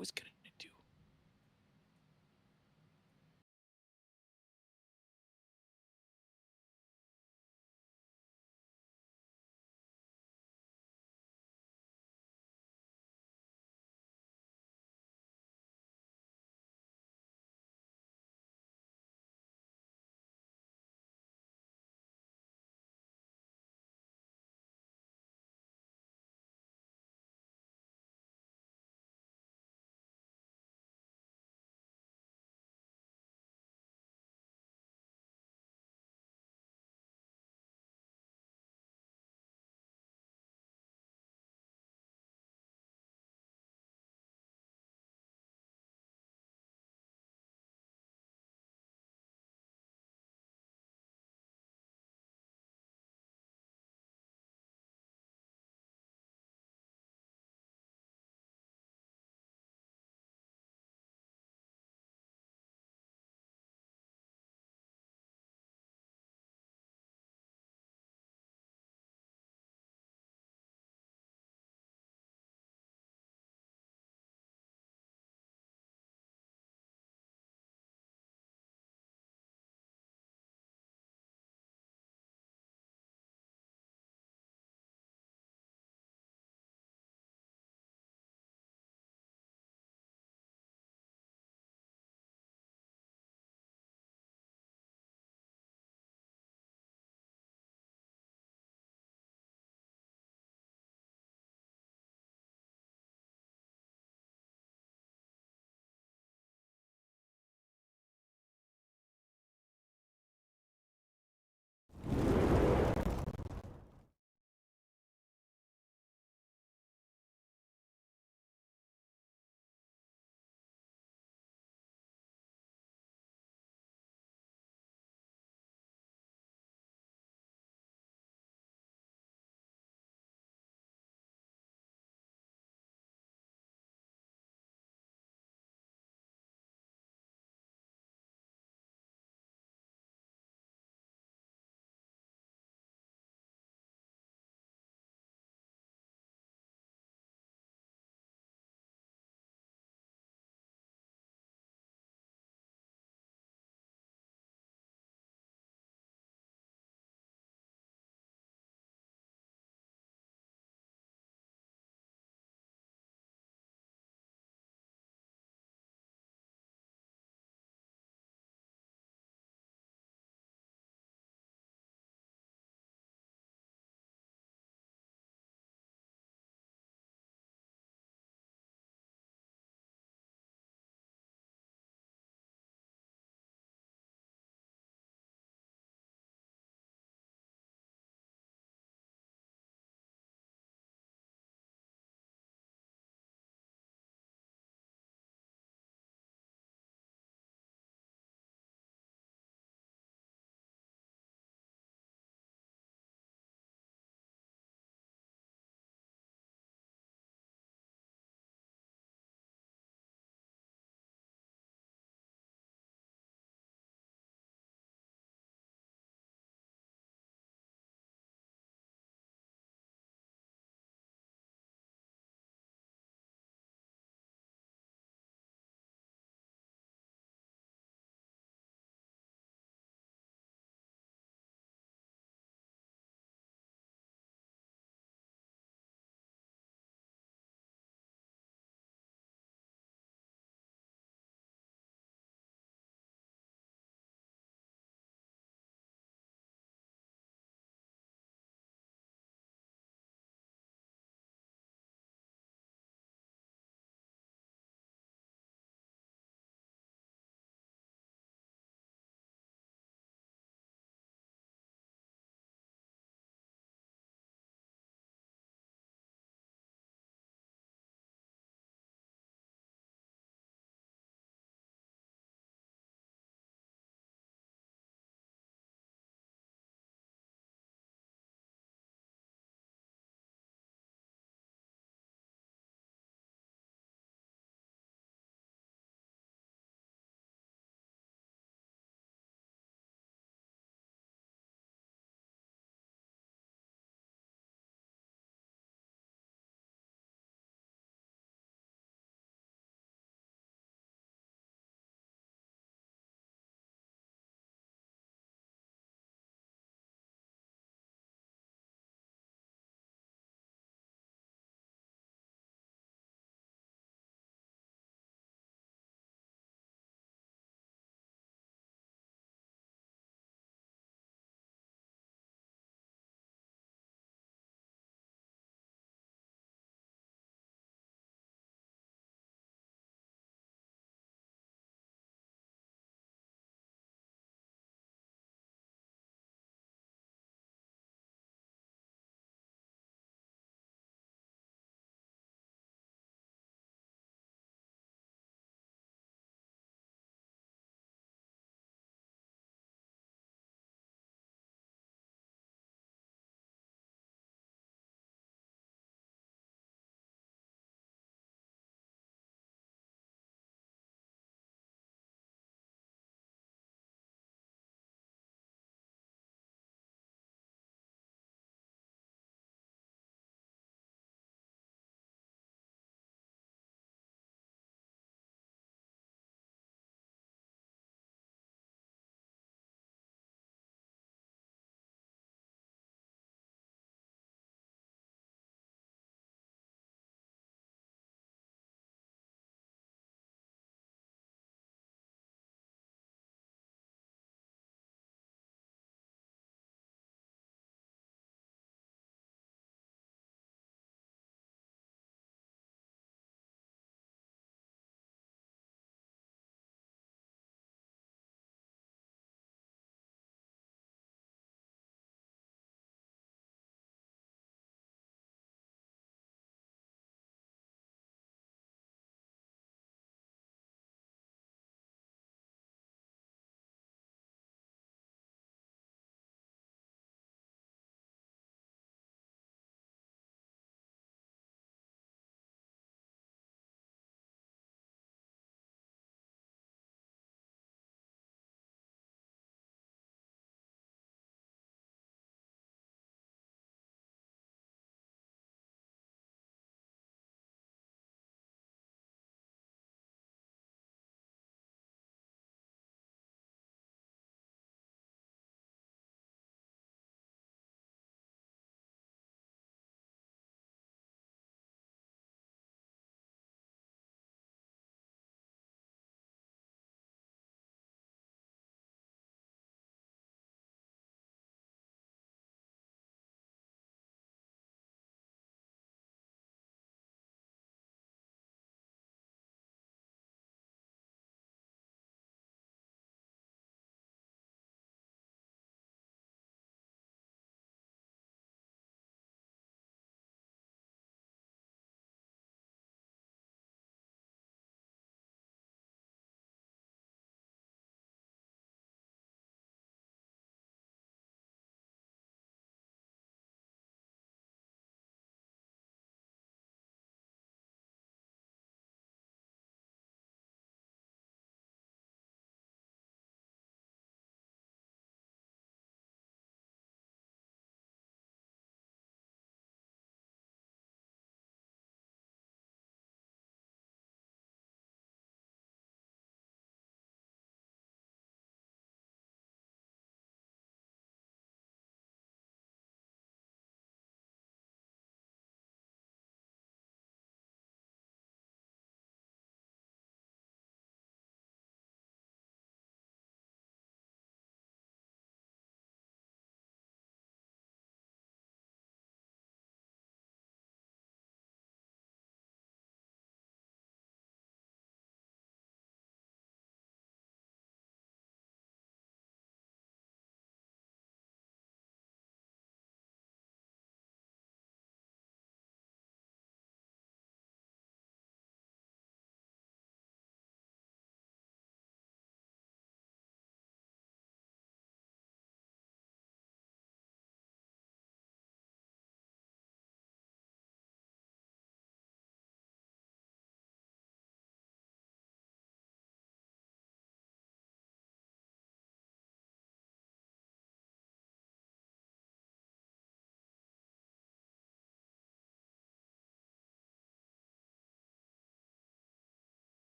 was gonna do.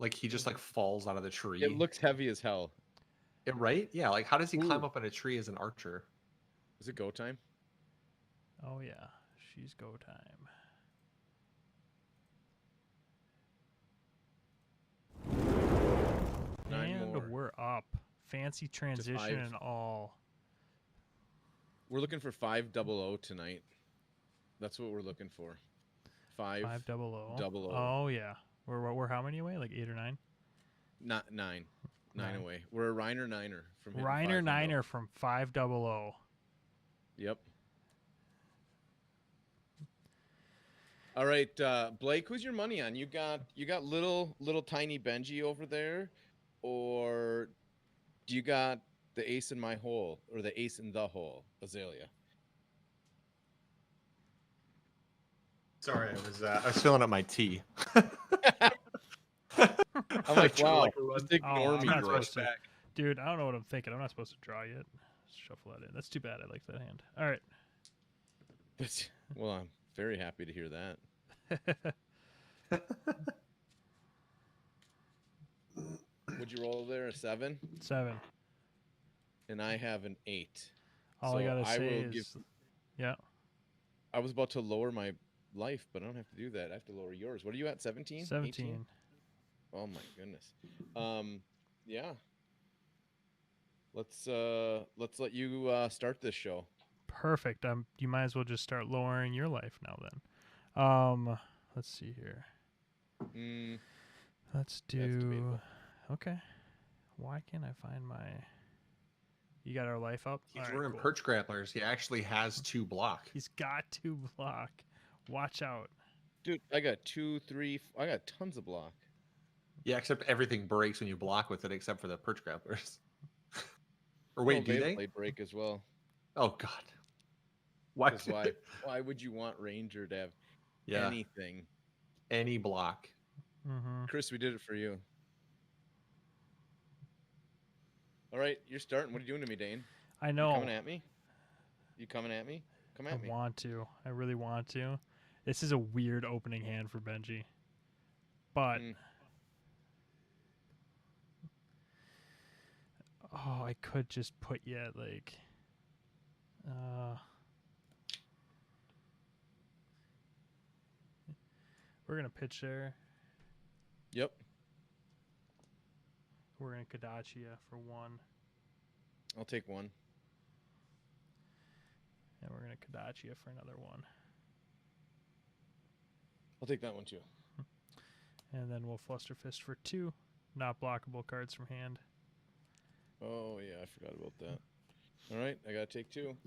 Like he just like falls out of the It tree. looks heavy as hell. Right? Yeah. Like how does he climb Ooh. up in a tree as an archer? Is it go time? Oh yeah, she's go time. Nine And more. we're up. Fancy transition five. and all. We're looking for 500 tonight. That's what we're looking for. 500. 500. Oh yeah. We're how many away? Like 8 or 9? Not 9. 9 Nine. away. We're a Reiner Niner from hitting Reiner 500. Niner from 500. Yep. All right, Blake, who's your money on? You got little tiny Benji over there, or do you got the ace in my hole or the ace in the hole, Azalea? Sorry, I was filling up my tea. I'm like, wow, just Oh, ignore I'm me. not Rush supposed to. back. Dude, I don't know what I'm thinking. I'm not supposed to draw yet. Let's shuffle that in. That's too bad. I like that hand. All right. Well, I'm very happy to hear that. Would you roll there a 7? 7. And I have an 8. All so I gotta say will is, yeah. I was about to lower my life, but I don't have to do that. I have to lower yours. What are you at? 17? 17. 18? Oh my goodness. Yeah. Let's let you start this show. Perfect. You might as well just start lowering your life now then. Let's see here. Let's do. Okay. Why can't I find my? You got our life up. He's wearing perch grapplers. He actually has 2 block. He's got 2 block. Watch out, dude. I got 2, 3. I got tons of block. Yeah, except everything breaks when you block with it, except for the perch grapplers. Or wait, do they? Break as well. Oh God. Why? Why would you want Ranger to have anything? Any block. Mm-hmm. Chris, we did it for you. All right, you're starting. What are you doing to me, Dane? I know. You coming at me? You coming at me? Come at me. I want to. I really want to. This is a weird opening hand for Benji. But oh, I could just put you at like we're gonna pitch there. Yep. We're gonna Kadachi you for 1. I'll take 1. And we're gonna Kadachi you for another 1. I'll take that one too. And then we'll Fluster Fist for 2. Not blockable cards from hand. Oh yeah, I forgot about that. All right, I gotta take 2.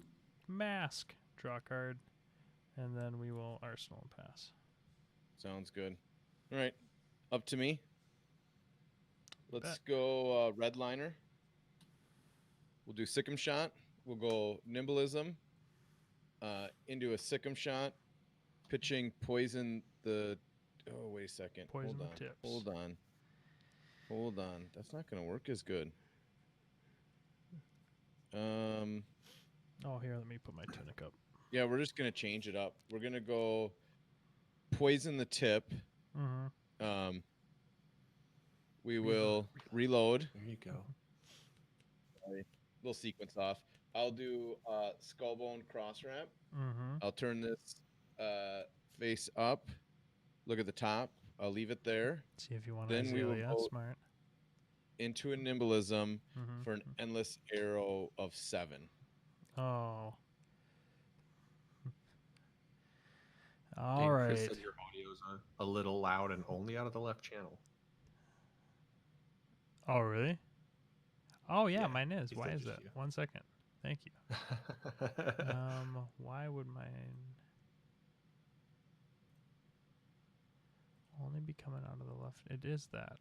Mask. Draw card. And then we will Arsenal and pass. Sounds good. All right, up to me. Let's go Redliner. We'll do Sick'em Shot. We'll go Nimblism into a Sick'em Shot. Pitching Poison the... Oh, wait a second. Poison tips. Hold on. That's not going to work as good. Oh, here, let me put my tunic up. Yeah, we're just going to change it up. We're going to go Poison the tip. Mm-hmm. We will reload. There you go. Sorry. Little sequence off. I'll do Skullbone Cross Ramp. Mm-hmm. I'll turn this face up. Look at the top. I'll leave it there. See if you want to. Then we will go smart. into a Nimblism for an endless arrow of 7. Oh. All right. Chris said your audio's a little loud and only out of the left channel. Oh, really? Oh, yeah, mine is. Why is that? 1 second. Thank you. Why would mine only be coming out of the left? It is that.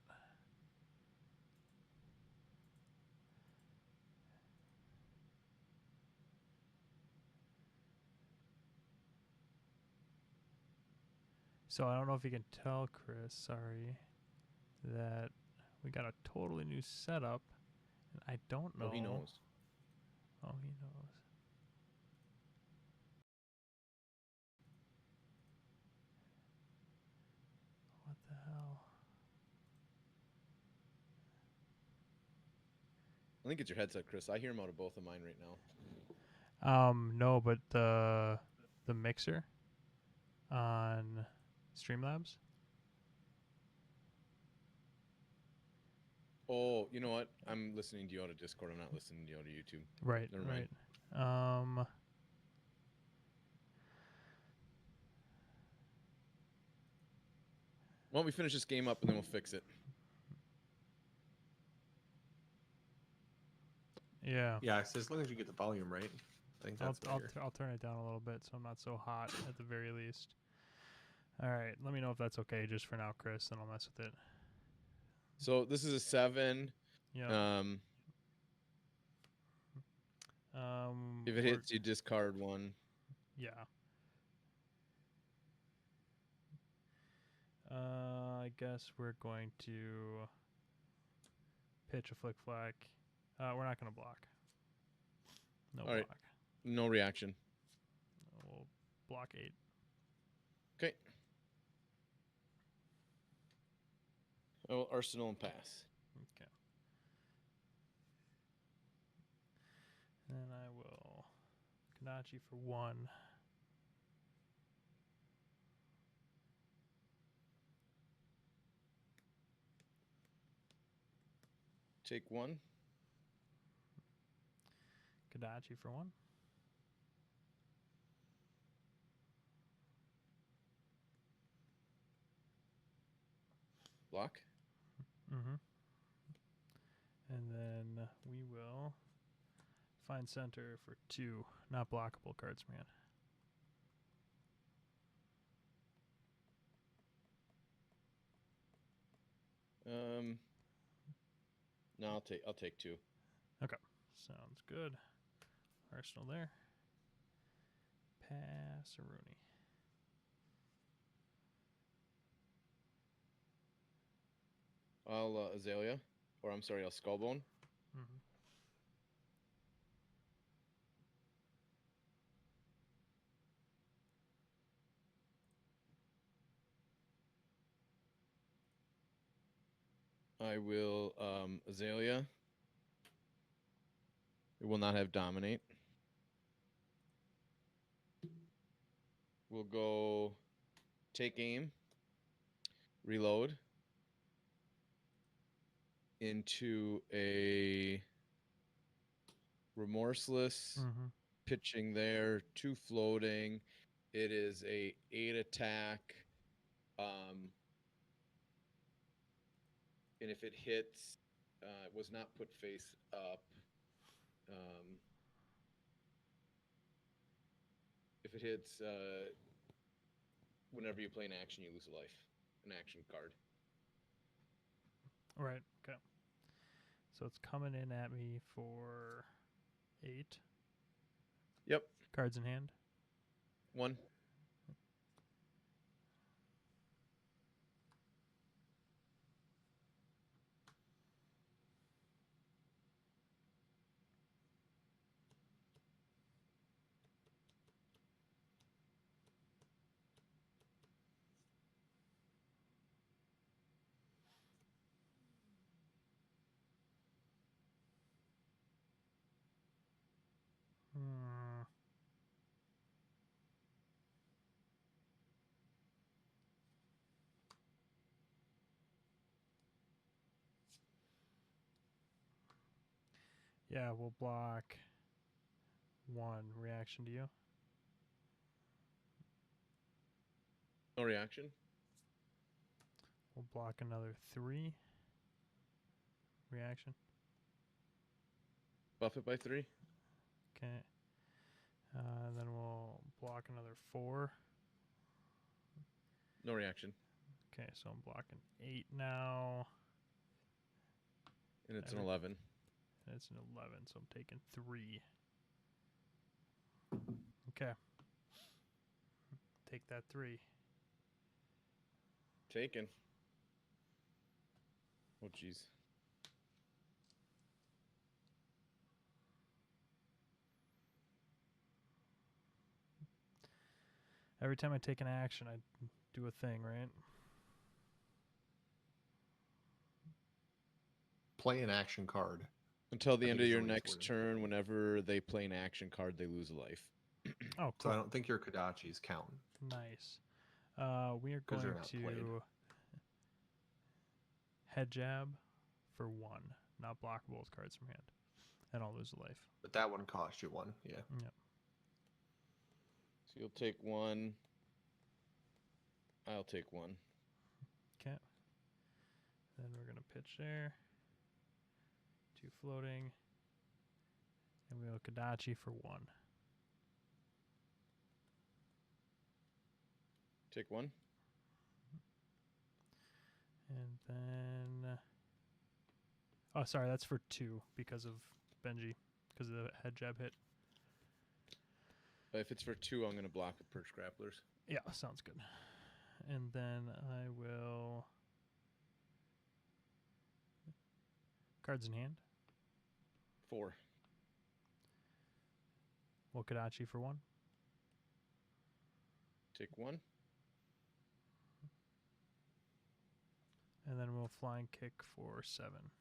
So I don't know if you can tell, Chris, sorry, that we got a totally new setup, and I don't know. Oh, he knows. Oh, he knows. What the hell? I think it's your headset, Chris. I hear him out of both of mine right now. No, but the mixer on Streamlabs. Oh, you know what? I'm listening to you out of Discord. I'm not listening to you out of YouTube. Right. Never mind. Right. Why don't we finish this game up and then we'll fix it? Yeah. Yeah, so as long as you get the volume right, I think that's I'll turn it down a little bit so I'm not so hot at the very least. All right. Let me know if that's okay just for now, Chris, and I'll mess with it. So this is a 7. Yeah. If it hits, you discard 1. Yeah. I guess we're going to pitch a flick flack. We're not going to block. No All block. right. No reaction. We'll block 8. Okay. Oh, Arsenal and pass. Okay. And I will Kanachi for 1. Take 1. Kadachi for 1. Block. Mm-hmm. And then we will find center for 2 not blockable cards, man. No, I'll take 2. Okay. Sounds good. Arsenal there. Passaroni. I'll Azalea, or I'm sorry, I'll Skullbone. Mm-hmm. I will Azalea. It will not have Dominate. We'll go take aim, reload into a Remorseless, pitching there, 2 floating. It is a 8 attack. And if it hits, it was not put face up. If it hits, whenever you play an action, you lose a life. An action card. Right. Okay. So it's coming in at me for 8. Yep. Cards in hand. 1. Yeah, we'll block 1 reaction to you. No reaction. We'll block another 3 reaction. Buff it by 3. Okay. Then we'll block another 4. No reaction. Okay, so I'm blocking 8 now. And it's an 11. It's an 11, so I'm taking 3. Okay. Take that 3. Taken. Oh, jeez. Every time I take an action, I do a thing, right? Play an action card. Until the I end think of it's your only next 40. turn, whenever they play an action card, they lose a life. Oh, So cool. I don't think your Kodachis count. Nice. We are 'Cause they're going not to played. head jab for 1, not block both cards from hand, and I'll lose a life. But that one cost you 1, yeah. Yep. So you'll take 1. I'll take 1. Okay. Then we're gonna pitch there. 2 floating, and we'll Kodachi for 1. Take 1. And then, oh, sorry, that's for 2 because of Benji, because of the head jab hit. If it's for 2, I'm going to block with Perch Grapplers. Yeah, sounds good. And then I will cards in hand. 4. Wokadachi for 1. Take 1. And then we'll flying kick for 7.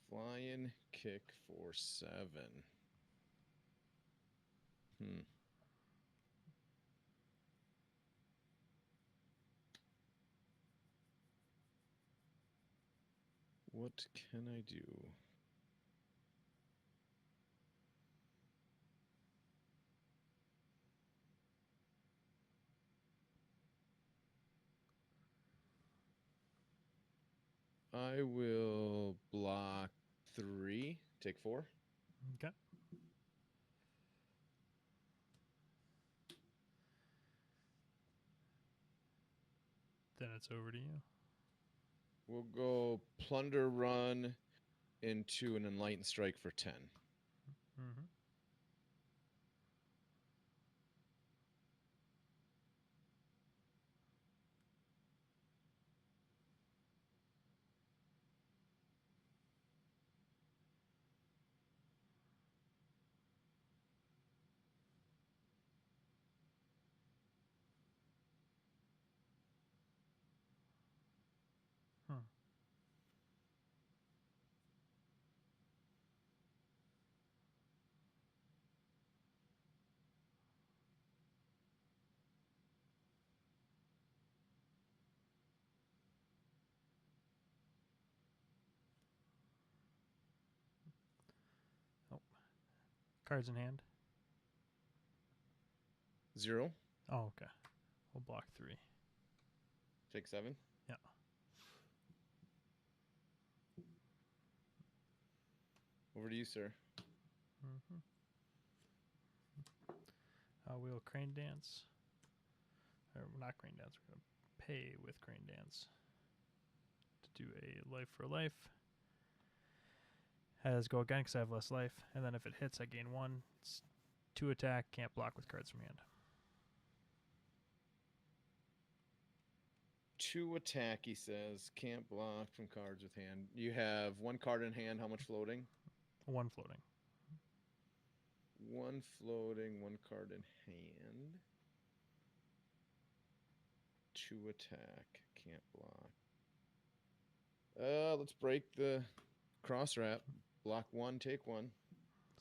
Flying kick for 7. What can I do? I will block 3. Take 4. Okay. Then it's over to you. We'll go Plunder Run into an Enlightened Strike for 10. Mm-hmm. Oh. Cards in hand. 0. Oh, okay. We'll block 3. Take 7. Yeah. Over to you, sir. Mm-hmm. We'll crane dance. Or not crane dance. We're gonna pay with crane dance to do a life for life. Has go again because I have less life, and then if it hits, I gain 1. It's 2 attack. Can't block with cards from hand. 2 attack, he says. Can't block from cards with hand. You have 1 card in hand. How much floating? 1 floating. 1 floating, 1 card in hand. 2 attack. Can't block. Let's break the cross wrap. Block 1, take 1.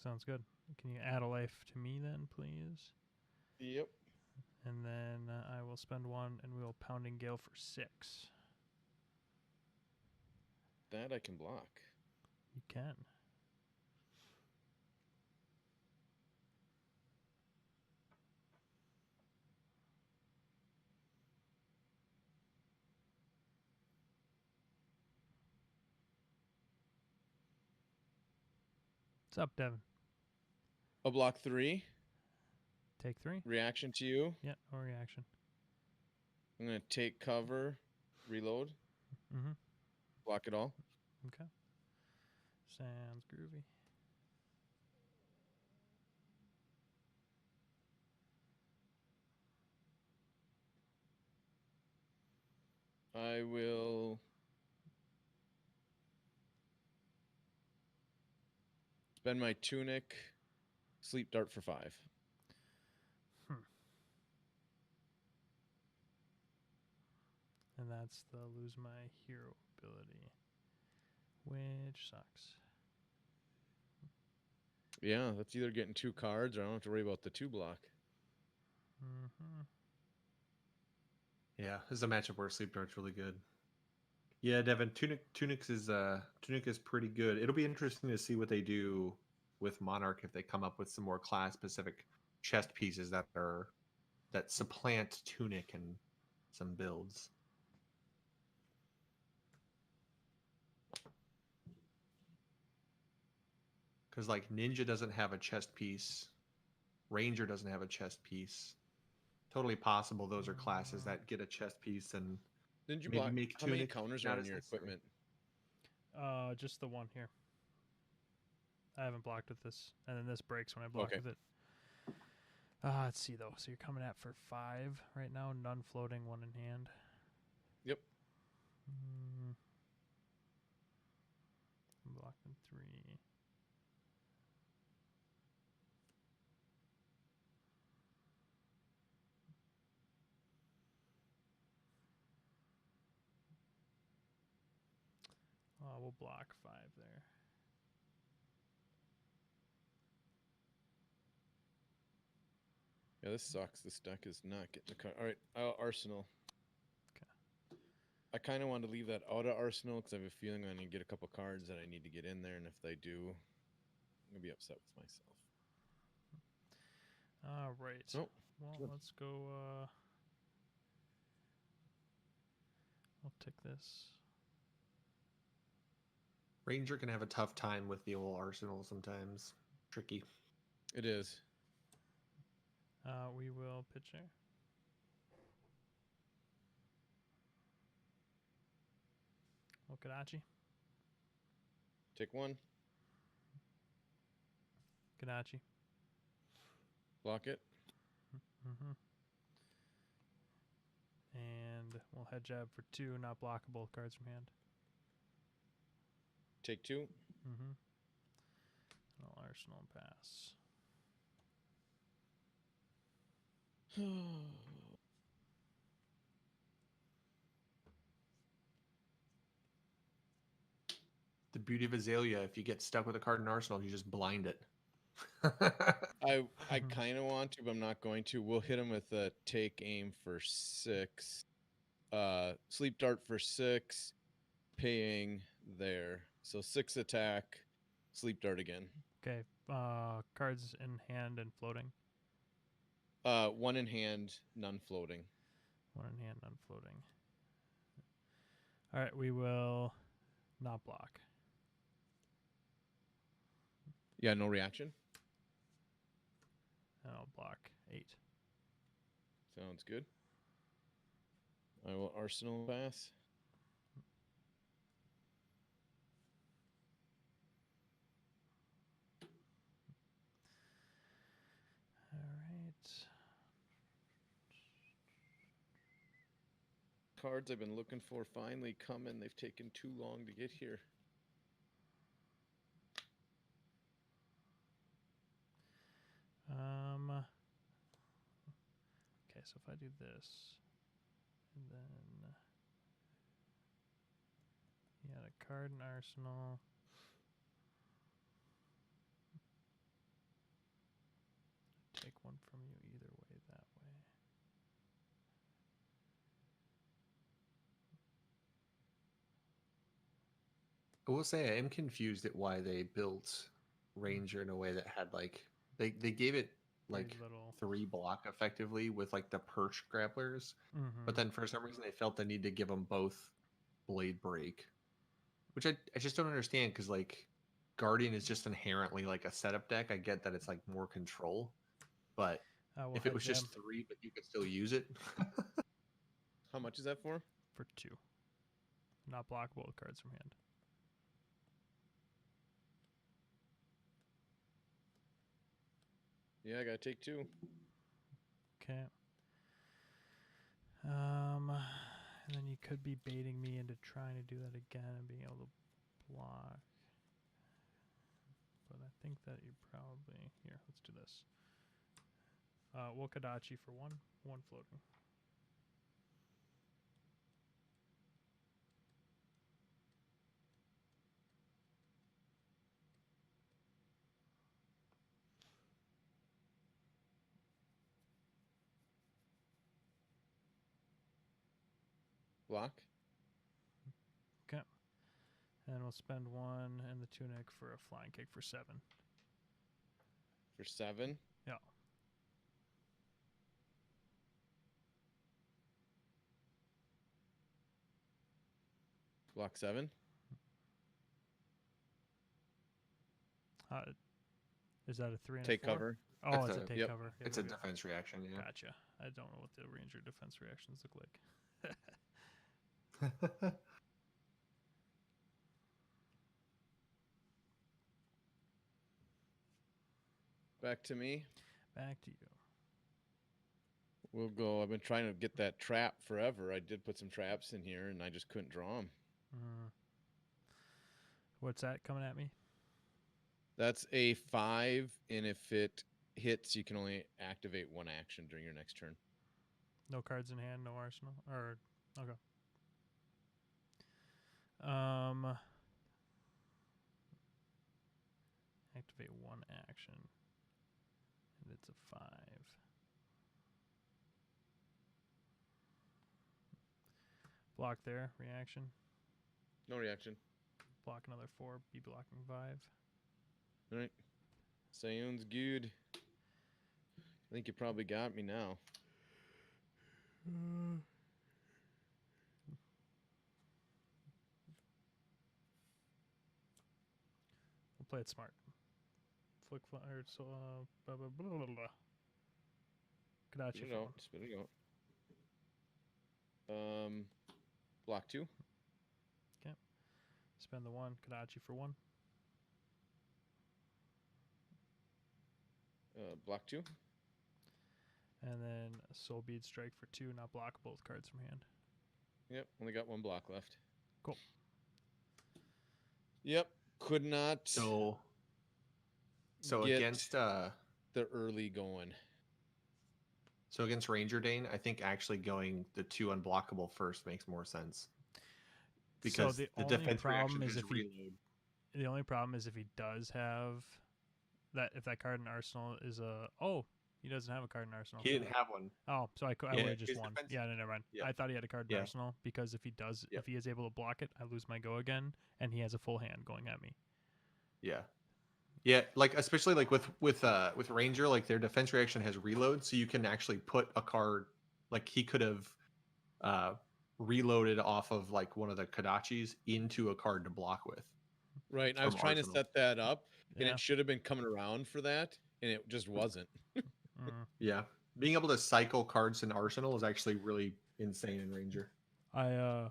Sounds good. Can you add a life to me then, please? Yep. And then I will spend 1, and we will Pounding Gale for 6. That I can block. You can. What's up, Devin? A block 3. Take 3? Reaction to you. Yeah, no reaction. I'm going to take cover. Reload. Mm-hmm. Block it all. Okay. Sounds groovy. I will spend my tunic. Sleep dart for 5. And that's the lose my hero ability. which sucks. Yeah, that's either getting 2 cards or I don't have to worry about the 2 block. Mm-hmm. Yeah, this is a matchup where Sleep Dart's really good. Yeah, Devin, Tunic is pretty good. It'll be interesting to see what they do with Monarch if they come up with some more class specific chest pieces that supplant Tunic and some builds. Because like Ninja doesn't have a chest piece, Ranger doesn't have a chest piece. Totally possible those are classes that get a chest piece and Didn't you maybe block? make How many Tunic counters are not on as your necessary. equipment? Just the one here. I haven't blocked with this, and then this breaks when I block with it. Let's see though. So you're coming at for 5 right now. None floating, 1 in hand. Yep. I'm blocking 3. We'll block 5 there. Yeah, this sucks. This deck is not getting the card. All right, Arsenal. Okay. I kind of want to leave that out of Arsenal because I have a feeling I'm going to get a couple cards that I need to get in there, and if they do, I'm going to be upset with myself. All right. Oh, well, good. let's go. I'll take this. Ranger can have a tough time with the old Arsenal sometimes. Tricky. It is. We will pitcher. Okadachi. Take 1. Kadachi. Block it. Mm-hmm. And we'll head jab for 2, not blockable cards from hand. Take 2. Mm-hmm. I'll Arsenal and pass. The beauty of Azalea, if you get stuck with a card in Arsenal, you just blind it. I kind of want to, but I'm not going to. We'll hit him with a take aim for 6. Sleep dart for 6. Paying there. So 6 attack. Sleep dart again. Okay. Cards in hand and floating. 1 in hand, none floating. 1 in hand, none floating. All right, we will not block. Yeah, no reaction. And I'll block 8. Sounds good. I will Arsenal pass. All right. Cards I've been looking for finally coming. They've taken too long to get here. Okay, so if I do this, and then you had a card in Arsenal. Take 1 from you either way that way. I will say I am confused at why they built Ranger in a way that had like they gave it like little 3 block effectively with like the perch grapplers, but then for some reason they felt the need to give them both blade break, which I just don't understand because like Guardian is just inherently like a setup deck. I get that it's like more control, but we'll if it was jab just 3 but you could still use it. How much is that for? for 2. Not blockable with cards from hand. Yeah, I gotta take 2. Okay. And then you could be baiting me into trying to do that again and being able to block. But I think that you probably... Here, let's do this. Wokadachi for 1. 1 floating. block. Okay. And we'll spend 1 and the tunic for a flying kick for 7. For 7. Yeah. Block 7. Is that a 3 and Take a 4? cover. Oh, That's it's a take yep. cover. Yep, It's a yep, yep. defense reaction. Yeah. Gotcha. I don't know what the ranger defense reactions look like. Back to me. Back to you. We'll go. I've been trying to get that trap forever. I did put some traps in here, and I just couldn't draw them. What's that coming at me? That's a 5, and if it hits, you can only activate 1 action during your next turn. No cards in hand, no arsenal, or okay. Activate 1 action, and it's a 5. Block there, reaction. No reaction. Block another 4, be blocking 5. All right. Sayun's good. I think you probably got me now. We'll play it smart. Flick fire, so blah blah blah blah blah. Kadachi Spit it out. Spit it out. Block 2. Okay. Spend the 1, Kadachi for 1. Block 2. And then Soul Bead Strike for 2, not block both cards from hand. Yep, only got 1 block left. Cool. Yep, could not So get against the early going. So against Ranger Dane, I think actually going the 2 unblockable first makes more sense. Because so the defense reaction is reload. The only problem is if he does have that, if that card in Arsenal is he doesn't have a card in Arsenal. He didn't have one. Oh, so I would have just won. Yeah, no, never mind. Yeah. I thought he had a card in Arsenal because if he does, if he is able to block it, I lose my go again, and he has a full hand going at me. Yeah. Yeah, like especially like with Ranger, like their defense reaction has reload, so you can actually put a card, like he could have reloaded off of like one of the Kodachis into a card to block with. Right, I was trying to set that up, and Yeah. it should have been coming around for that, and it just wasn't. Yeah, being able to cycle cards in Arsenal is actually really insane in Ranger. My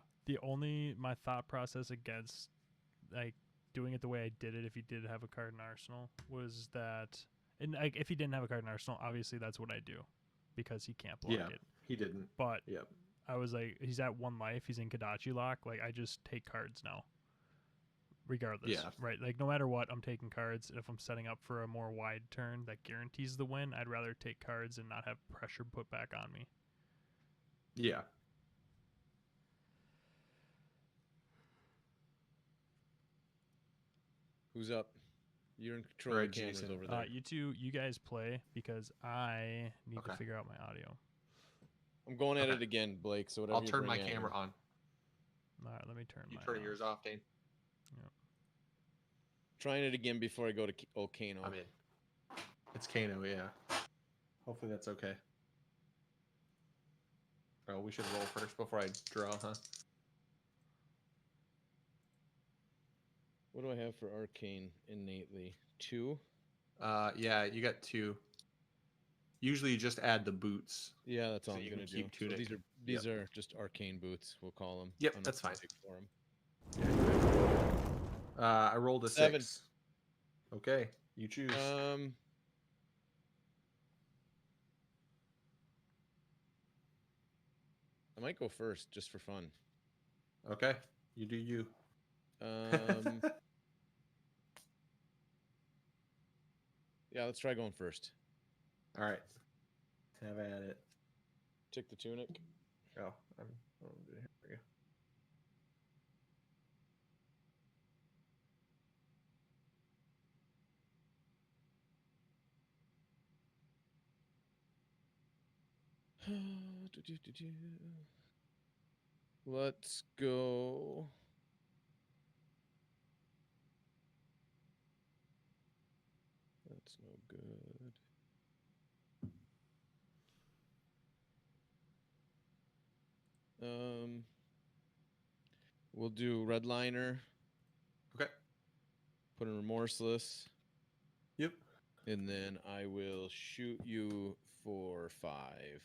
thought process against like doing it the way I did it, if he did have a card in Arsenal, was that, and like if he didn't have a card in Arsenal, obviously that's what I do, because he can't block it. He didn't. But I was like, he's at 1 life, he's in Kodachi lock, like I just take cards now. Regardless, right? Like no matter what, I'm taking cards. If I'm setting up for a more wide turn that guarantees the win, I'd rather take cards and not have pressure put back on me. Yeah. Who's up? You're in control of the cameras over there. You guys play because I need to figure out my audio. I'm going at it again, Blake. So whatever. I'll turn my camera on. All right, let me turn. You turn yours off, Dane. Yep. Trying it again before I go to Kano. I mean, it's Kano, yeah. Hopefully that's okay. Oh, we should roll first before I draw, huh? What do I have for Arcane innately? 2? Yeah, you got 2. Usually you just add the boots. Yeah, that's all I'm going to do. So these are just Arcane boots, we'll call them. Yep, that's fine. For them. I rolled a 7. 6. Okay, you choose. I might go first just for fun. Okay, you do you. Yeah, let's try going first. All right. Have at it. Check the tunic. Oh, here we go. Let's go. That's no good. We'll do Redliner, Okay. put in Remorseless, Yep. and then I will shoot you for 5.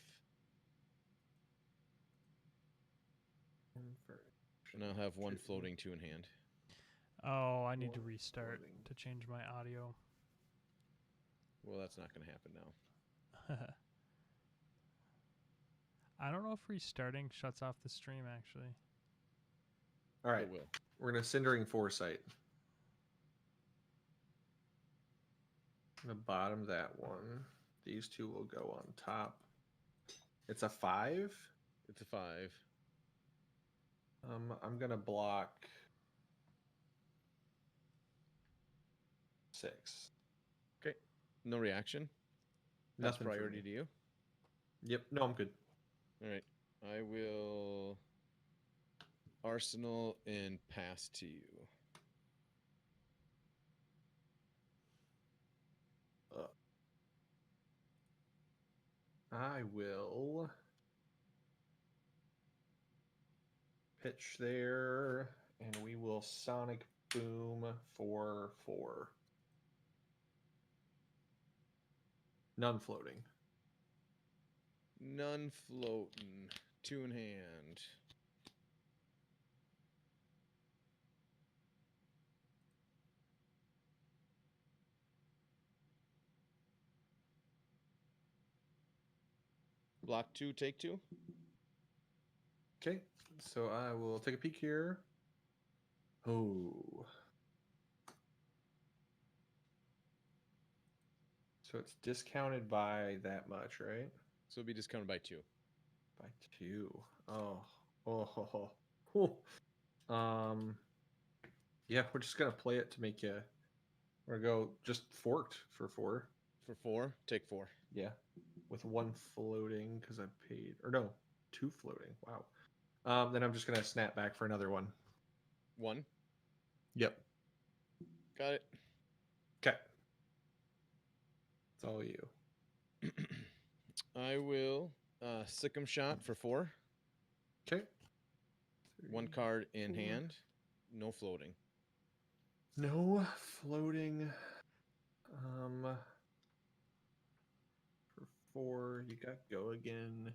And I'll have one floating 2 in hand. Oh, I need to One restart floating. to change my audio. Well, that's not going to happen now. I don't know if restarting shuts off the stream, actually. All right. It will. We're going to Cindering Foresight. I'm going to bottom that one. These two will go on top. It's a 5. It's a 5. I'm going to block 6. Okay. No reaction. That's Nothing for priority me. to you. Yep. No, I'm good. All right. I will Arsenal and pass to you. I will pitch there, and we will Sonic Boom for 4. None floating. None floating. 2 in hand. Block 2, take 2. Okay, so I will take a peek here. Oh. So it's discounted by that much, right? So it'll be discounted by 2. By 2. Oh. Oh. Yeah, we're just gonna play it to make you. We're gonna go just forked for 4. For 4, take 4. Yeah, with 1 floating because I paid, or no, 2 floating. Wow. Then I'm just gonna snap back for another one. 1. Yep. Got it. Okay. It's all you. I will Sick'em Shot for 4. Okay. 1 card in hand. No floating. No floating. For 4, you got go again.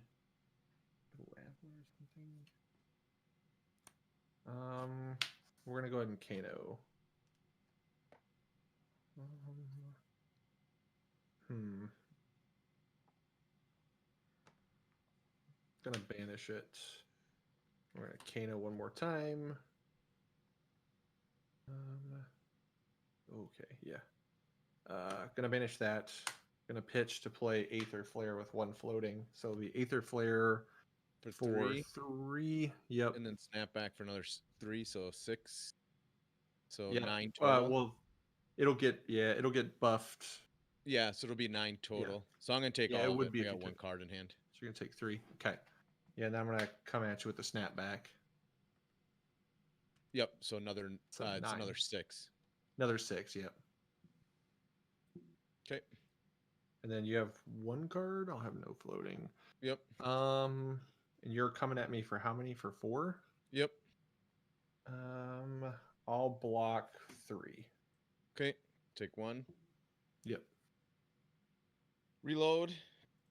Rattler or something. We're gonna go ahead and Kano. Gonna banish it. We're gonna Kano one more time. Okay, yeah. Gonna banish that. Gonna pitch to play Aether Flare with 1 floating. So the Aether Flare For for 3. 3. Yep. And then snap back for another 3, so 6. So Yeah. 9 total. Well, it'll get buffed. Yeah, so it'll be 9 total. Yeah. So I'm gonna take Yeah, all it of would it. be I if got you 1 took- card in hand. So you're gonna take 3. Okay. Yeah, then I'm gonna come at you with the snapback. Yep. So another. So It's 9. another 6. Another 6. Yep. Okay. And then you have 1 card. I'll have no floating. Yep. And you're coming at me for how many? For 4. Yep. I'll block 3. Okay. Take 1. Yep. Reload.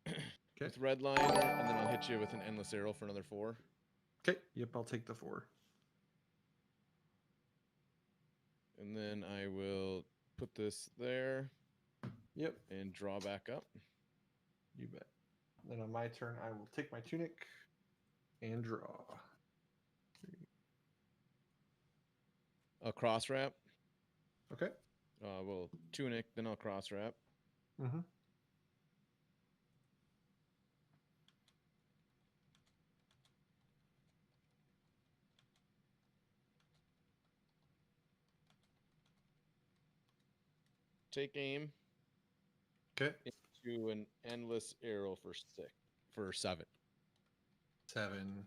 Okay. With Redliner, and then I'll hit you with an Endless Arrow for another 4. Okay. Yep. I'll take the 4. And then I will put this there. Yep. And draw back up. You bet. Then on my turn, I will take my tunic and draw. I'll cross wrap. Okay. Well, tunic, then I'll cross wrap. Mm-hmm. Take aim. Okay. Into an Endless Arrow for 7. 7.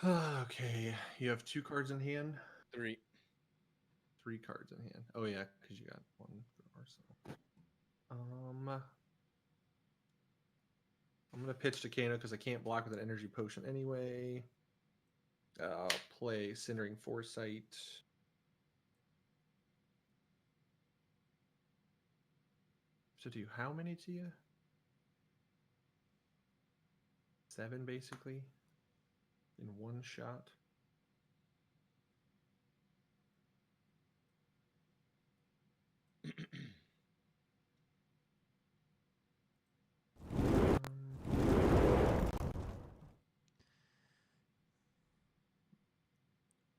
Okay, you have 2 cards in hand, 3. 3 cards in hand. Oh yeah, because you got 1 for arsenal. I'm gonna pitch to Kano because I can't block with an energy potion anyway. I'll play Cindering Foresight. So do how many to you? 7 basically in one shot.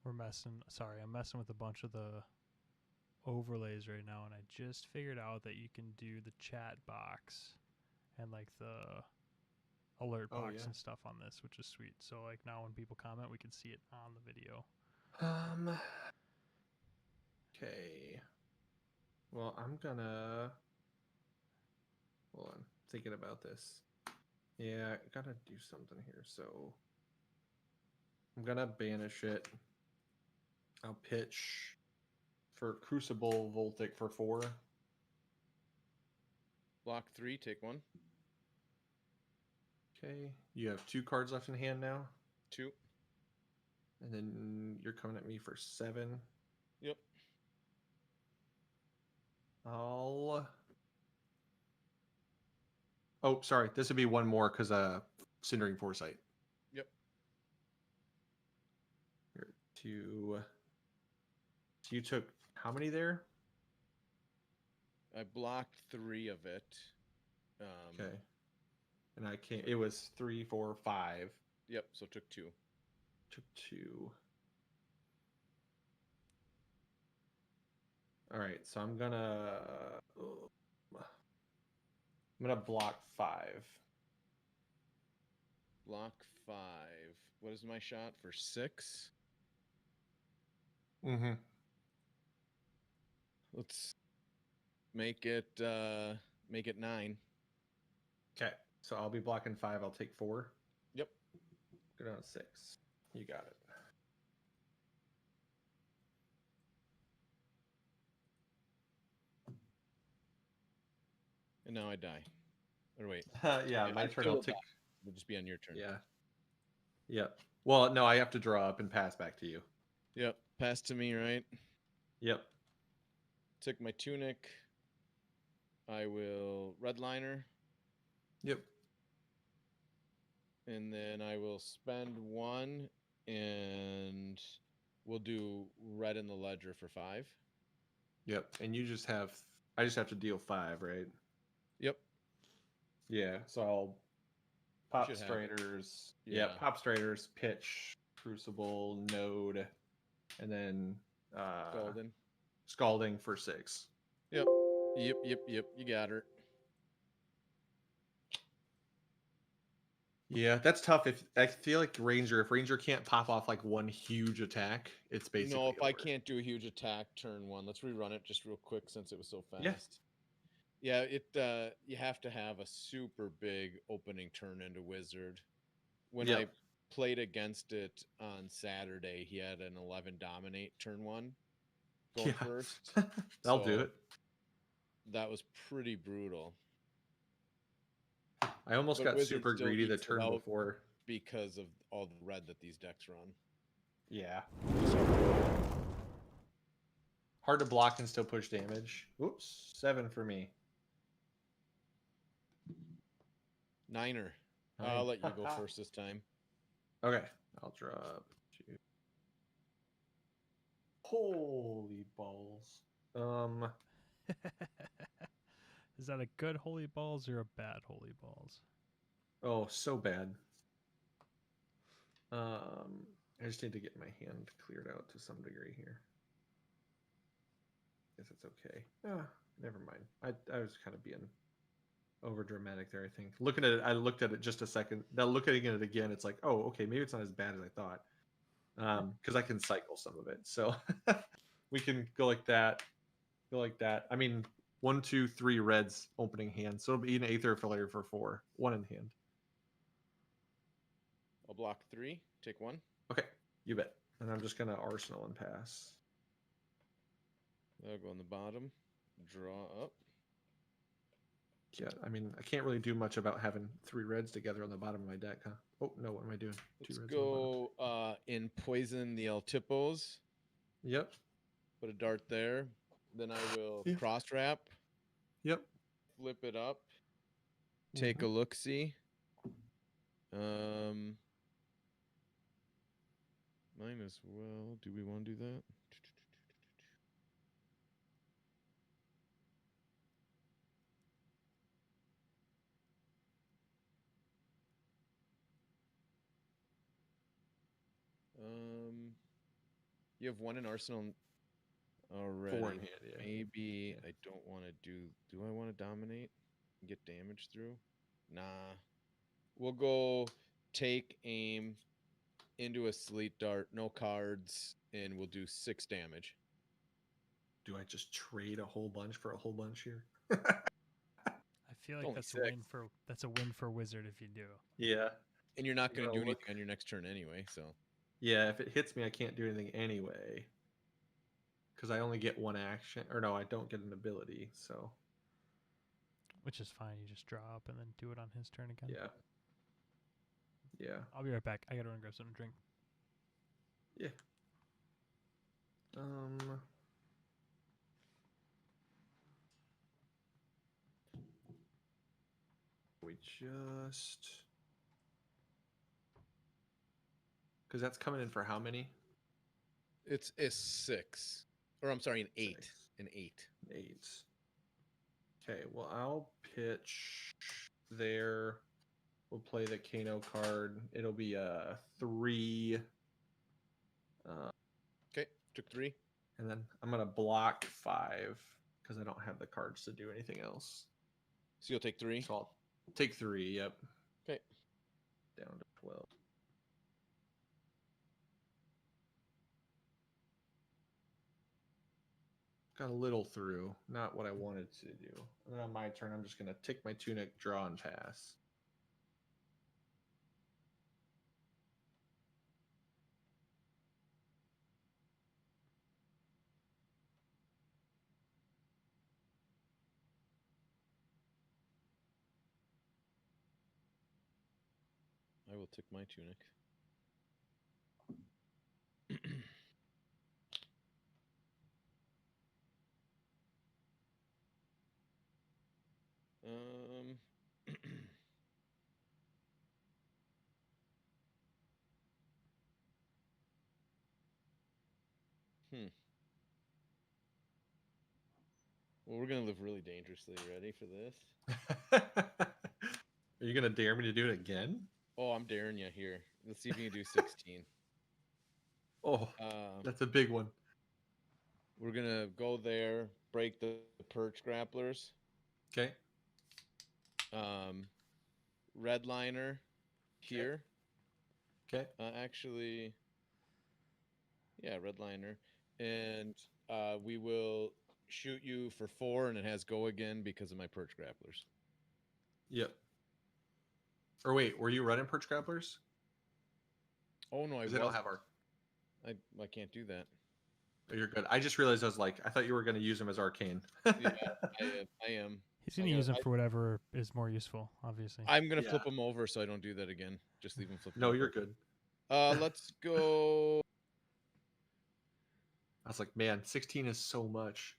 I'm messing with a bunch of the overlays right now, and I just figured out that you can do the chat box and like the alert Oh, box yeah. and stuff on this, which is sweet. So like now when people comment, we can see it on the video. Okay. Well, I'm gonna hold on. Thinking about this. Yeah, I gotta do something here. So I'm gonna banish it. I'll pitch for Crucible Voltic for 4. Block 3, take 1. Okay. You have 2 cards left in hand now. 2. And then you're coming at me for 7. Yep. I'll. Oh, sorry. This would be one more because Cindering Foresight. Yep. Here, 2. So you took how many there? I blocked 3 of it. Okay. And I can't. It was 3, 4, 5. Yep. So took 2. Took 2. All right. So I'm gonna block 5. Block 5. What is my shot for 6? Mm-hmm. Let's make it 9. Okay. So I'll be blocking 5. I'll take 4. Yep. Go down to 6. You got it. And now I die. Or wait. Yeah, my I turn. still I'll take. die. It'll just be on your turn. Yeah. Yep. Well, no, I have to draw up and pass back to you. Yep. Pass to me, right? Yep. Took my tunic. I will redliner. Yep. And then I will spend 1 and we'll do red in the ledger for 5. Yep. And you just have. I just have to deal 5, right? Yep. Yeah. So I'll pop should have it. Striders. Yeah. Yeah. Pop Striders, pitch, Crucible, Node, and then Golden. Scalding for 6. Yep. Yep. You got her. Yeah, that's tough. If I feel like if Ranger can't pop off like one huge attack, it's basically No, if I over. can't do a huge attack turn 1, let's rerun it just real quick since it was so fast. Yeah. Yeah, you have to have a super big opening turn into Wizard. When Yep. I played against it on Saturday, he had an 11 dominate turn 1 going first. I'll do it. That was pretty brutal. I almost got Wizard super still greedy the ekes it turn out before. because of all the red that these decks run. Yeah. Hard to block and still push damage. Oops, 7 for me. 9er. I'll let you go first this time. Okay, I'll drop 2. Holy balls. Is that a good holy balls or a bad holy balls? Oh, so bad. I just need to get my hand cleared out to some degree here. Guess it's okay. Never mind. I was kind of being over dramatic there, I think. Looking at it, I looked at it just a second. Now looking at it again, it's like, oh, okay, maybe it's not as bad as I thought. Because I can cycle some of it. So we can go like that. Go like that. I mean, 1, 2, 3 reds opening hand. So it'll be an Aether for 4. 1 in hand. I'll block 3. Take 1. Okay, you bet. And I'm just gonna arsenal and pass. That'll go on the bottom. Draw up. Yeah, I mean, I can't really do much about having 3 reds together on the bottom of my deck, huh? Oh no, what am I doing? 2 Let's reds on the bottom. go in poison the El Tipos. Yep. Put a dart there. Then I will Yeah. cross wrap, Yep. flip it up, take a look see. Mine as well. Do we want to do that? You have 1 in arsenal already. 4 in hand, yeah. Maybe I don't want to do. Do I want to dominate and get damage through? Nah. We'll go take aim into a sleet dart, no cards, and we'll do 6 damage. Do I just trade a whole bunch for a whole bunch here? I feel like Only that's 6. a win for Wizard if you do. Yeah. And you're not I'm going to gonna do look. anything on your next turn anyway, so. Yeah, if it hits me, I can't do anything anyway. Because I only get 1 action. Or no, I don't get an ability, so. Which is fine. You just draw up and then do it on his turn again. Yeah. Yeah. I'll be right back. I gotta run grab something to drink. Yeah. We just. Because that's coming in for how many? It's a 6. Or I'm sorry, an 8. 6. An 8. 8. Okay, well, I'll pitch there. We'll play the Kano card. It'll be a 3. Okay, took 3. And then I'm going to block 5 because I don't have the cards to do anything else. So you'll take 3? So I'll take 3, yep. Okay. Down to 12. Got a little through. Not what I wanted to do. And then on my turn, I'm just going to take my tunic, draw, and pass. I will take my tunic. Well, we're gonna live really dangerously. Ready for this? Are you going to dare me to do it again? Oh, I'm daring you here. Let's see if you can do 16. Oh, that's a big one. We're gonna go there, break the perch grapplers. Okay. Redliner here. Okay. Actually, yeah, redliner, and we will shoot you for 4, and it has go again because of my perch grapplers. Yep. Or wait, were you running perch grapplers? Oh no, I Because they don't have our. I can't do that. Oh, you're good. I just realized I thought you were going to use them as arcane. Yeah, I am. He's gonna use them for whatever is more useful, obviously. I'm gonna flip them over so I don't do that again. Just leave them flipped. No, you're good. Let's go. I was like, man, 16 is so much.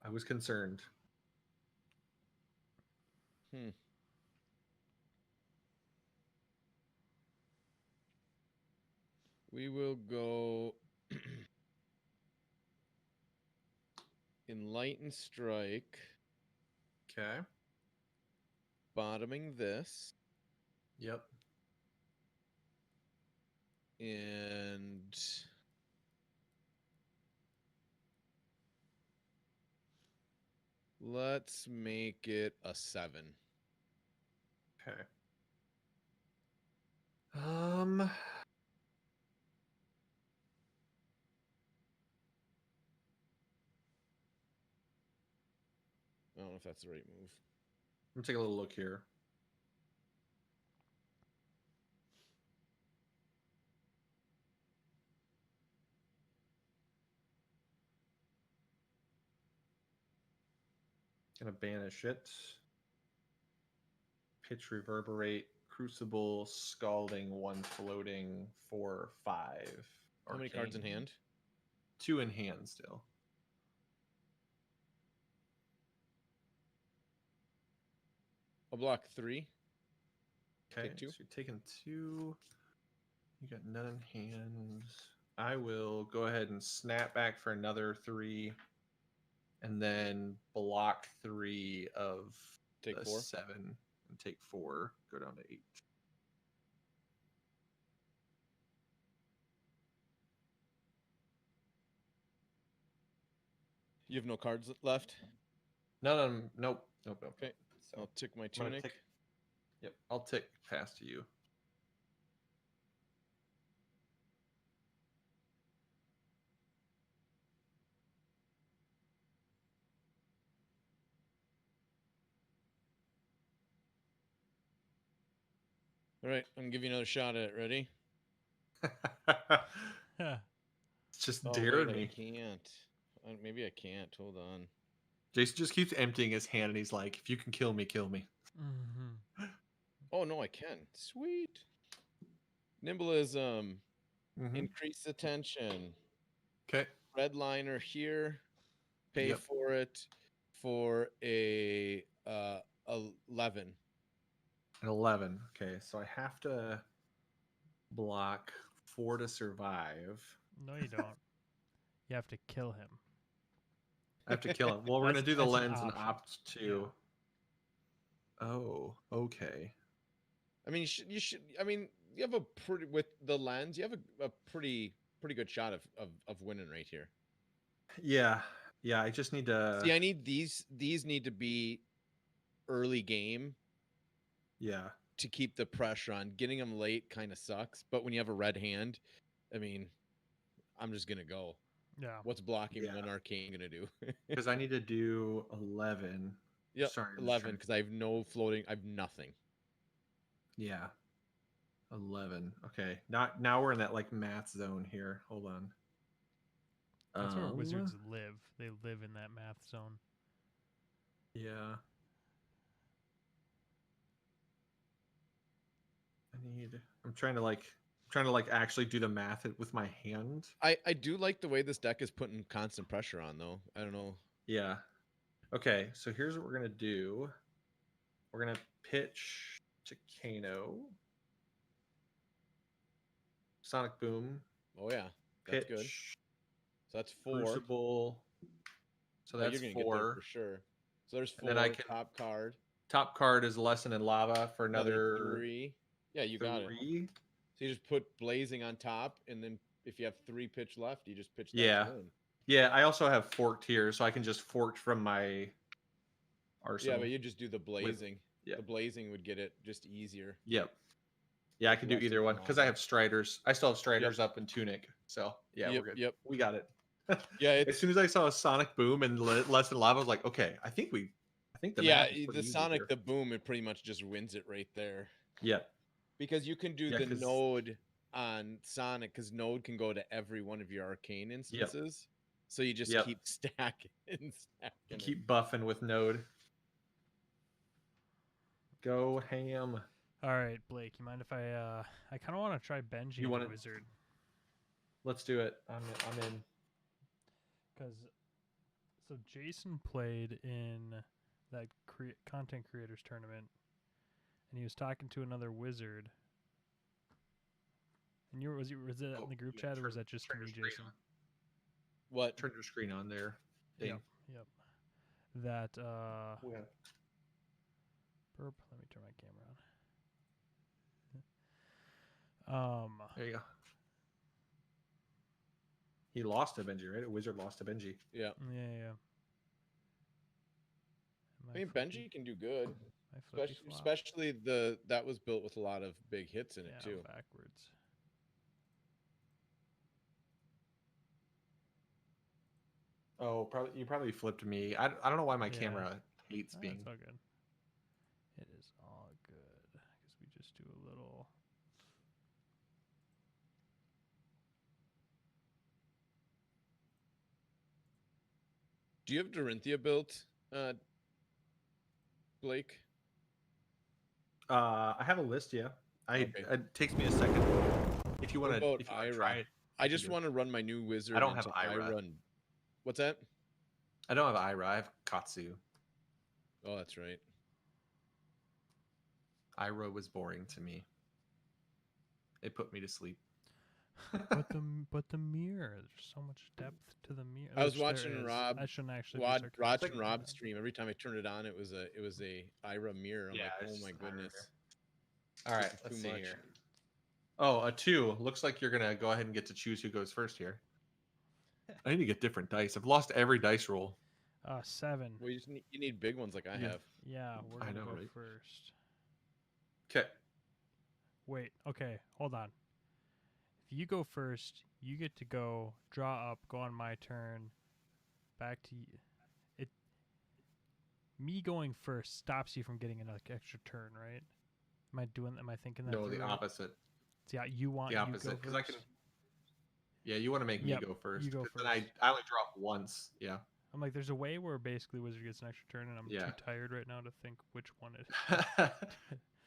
I was concerned. We will go Enlighten Strike. Okay. Bottoming this. Yep. And let's make it a 7. Okay. I don't know if that's the right move. Let me take a little look here. Gonna banish it. Pitch, Reverberate, Crucible, Scalding, 1 floating, 4, 5. How many cards in Arcane. hand? 2 in hand still. I'll block 3. Okay, Take 2. so you're taking 2. You got none in hand. I will go ahead and snap back for another 3, and then block 3 of Take the 4. 7, and take 4. Go down to 8. You have no cards left? No, nope. Okay. So I'll tick my I'm gonna tunic. tick- Yep, I'll tick past to you. All right, I'm gonna give you another shot at it. Ready? It's just Oh, dared wait, me. I can't. Maybe I can't. Hold on. Jason just keeps emptying his hand, and he's like, "If you can kill me, kill me." Mm-hmm. Oh, no, I can. Sweet. Nimblism. Mm-hmm. Increase attention. Okay. Red liner here. Pay Yep. for it for a 11. An 11. Okay, so I have to block 4 to survive. No, you don't. You have to kill him. I have to kill him. Well, we're gonna do the That's an lens and option. opt to. Oh, okay. I mean, you should. I mean, you have a pretty with the lens. You have a pretty good shot of winning right here. Yeah, I just need to. See, I need these. These need to be early game Yeah, to keep the pressure on. Getting them late kind of sucks. But when you have a red hand, I mean, I'm just gonna go. Yeah. What's blocking Yeah. one arcane gonna do? because I need to do 11. Yep, Sorry, I'm just 11 trying to- because I have no floating. I have nothing. Yeah, 11. Okay, now we're in that like math zone here. Hold on. That's where wizards live. They live in that math zone. Yeah. I'm trying to like actually do the math with my hand. I do like the way this deck is putting constant pressure on though. I don't know. Yeah. Okay, so here's what we're gonna do. We're gonna pitch to Kano. Sonic Boom. Oh yeah, that's Pitch. good. So that's 4. Crucible. So Oh, that's you're gonna get there 4. for sure. So there's 4. And then I can Top card. top card is Lesson in Lava for another 3. Yeah, you got it. 3. So you just put blazing on top, and then if you have 3 pitch left, you just pitch that Yeah. to win. Yeah, I also have forked here, so I can just fork from my arsenal. Yeah, but you just do the blazing. yeah. The blazing would get it just easier. Yep. Yeah, I can do Lesson either in one because I Lava. have Striders. I still have Striders up in Tunic. So yeah, Yep, we're good. yep. We got it. Yeah, As it's soon as I saw a Sonic Boom and Lesson Lava, I was like, okay, I think the yeah. math is pretty The easy Sonic, here. the boom, it pretty much just wins it right there. Yep. Because you can do Yeah, the 'cause- node on Sonic, because node can go to every one of your arcane instances. So you just Yep. keep stacking and stacking. You it. keep buffing with Node. Go ham. All right, Blake. You mind if I kind of want to try Benji You and wanna- wizard Let's do it. I'm in. because so Jason played in that content creators tournament, and he was talking to another wizard. And was that Oh, in the group yeah, chat or was that just to turn me, your screen Jason? on. What? Turn your screen on there. Thing. Yep. That Yeah. burp. Let me turn my camera on. There you go. He lost to Benji, right? A wizard lost to Benji. Yeah. Yeah. I mean, Benji can do good. Especially Especially that was built with a lot of big hits in it too. Backwards. Oh, you probably flipped me. I don't know why my Yeah. camera hates being. It's all good. It is all good because we just do a little. Do you have Dorinthia built, Blake? I have a list. Yeah, Okay. It takes me a second. If you What want to, about if you want to Ira? try it, I you can just do it. want to run my new wizard. I don't have into Ira. and... What's that? I don't have Ira. I have Katsu. Oh, that's right. Ira was boring to me. It put me to sleep. But the mirror, there's so much depth to the mirror. I was which there watching is. Rob. I shouldn't actually be Watching sarcastic. Rob's stream. Every time I turned it on, it was a Ira mirror. I'm Yeah, like, it's oh just my an Ira goodness. All right, This is let's too see much. here. Oh, a 2. Looks like you're gonna go ahead and get to choose who goes first here. I need to get different dice. I've lost every dice roll. 7. Well, you need big ones like I have. Yeah, we're I gonna know, go right? first. Okay. Wait, okay, hold on. If you go first, you get to go draw up, go on my turn, back to it. Me going first stops you from getting an extra turn, right? Am I thinking that? No, the through right? opposite. Yeah, you want The you opposite, go because I can. first? Yeah, you want to make Yep, me go first. you go 'cause then I first. only drop once. Yeah. I'm like, there's a way where basically Wizard gets an extra turn, and I'm Yeah. too tired right now to think which one it.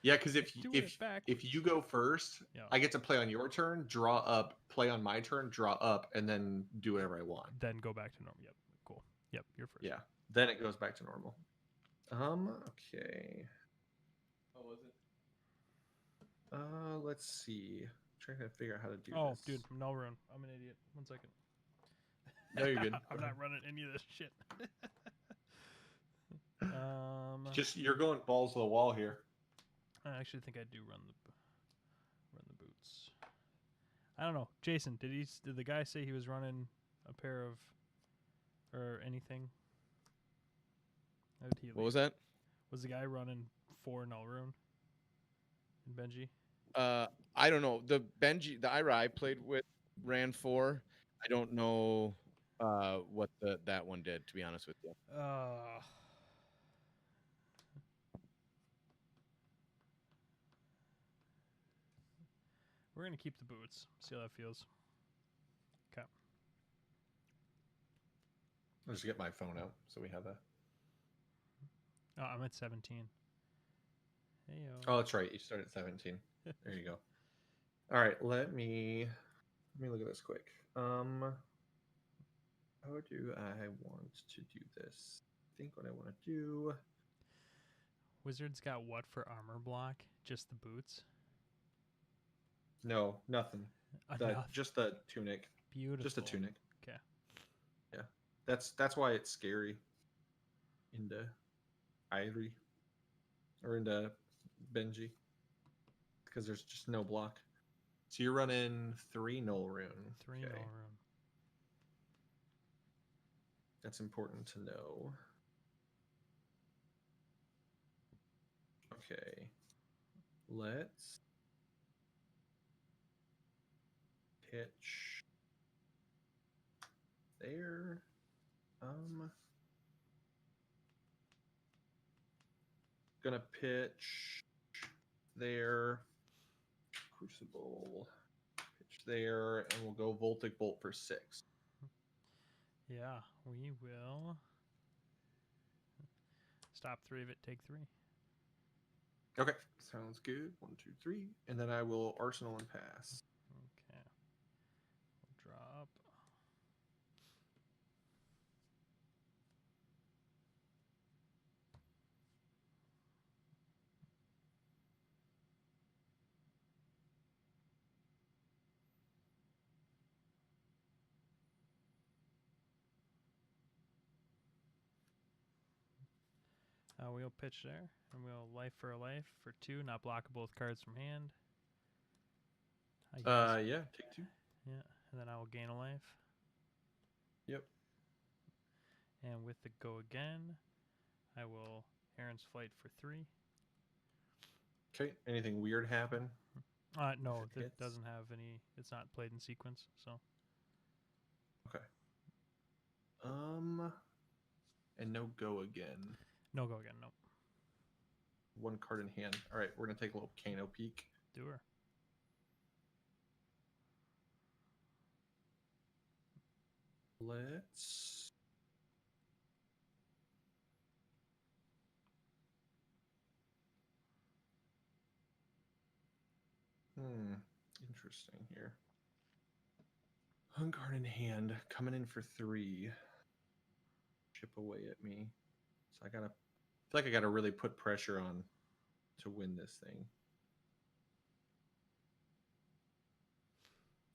Yeah, because Doing it backwards. if you go first, Yeah. I get to play on your turn, draw up, play on my turn, draw up, and then do whatever I want. Then go back to normal. Yep, cool. Yep, you're first. Yeah. Then it goes back to normal. Okay. Oh, was it? Let's see. Trying to figure out how to do Oh, this. dude, no rune. I'm an idiot. 1 second. No, you're good. I'm Go not running any of this shit. Just you're going balls to the wall here. I actually think I do run the boots. I don't know, Jason. Did the guy say he was running a pair of or anything? How did he What was that? Was the guy running 4 null rune in Benji? I don't know. The Ira I played with ran 4. I don't know what that one did, to be honest with you. We're gonna keep the boots. See how that feels. Okay. I'll just get my phone out so we have that. Oh, I'm at 17. Hey yo. Oh, that's right. You start at 17. There you go. All right, let me look at this quick. How do I want to do this? I think what I want to do. Wizard's got what for armor block? Just the boots? No, nothing. Just the tunic. Beautiful. Just a tunic. Okay. Yeah, that's why it's scary. Into Ivory or into Benji, because there's just no block. So you're running 3 null rune. 3 null rune. That's important to know. Okay. Let's pitch there. Gonna pitch there. Crucible. Pitch there, and we'll go Voltic Bolt for 6. Yeah, we will. Stop 3 of it, take 3. Okay, sounds good. 1, 2, 3, and then I will Arsenal and pass. Okay. We'll drop. We'll pitch there, and we'll life for a life for 2, not blockable with cards from hand. Yeah, take 2. Yeah, and then I will gain a life. Yep. And with the go again, I will Heron's Flight for 3. Okay, anything weird happen? No, If it it hits? doesn't have any. It's not played in sequence, so. Okay. And no go again. No go again, nope. 1 card in hand. All right, we're gonna take a little Kano peek. Do her. Let's. Interesting here. Hung card in hand, coming in for 3. Chip away at me. So I feel like I gotta really put pressure on to win this thing.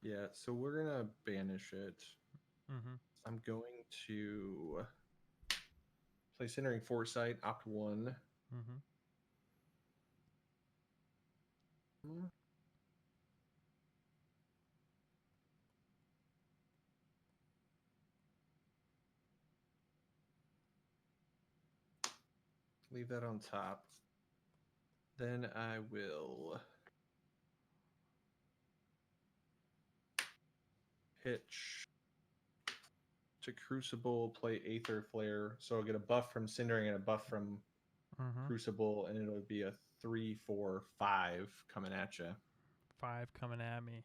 Yeah, so we're gonna banish it. Mm-hmm. I'm going to play Centering Foresight, opt 1. Mm-hmm. Leave that on top. Then I will pitch to Crucible, play Aether Flare. So I'll get a buff from Cindering and a buff from Mm-hmm. Crucible, and it'll be a 3, 4, 5 coming at you. 5 coming at me.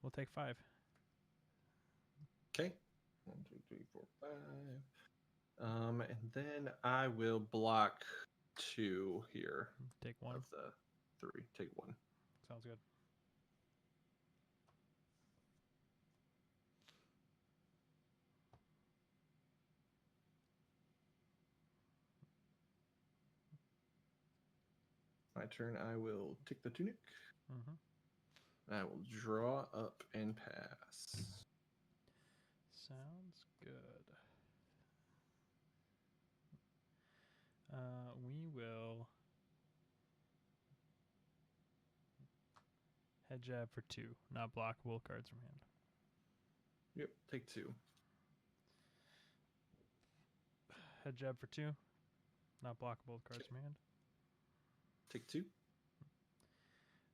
We'll take 5. Okay. 1, 2, 3, 4, 5. And then I will block 2 here Take 1. of the 3. Take 1. Sounds good. My turn. I will take the Tunic. Mm-hmm. I will draw up and pass. Sounds good. We will head jab for 2, not blockable cards from hand. Yep, take 2. Head jab for 2, not blockable cards from hand. Take 2.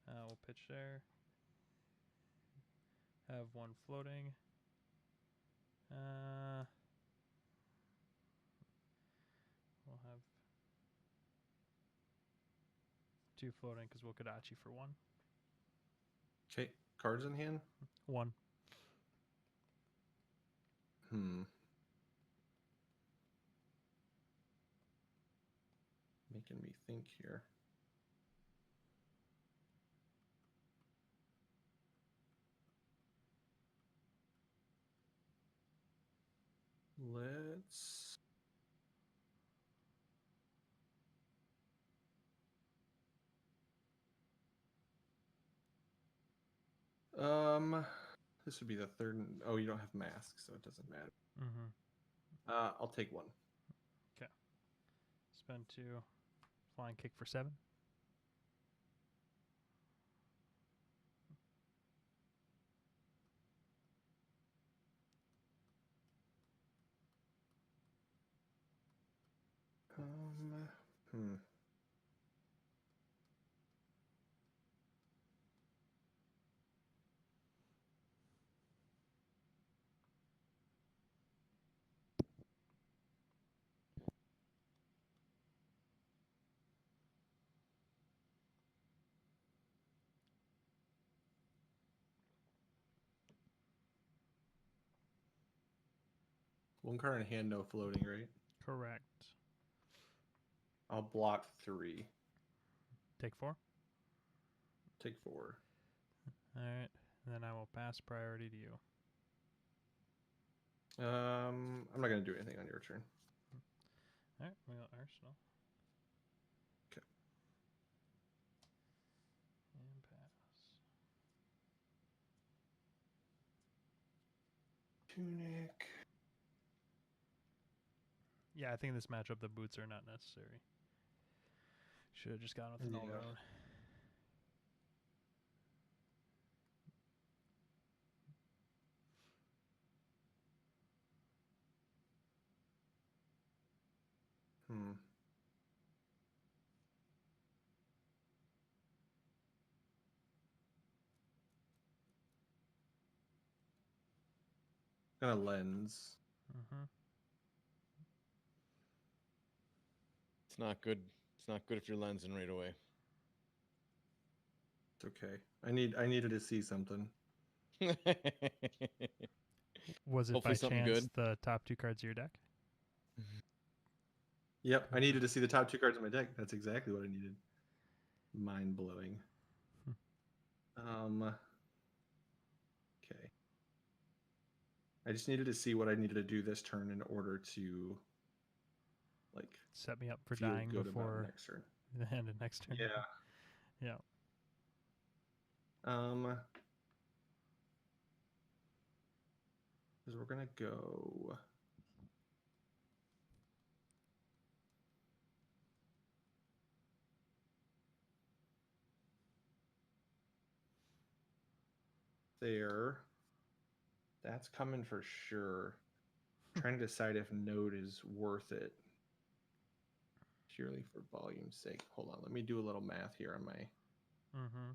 We'll pitch there. Have 1 floating. We'll have 2 floating because we'll Kodachi for 1. Okay, cards in hand. 1. Making me think here. Let's this would be the third. Oh, you don't have masks, so it doesn't matter. Mm-hmm. I'll take 1. Okay. Spend 2. Flying kick for 7. Hmm. One card in hand, no floating, right? Correct. I'll block 3. Take 4. Take 4. All right. And then I will pass priority to you. I'm not gonna do anything on your turn. All right. We got Arsenal. Okay. And pass. Tunic. Yeah, I think in this matchup the boots are not necessary. Should have just gone with an all Yeah. road. Gonna lens. Mm-hmm. It's not good. It's not good if you're lensing right away. It's okay. I needed to see something. Was it Hopefully by something chance good. the top 2 cards of your deck? Yep, I needed to see the top 2 cards in my deck. That's exactly what I needed. Mind blowing. Okay. I just needed to see what I needed to do this turn in order to like Set me up for feel dying good about before next turn. the end of next turn. Yeah. Yeah. Because we're gonna go. There. That's coming for sure. Trying to decide if node is worth it. Purely for volume's sake. Hold on, let me do a little math here on my. Mm-hmm.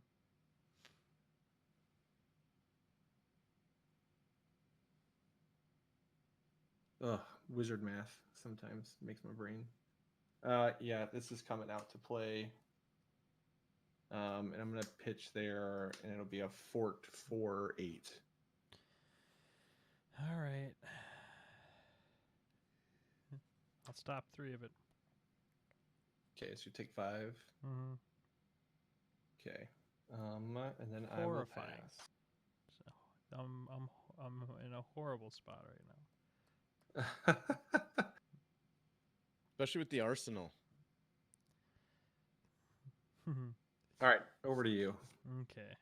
Ugh, wizard math sometimes makes my brain. Yeah, this is coming out to play. And I'm gonna pitch there, and it'll be a forked 4/8. All right. I'll stop 3 of it. Okay, so you take 5. Mm-hmm. Okay. And then I will Horrifying. pass. So I'm in a horrible spot right now. Especially with the arsenal. All right, over to you. Okay.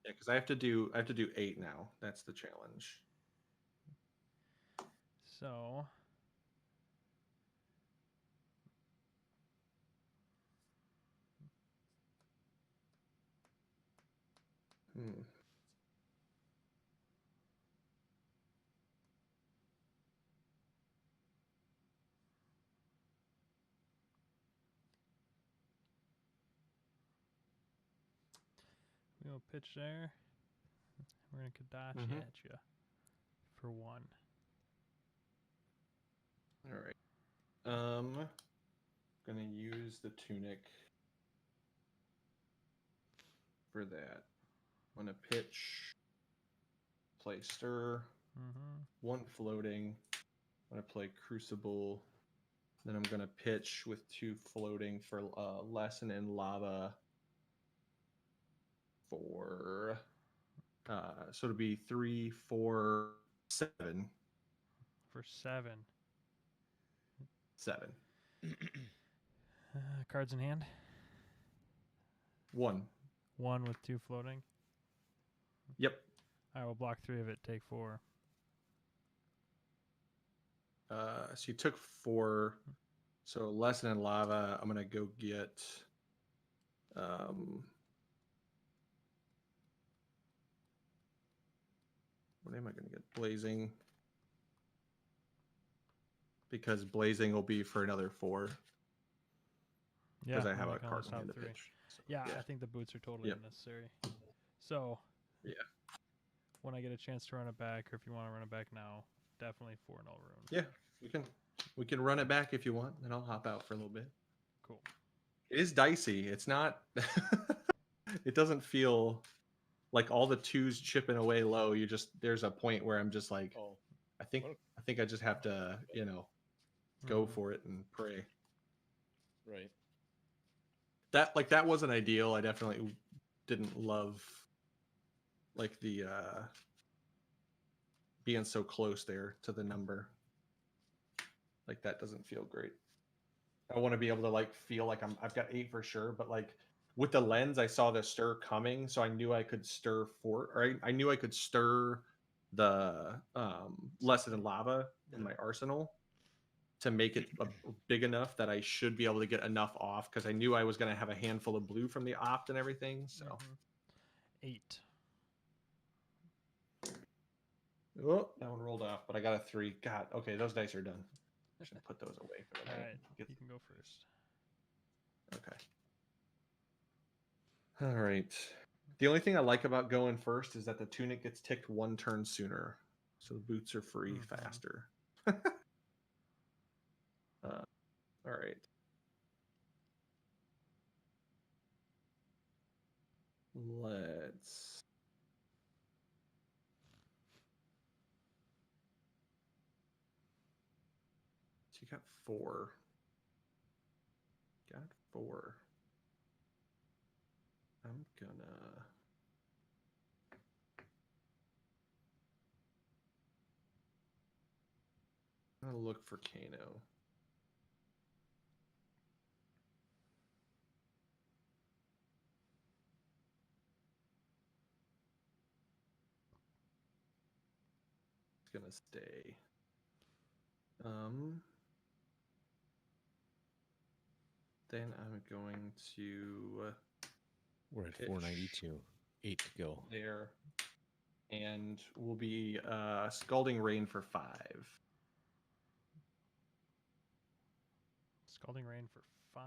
Yeah, because I have to do 8 now. That's the challenge. So we'll pitch there. We're gonna Kadachi at you for 1. All right. Gonna use the tunic for that. I'm gonna pitch, play stir, Mm-hmm. 1 floating. I'm gonna play crucible. Then I'm gonna pitch with 2 floating for lesson in lava. For so it'll be 3, 4, 7. For 7. 7. Cards in hand. 1. 1 with 2 floating. Yep. I will block 3 of it. Take 4. So you took 4. So lesson in lava. I'm gonna go get. What am I gonna get? Blazing. Because blazing will be for another 4. Yeah, Because I and have you a can card always in have hand to 3. pitch. So, Yeah, I think the boots are totally Yep. unnecessary. So Yeah. when I get a chance to run it back, or if you want to run it back now, definitely 4 null rune. Yeah, we can run it back if you want, and I'll hop out for a little bit. Cool. It is dicey. It's not. It doesn't feel like all the 2s chipping away low. You just there's a point where I'm just like, Oh, I think I just have to go Mhm. for it and pray. right. That wasn't ideal. I definitely didn't love like the being so close there to the number. Like that doesn't feel great. I want to be able to like feel like I've got 8 for sure, but like with the lens, I saw the stir coming, so I knew I could stir I knew I could stir the lesson in lava in my arsenal to make it big enough that I should be able to get enough off because I knew I was going to have a handful of blue from the opt and everything. So 8. oh, that one rolled off, but I got a 3. God, okay, those dice are done. I should put those away for the All night. right, Get you can go first. Okay. All right. The only thing I like about going first is that the tunic gets ticked 1 turn sooner. So the boots are free faster. All right. Let's. So you got 4. 4. I'm gonna look for Kano. It's gonna stay. Then I'm going to We're at pitch 492. 8 to go. there, and we'll be Scalding Rain for 5. Scalding Rain for 5.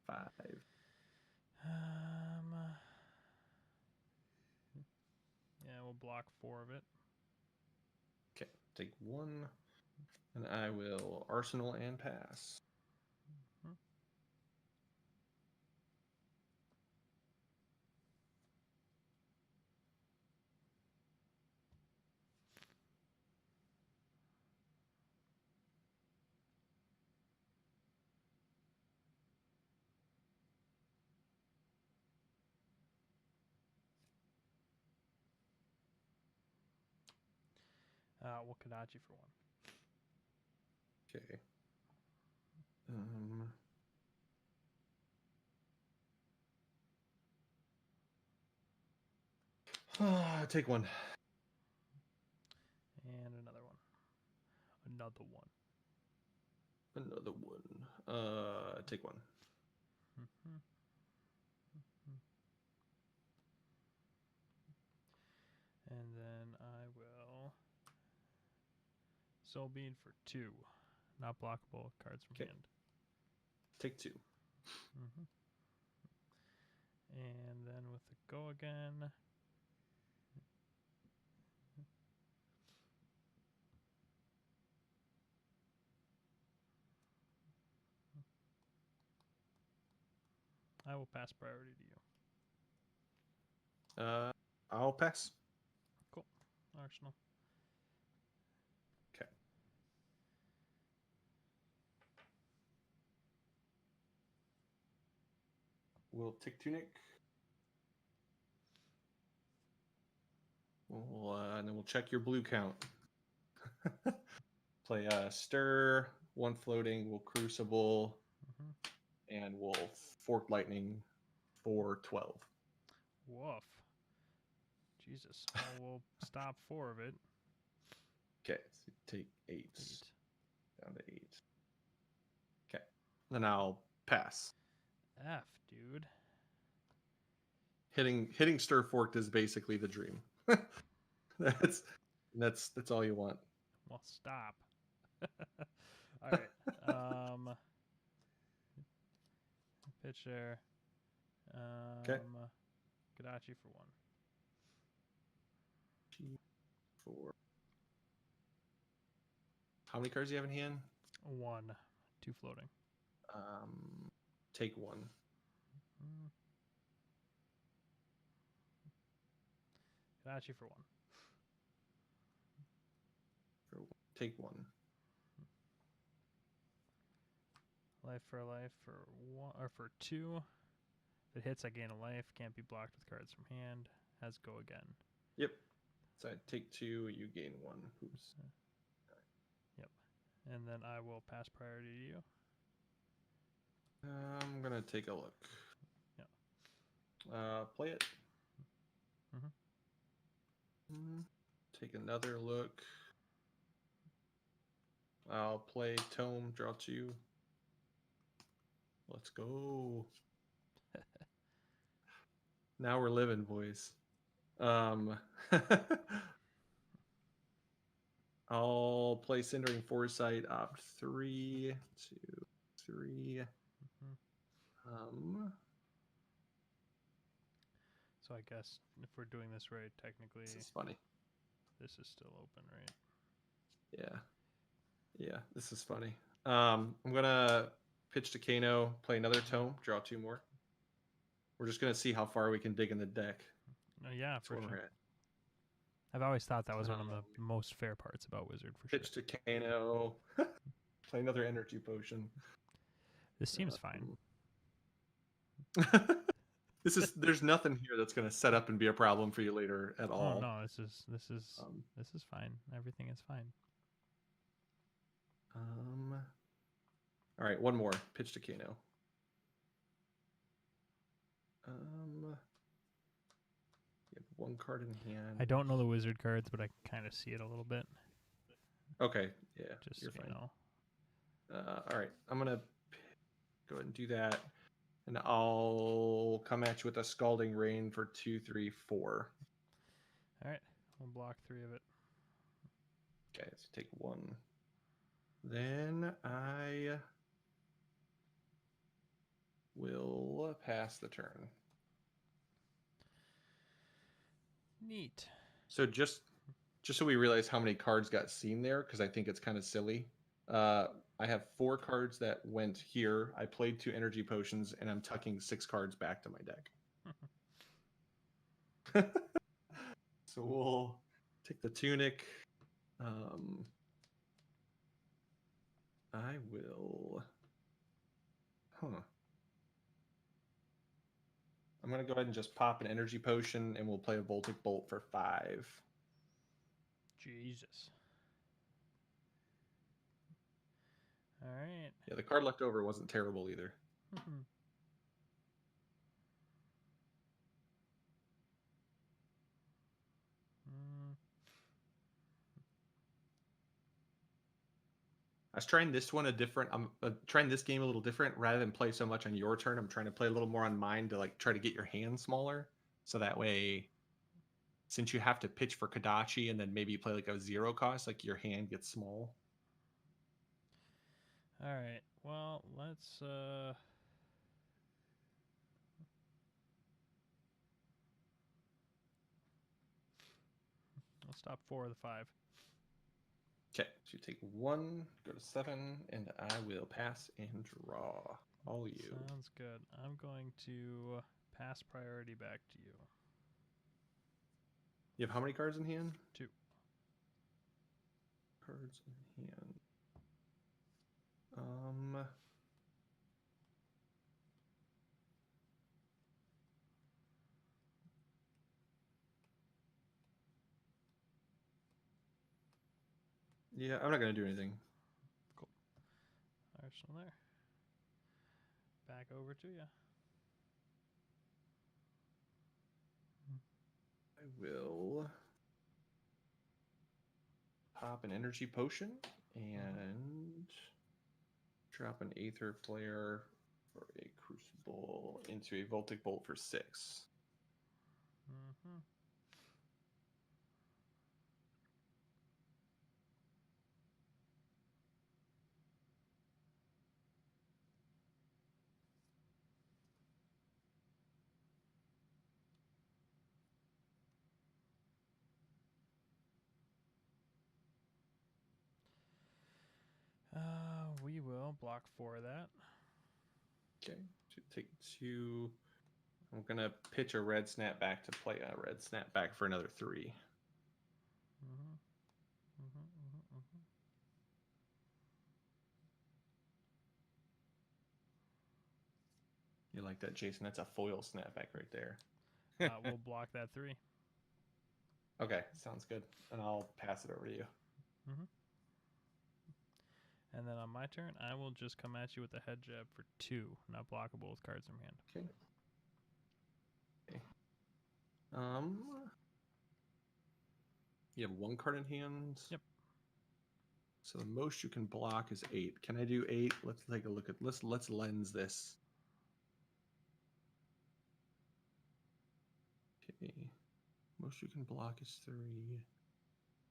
5. Yeah, we'll block 4 of it. Okay, take 1, and I will Arsenal and pass. Mhm. We'll Kadachi for 1. Okay. Take 1. And another one. Another one. Another 1. Take 1. Mhm. And then I will Soul Bead for 2. Not blockable cards from Okay. hand. Take 2. Mm-hmm. And then with the go again. I will pass priority to you. I'll pass. Cool. Arsenal. Okay. We'll take Tunic. And then we'll check your blue count. Play Stir, 1 floating, we'll Crucible, and we'll Fork Lightning for 12. Woof. Jesus. Well, we'll stop 4 of it. Okay, so take 8. 8. Down to 8. Okay. Then I'll pass. F, dude. Hitting Stir Forked is basically the dream. that's all you want. Well, stop. All right. Pitcher. Okay. Kadachi for 1. G4. How many cards do you have in hand? 1. 2 floating. Take 1. Kadachi for 1. Take 1. Life for a life for 1 or for 2. If it hits, I gain a life. Can't be blocked with cards from hand. Has go again. Yep. So I take 2. You gain 1. Oops. Yep. And then I will pass priority to you. I'm gonna take a look. Yeah. Play it. Take another look. I'll play Tome, draw 2. Let's go. Now we're living, boys. I'll play Cindering Foresight, opt 3, 2, 3. So I guess if we're doing this right, technically This is funny. this is still open, right? Yeah, this is funny. I'm gonna pitch to Kano, play another Tome, draw 2 more. We're just gonna see how far we can dig in the deck. Yeah, That's for where sure. we're at. I've always thought that was one of the most fair parts about Wizard, for Pitch to Kano, play another energy potion. This seems fine. There's nothing here that's going to set up and be a problem for you later at Oh all. no, this is fine. Everything is fine. All right, one more. Pitch to Kano. You have one card in hand. I don't know the wizard cards, but I can kind of see it a little bit. Okay, yeah, Just you're so fine. you know. All right, I'm gonna go ahead and do that, and I'll come at you with a Scalding Rain for 2, 3, 4. All right, we'll block 3 of it. Okay, let's take 1. Then I will pass the turn. Neat. So just so we realize how many cards got seen there, because I think it's kind of silly. I have 4 cards that went here. I played 2 energy potions, and I'm tucking 6 cards back to my deck. So we'll take the tunic. I will. I'm gonna go ahead and just pop an energy potion, and we'll play a Voltic Bolt for 5. Jesus. All right. Yeah, the card left over wasn't terrible either. I was trying this one a different. I'm trying this game a little different. Rather than play so much on your turn, I'm trying to play a little more on mine to like try to get your hand smaller. So that way, since you have to pitch for Kadachi and then maybe you play like a 0 cost, like your hand gets small. All right. Well, let's stop 4 of the 5. Okay, so you take 1, go to 7, and I will pass and draw. All you. Sounds good. I'm going to pass priority back to you. You have how many cards in hand? 2. Cards in hand. Yeah, I'm not gonna do anything. Cool. Arsenal there. Back over to you. I will pop an energy potion and drop an Aether Flare for a Crucible into a Voltic Bolt for 6. Mm-hmm. We will block 4 of that. Okay, so take 2. I'm gonna pitch a red snapback to play a red snapback for another 3. You like that, Jason? That's a foil snapback right there. We'll block that 3. Okay, sounds good. And I'll pass it over to you. And then on my turn, I will just come at you with a head jab for 2, not blockable with cards in hand. Okay. You have 1 card in hand. Yep. So the most you can block is 8. Can I do 8? Let's take a look at let's lens this. Okay. Most you can block is 3.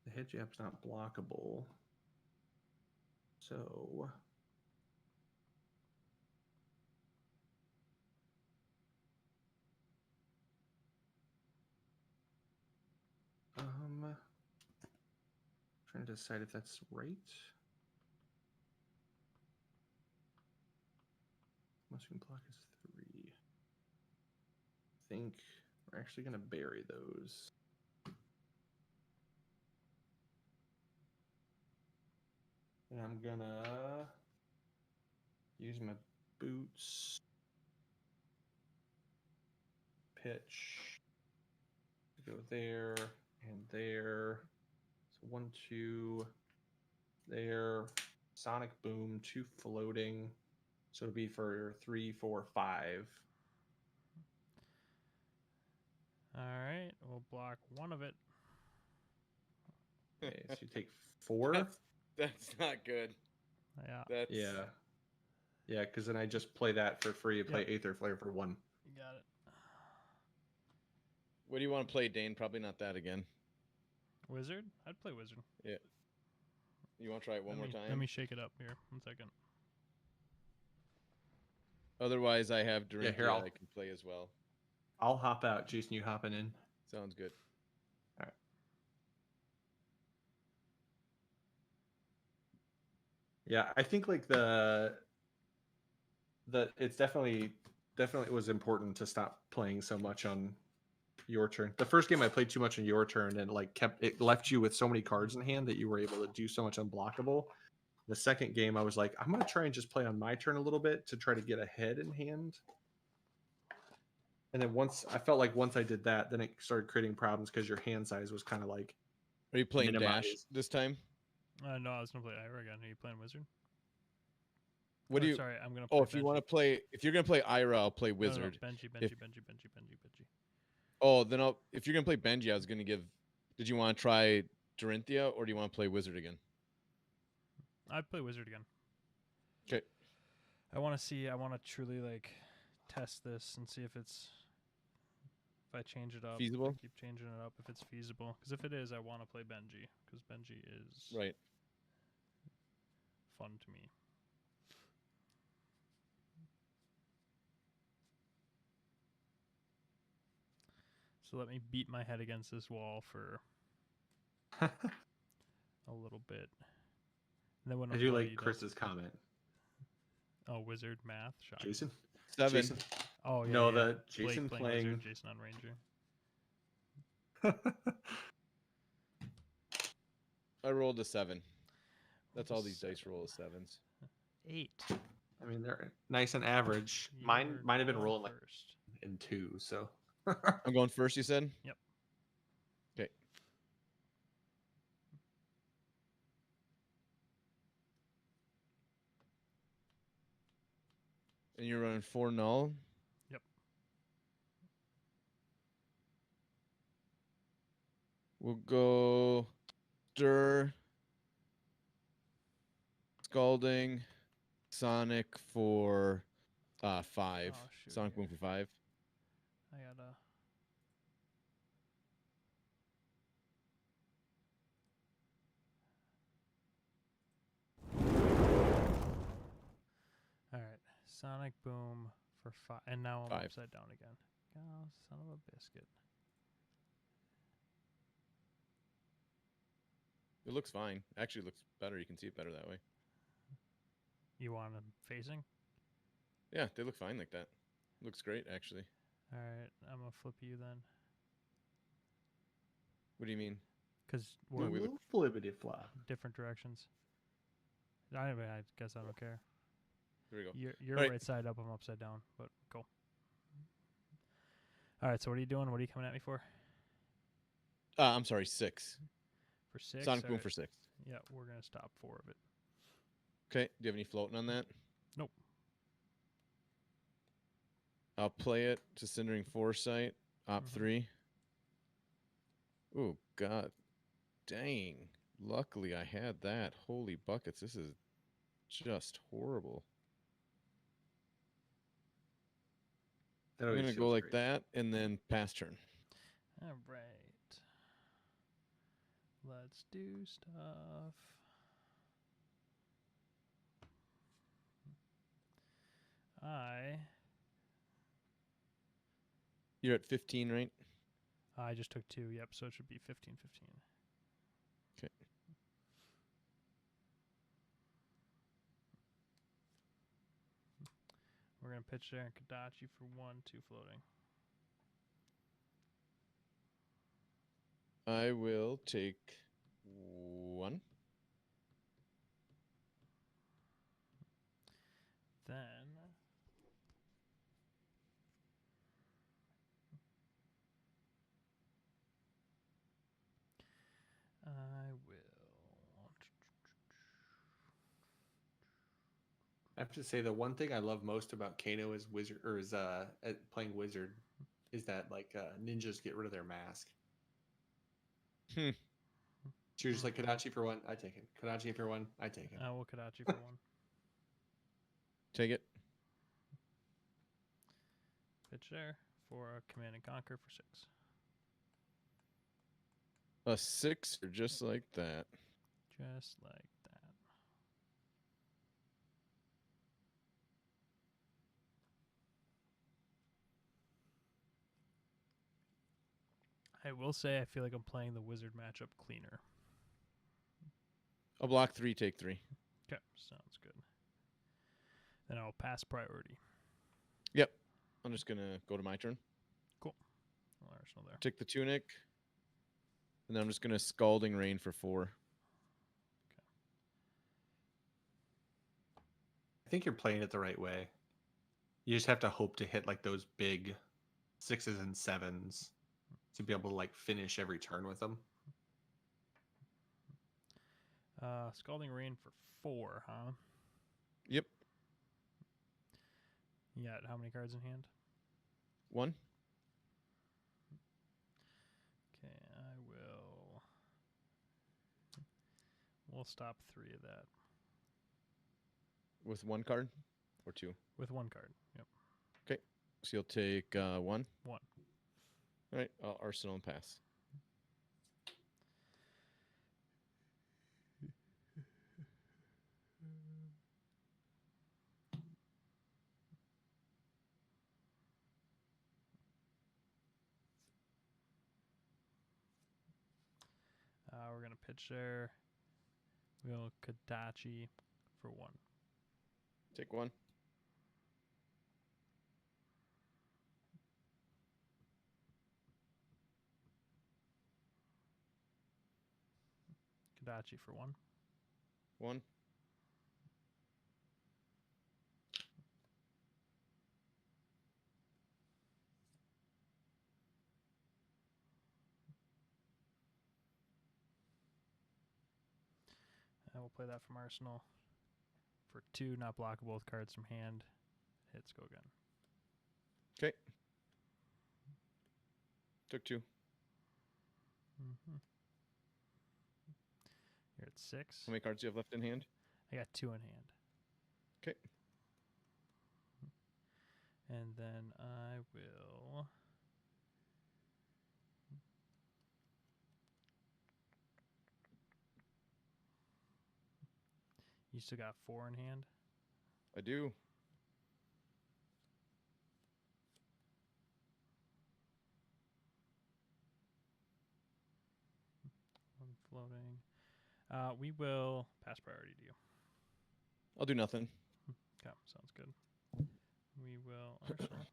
The head jab's not blockable. So trying to decide if that's right. Most you can block is 3. I think we're actually gonna bury those. And I'm gonna use my boots. Pitch. Go there and there. So 1, 2. There. Sonic Boom, 2 floating. So it'll be for 3, 4, 5. All right, we'll block one of it. Okay, so you take 4. That's not good. Yeah, That's Yeah, because then I just play that for free. Play Yep. Aether Flare for 1. you got it. What do you want to play, Dane? Probably not that again. Wizard? I'd play wizard. Yeah. You want to try it one more time? Let me shake it up here. 1 second. Otherwise, I have Dorinthia here, I can play as well. I'll hop out. Jason, you hopping in? Sounds good. All right. Yeah, I think like the it's definitely was important to stop playing so much on your turn. The first game I played too much on your turn and like it left you with so many cards in hand that you were able to do so much unblockable. The second game I was like, I'm gonna try and just play on my turn a little bit to try to get ahead in hand. And then once I did that, then it started creating problems because your hand size was kind of like. Are you playing Dash minimized. this time? No, I was gonna play Ira again. Are you playing wizard? What do you? Sorry, I'm gonna. Play Oh, if you want to play, if you're gonna play Ira, I'll play Wizard. No, Benji. Oh, then if you're gonna play Benji, I was gonna give. Did you want to try Dorinthia or do you want to play Wizard again? I'd play wizard again. Okay. I want to see. I want to truly like test this and see if I change it up. Feasible? I keep changing it up if it's feasible. Because if it is, I want to play Benji. Because Benji is Right. fun to me. So let me beat my head against this wall for a little bit. And then when I do like Chris's comment. Oh, wizard math. Shock. Jason? 7. Jason? Oh, yeah. No, yeah. the Blake Jason playing playing. wizard, Jason on ranger. I rolled a 7. That's all these dice roll is 7s. 8. I mean, they're nice and average. You're Mine have been going rolling like first. in 2, so. I'm going first, you said? Yep. Okay. And you're running 4 null? Yep. We'll go Stir, Scalding, Sonic for 5. Oh, shoot, Sonic here. Boom for 5. I gotta. All right, Sonic Boom for 5, and now I'm 5. upside down again. Oh, son of a biscuit! It looks fine. Actually, it looks better. You can see it better that way. You want them facing? Yeah, they look fine like that. Looks great, actually. All right, I'm gonna flip you then, What do you mean? because No, we're we look- Flippity flop. different directions. I guess I don't care. Here we go. You're All right. right side up. I'm upside down. But cool. All right. So what are you doing? What are you coming at me for? I'm sorry, 6. For 6. Sonic All Boom right. for 6. Yeah, we're gonna stop 4 of it. Okay. Do you have any floating on that? Nope. I'll play it to Cindering Foresight. Op 3. Oh, God. Dang. Luckily, I had that. Holy buckets. This is just horrible. That I'm always going to go feels like great. that and then pass turn. All right. Let's do stuff. You're at 15, right? I just took 2. Yep. So it should be 15, 15. Okay. We're gonna pitch there and Kadachi for 1, 2 floating. I will take 1. Then I have to say the one thing I love most about Kano is playing Wizard is that like ninjas get rid of their mask. Hmm. So you're just like Kadachi for one, I take it. Kadachi for one, I take it. We'll Kadachi for one. Take it. Pitch there for a Command and Conquer for 6. A 6 or just like that. Just like that. I will say I feel like I'm playing the Wizard matchup cleaner. I'll block 3, take 3. Okay, sounds good. Then I'll pass priority. Yep. I'm just going to go to my turn. Cool. No Arsenal there. Take the Tunic. And then I'm just going to Scalding Rain for 4. I think you're playing it the right way. You just have to hope to hit like those big 6s and 7s to be able to like finish every turn with them. Scalding Rain for 4, huh? Yep. You got how many cards in hand? 1. Okay, we'll stop 3 of that. With 1 card or 2? With 1 card. Yep. Okay. So you'll take 1. 1. All right. I'll Arsenal and pass. We're going to pitch there. We'll Kadachi for 1. Take 1. Kadachi for 1. 1. And we'll play that from Arsenal. For 2, not blockable with cards from hand. Hits go again. Okay. Took 2. Mm-hmm. You're at 6. How many cards do you have left in hand? I got 2 in hand. Okay. And then I will... You still got 4 in hand? I do. One floating. We will pass priority to you. I'll do nothing. Okay, sounds good. We will Arsenal.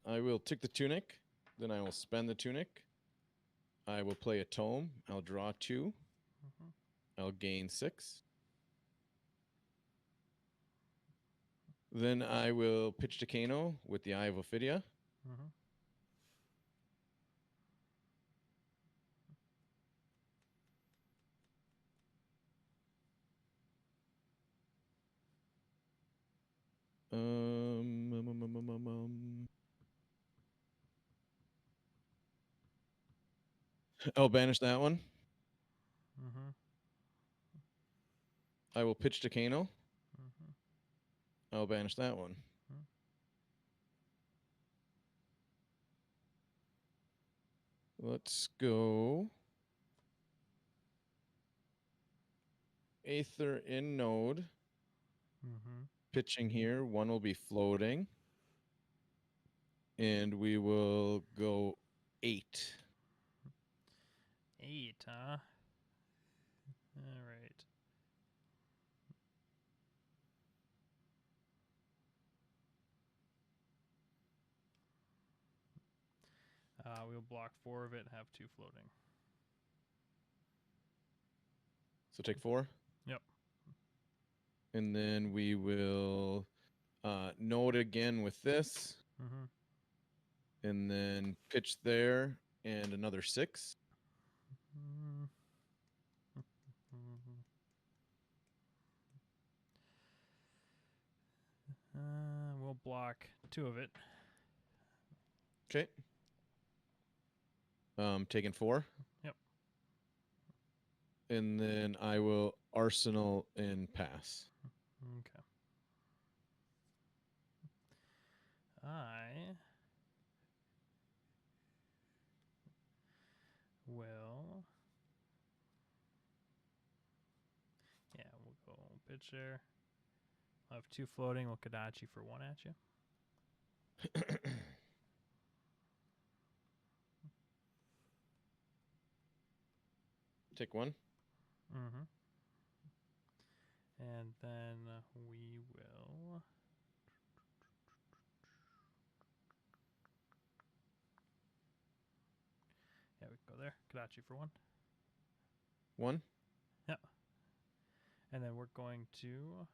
I will take the Tunic. Then I will spend the Tunic. I will play a Tome. I'll draw 2. Mm-hmm. I'll gain 6. Then I will pitch to Kano with the Eye of Ophidia. Mm-hmm. I'll banish that one. Mm-hmm. I will pitch to Kano. Mm-hmm. I'll banish that one. Let's go. Aether in node. Mm-hmm. Pitching here. 1 will be floating. And we will go 8. 8, huh? All right. We'll block 4 of it and have 2 floating. So take 4? Yep. And then we will node again with this. Mm-hmm. And then pitch there and another 6. block 2 of it. Okay. Taking 4. Yep. And then I will arsenal and pass. Okay. I will. Yeah, we'll go pitch there. I'll have 2 floating. We'll Kadachi for 1 at you. Take 1. Mm-hmm. And then we will. Yeah, we can go there. Kadachi for 1. 1. Yep. And then we're going to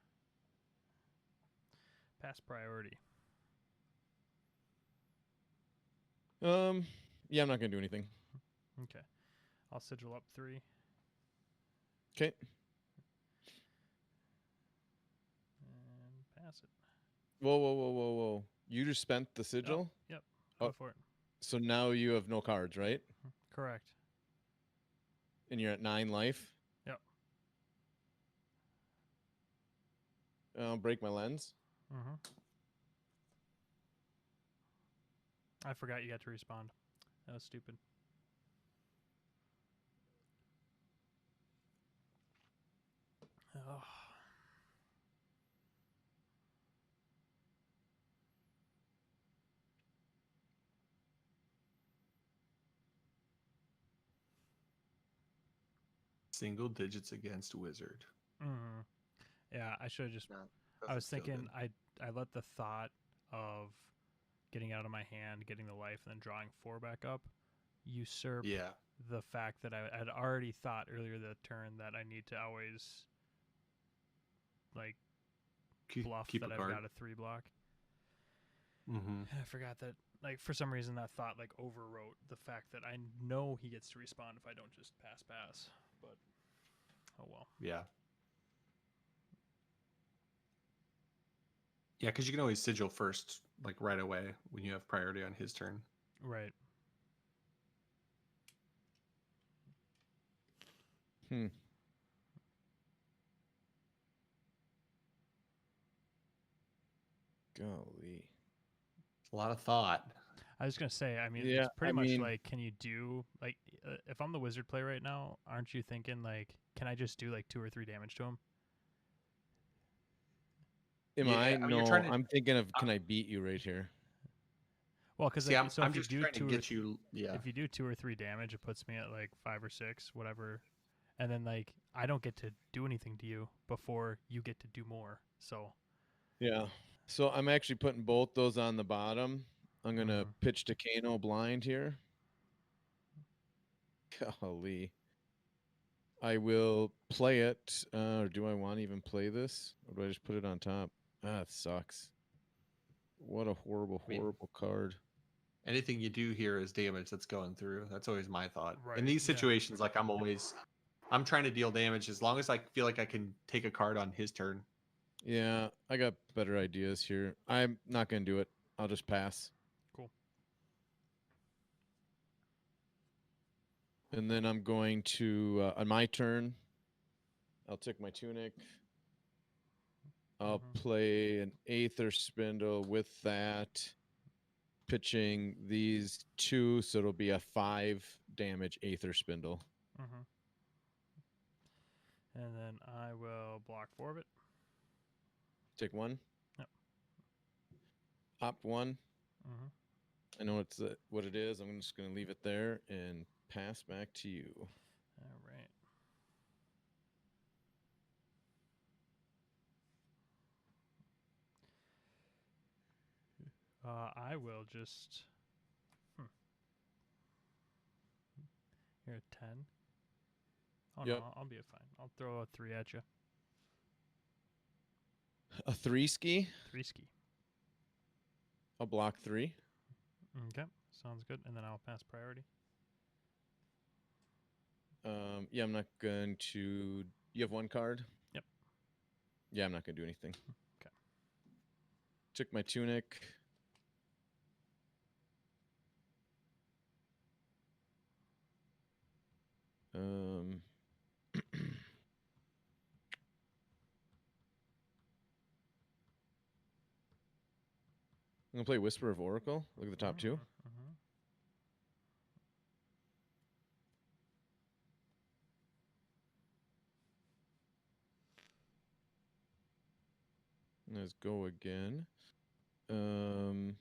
pass priority. Yeah, I'm not gonna do anything. Okay. I'll sigil up 3. Okay. And pass it. Whoa. You just spent the sigil? Yep. Oh. Go for it. So now you have no cards, right? Correct. And you're at 9 life? Yep. I'll break my lens. Mm-hmm. I forgot you got to respond. That was stupid. Oh. Single digits against wizard. Mm-hmm. Yeah, I should have just. No, I was doesn't feel thinking I let the thought of getting out of my hand, getting the life, and then drawing 4 back up usurp good. Yeah. the fact that I had already thought earlier that turn that I need to always like bluff Keep that a I've card. got a 3 block. Mm-hmm. I forgot that, like, for some reason that thought like overwrote the fact that I know he gets to respond if I don't just pass. But oh well. Yeah. Yeah, because you can always sigil first, like right away when you have priority on his turn. Right. Golly. A lot of thought. I was gonna say, I mean, Yeah, it's pretty I much mean- like, can you do like, if I'm the wizard player right now, aren't you thinking like, can I just do like 2 or 3 damage to him? Am Yeah, I? I mean, No, you're trying to- I'm thinking of, can I beat you right here? Well, because See, I'm so if you just do trying to 2 or get you. Yeah. if you do 2 or 3 damage, it puts me at like 5 or 6, whatever, and then like I don't get to do anything to you before you get to do more. So Yeah. So I'm actually putting both those on the bottom. I'm going to Mhm. pitch to Kano blind here. Golly. I will play it. Or do I want to even play this? Or do I just put it on top? Ah, it sucks. What a horrible, I mean- horrible card. Anything you do here is damage that's going through. That's always my thought. Right, In these yeah. situations, like I'm trying to deal damage as long as I feel like I can take a card on his turn. Yeah, I got better ideas here. I'm not going to do it. I'll just pass. Cool. And then I'm going to, on my turn, I'll take my tunic. I'll Mhm. play an Aether Spindle with that, pitching these 2, so it'll be a 5 damage Aether Spindle. Mm-hmm. And then I will block 4 of it. Take 1. Yep. Opt 1. Mm-hmm. I know it's what it is. I'm just going to leave it there and pass back to you. All right. I will just. You're a 10. Oh Yep. no, I'll be fine. I'll throw a 3 at you. A 3 ski. 3 ski. I'll block 3. Okay, sounds good. And then I'll pass priority. Yeah, I'm not going to. You have 1 card? Yep. Yeah, I'm not going to do anything. Okay. Took my tunic. I'm gonna play Whisper of Oracle. Look at the top two. Mhm. Let's go again. We're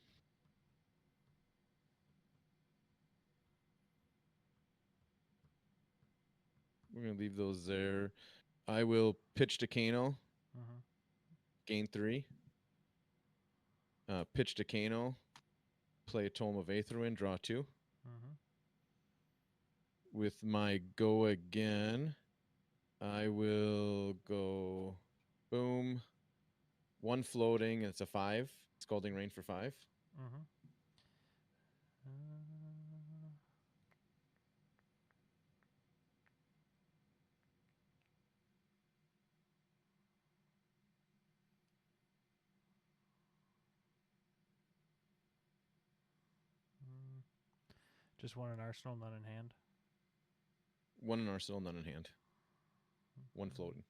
gonna leave those there. I will pitch to Kano, Mhm. gain 3. Pitch to Kano, play a Tome of Aetherwind, draw 2. Mhm. With my go again, I will go boom. 1 floating, and it's a 5. Scalding Rain for 5. Mhm. Just one in arsenal, none in hand. 1 in arsenal, none in hand. 1 floating.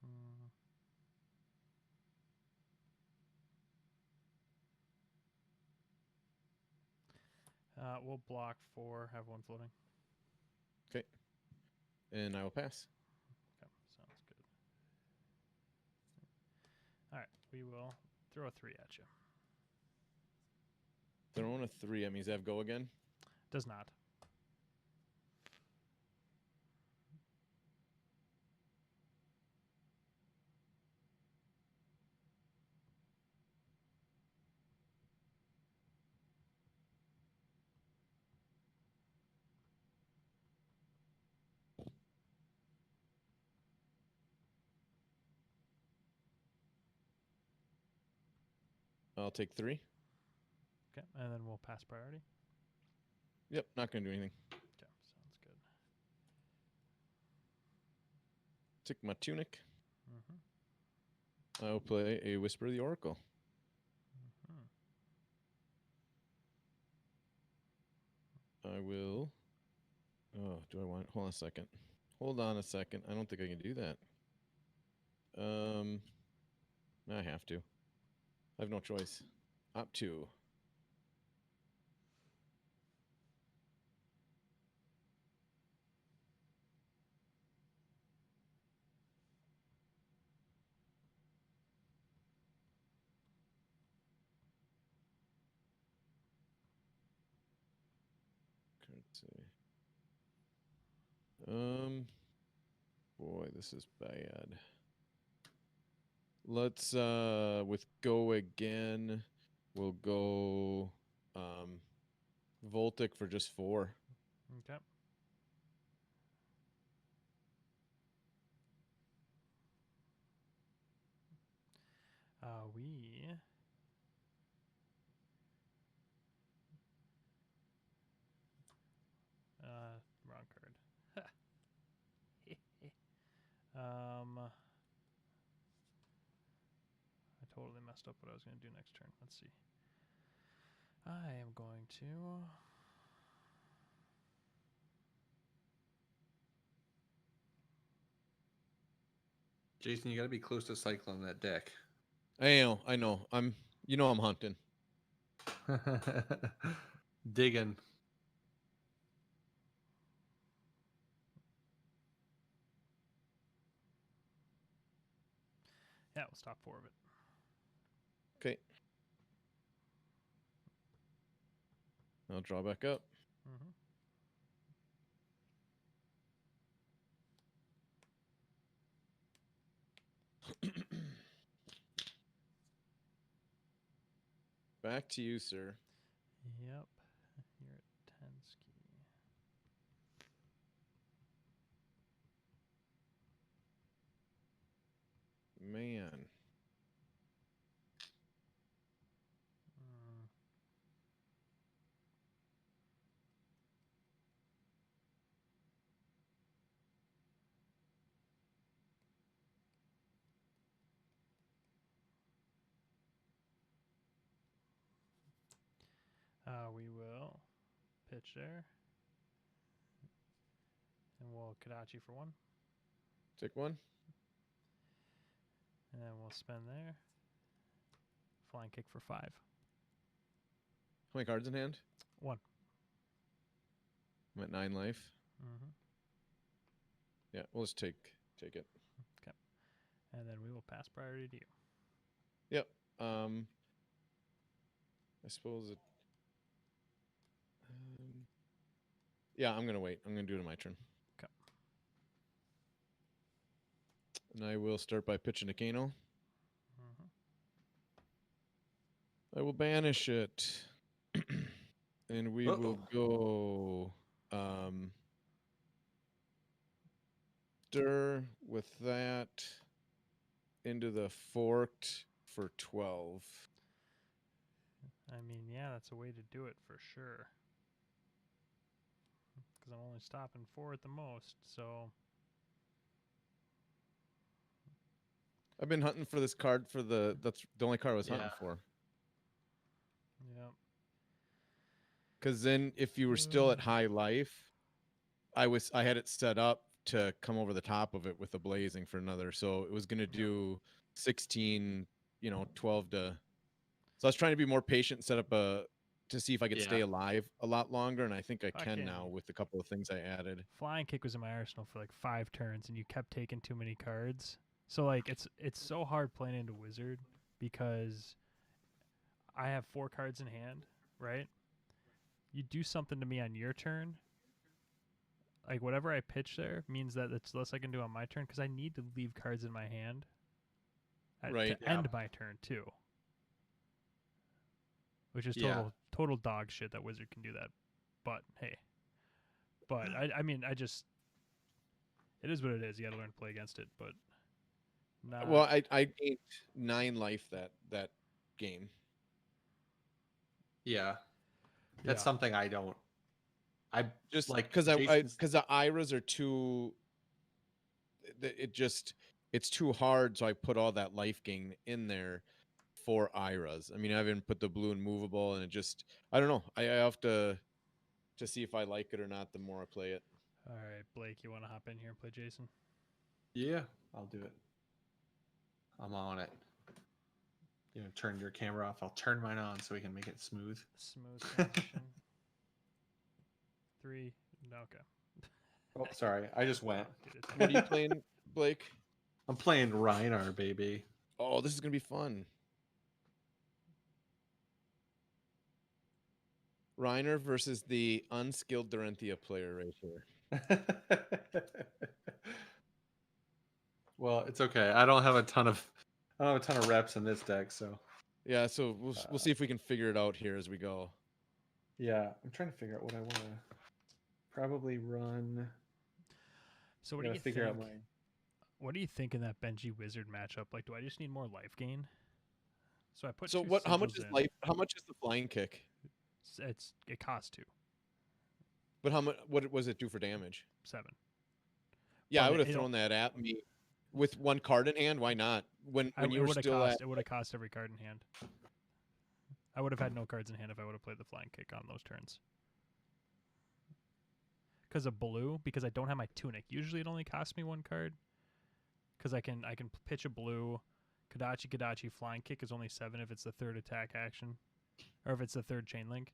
Mm. We'll block 4, have 1 floating. Okay. And I will pass. Okay, sounds good. All right, we will throw a 3 at you. Throwing a 3. That means I have go again. Does not. I'll take 3. Okay, and then we'll pass priority. Yep, not going to do anything. Okay, sounds good. Take my tunic. Mm-hmm. I will play a Whisper of the Oracle. Mm-hmm. I will. Oh, do I want? Hold on a second. Hold on a second. I don't think I can do that. I have to. I have no choice. Up to. Boy, this is bad. Let's with go again. We'll go Voltic for just 4. Okay. We wrong card. I totally messed up what I was going to do next turn. Let's see. I am going to. Jason, you got to be close to cycling that deck. I know. I'm hunting. Digging. Yeah, we'll stop 4 of it. Okay. I'll draw back up. Mm-hmm. Back to you, sir. Yep. You're at 10 ski. Man. We will pitch there. And we'll Kadachi for 1. Take 1. And then we'll spend there. Flying kick for 5. How many cards in hand? 1. I'm at 9 life. Mm-hmm. Yeah, we'll just take it. Okay. And then we will pass priority to you. Yep. I suppose it. Yeah, I'm gonna wait. I'm gonna do it on my turn. Okay. And I will start by pitching a Kano. Mm-hmm. I will banish it. And we will go stir with that into the forked for 12. I mean, yeah, that's a way to do it for sure. Because I'm only stopping 4 at the most, so... I've been hunting for this card for that's the only card I was hunting for. Yep. Because then if you were still at high life, I had it set up to come over the top of it with a blazing for another. So it was gonna do 16, 12 to. So I was trying to be more patient and set up to see if I could stay alive a lot longer, and I think I can now with a couple of things I added. Flying kick was in my arsenal for like 5 turns, and you kept taking too many cards. So like it's so hard playing into wizard because I have 4 cards in hand, right? You do something to me on your turn, like whatever I pitch there means that it's less I can do on my turn because I need to leave cards in my hand to end my turn too. Which is total dog shit that wizard can do that. But hey. But I mean I just it is what it is. You gotta learn to play against it, but well, I gained 9 life that game. Yeah. That's something I don't. I just like because because the IRAs are too. It's too hard, so I put all that life gain in there for IRAs. I mean, I haven't put the blue and movable, and I don't know. I have to see if I like it or not. The more I play it. All right, Blake, you want to hop in here and play Jason? Yeah, I'll do it. I'm on it. Turn your camera off. I'll turn mine on so we can make it smooth. Smooth transition. 3. Okay. Oh, sorry. I just went. What are you playing, Blake? I'm playing Reinar, baby. Oh, this is going to be fun. Reiner versus the unskilled Dorenthia player right here. Well, it's okay. I don't have a ton of reps in this deck, so yeah. So we'll see if we can figure it out here as we go. Yeah, I'm trying to figure out what I want to probably run. So what do you think? What do you think in that Benji Wizard matchup? Like, do I just need more life gain? So I put. So what? How much is life? How much is the flying kick? It costs 2. But how much? What was it do for damage? 7. Yeah, I would have thrown that at me with 1 card in hand. Why not? When you were still at, it would have cost every card in hand. I would have had no cards in hand if I would have played the flying kick on those turns. Because of blue, because I don't have my tunic. Usually it only costs me 1 card. Because I can pitch a blue. Kadachi flying kick is only 7 if it's the 3rd attack action, or if it's the 3rd chain link.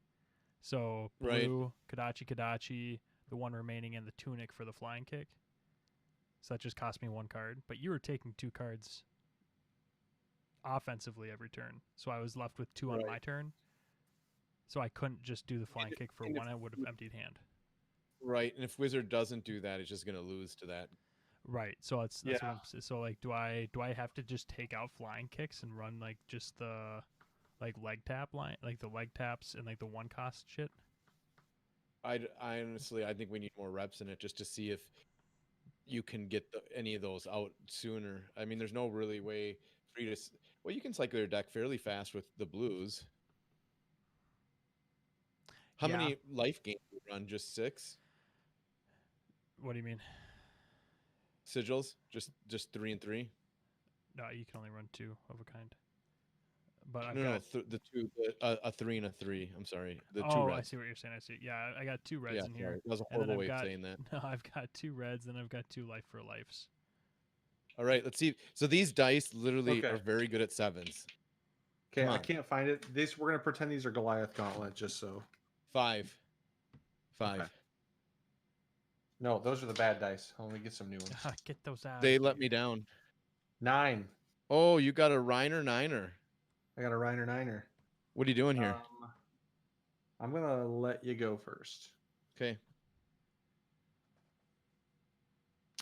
So blue, Kadachi, the 1 remaining, and the tunic for the flying kick. So that just cost me 1 card. But you were taking 2 cards offensively every turn. So I was left with 2 on my turn. So I couldn't just do the flying kick for 1. I would have emptied hand. Right, and if Wizard doesn't do that, it's just going to lose to that. Right, so that's what I'm saying. So like, do I have to just take out flying kicks and run like just the leg tap line, like the leg taps and like the 1 cost shit? I honestly, I think we need more reps in it just to see if you can get any of those out sooner. I mean, there's no really way for you to. Well, you can cycle your deck fairly fast with the blues. How many life gains do you run? Just 6? What do you mean? Sigils? Just 3 and 3? No, you can only run 2 of a kind. but I've No, got. the two, a 3 and a 3. I'm sorry, the 2 Oh, I reds. see what you're saying. I see. Yeah, I got 2 reds Yeah, in sorry, here, that was a and then horrible I've way of got saying that. no, I've got 2 reds, and I've got 2 life for lives. All right, let's see. So these dice literally Okay. are very good at sevens. Okay, Come I on. can't find it. We're gonna pretend these are Goliath Gauntlet, just so. 5. 5. Okay. No, those are the bad dice. Let me get some new ones. Get those out. They let me down. 9. Oh, you got a Reiner Niner. I got a Reiner Niner. What are you doing here? I'm gonna let you go first. Okay.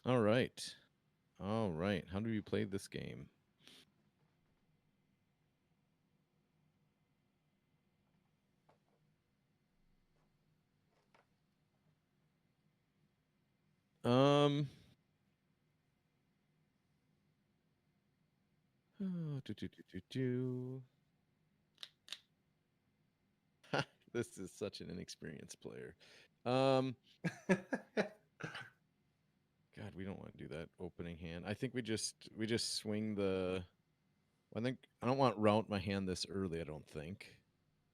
All right. All right. How do you play this game? Um. This is such an inexperienced player. God, we don't want to do that opening hand. I think we just swing the. I don't want to route my hand this early. I don't think.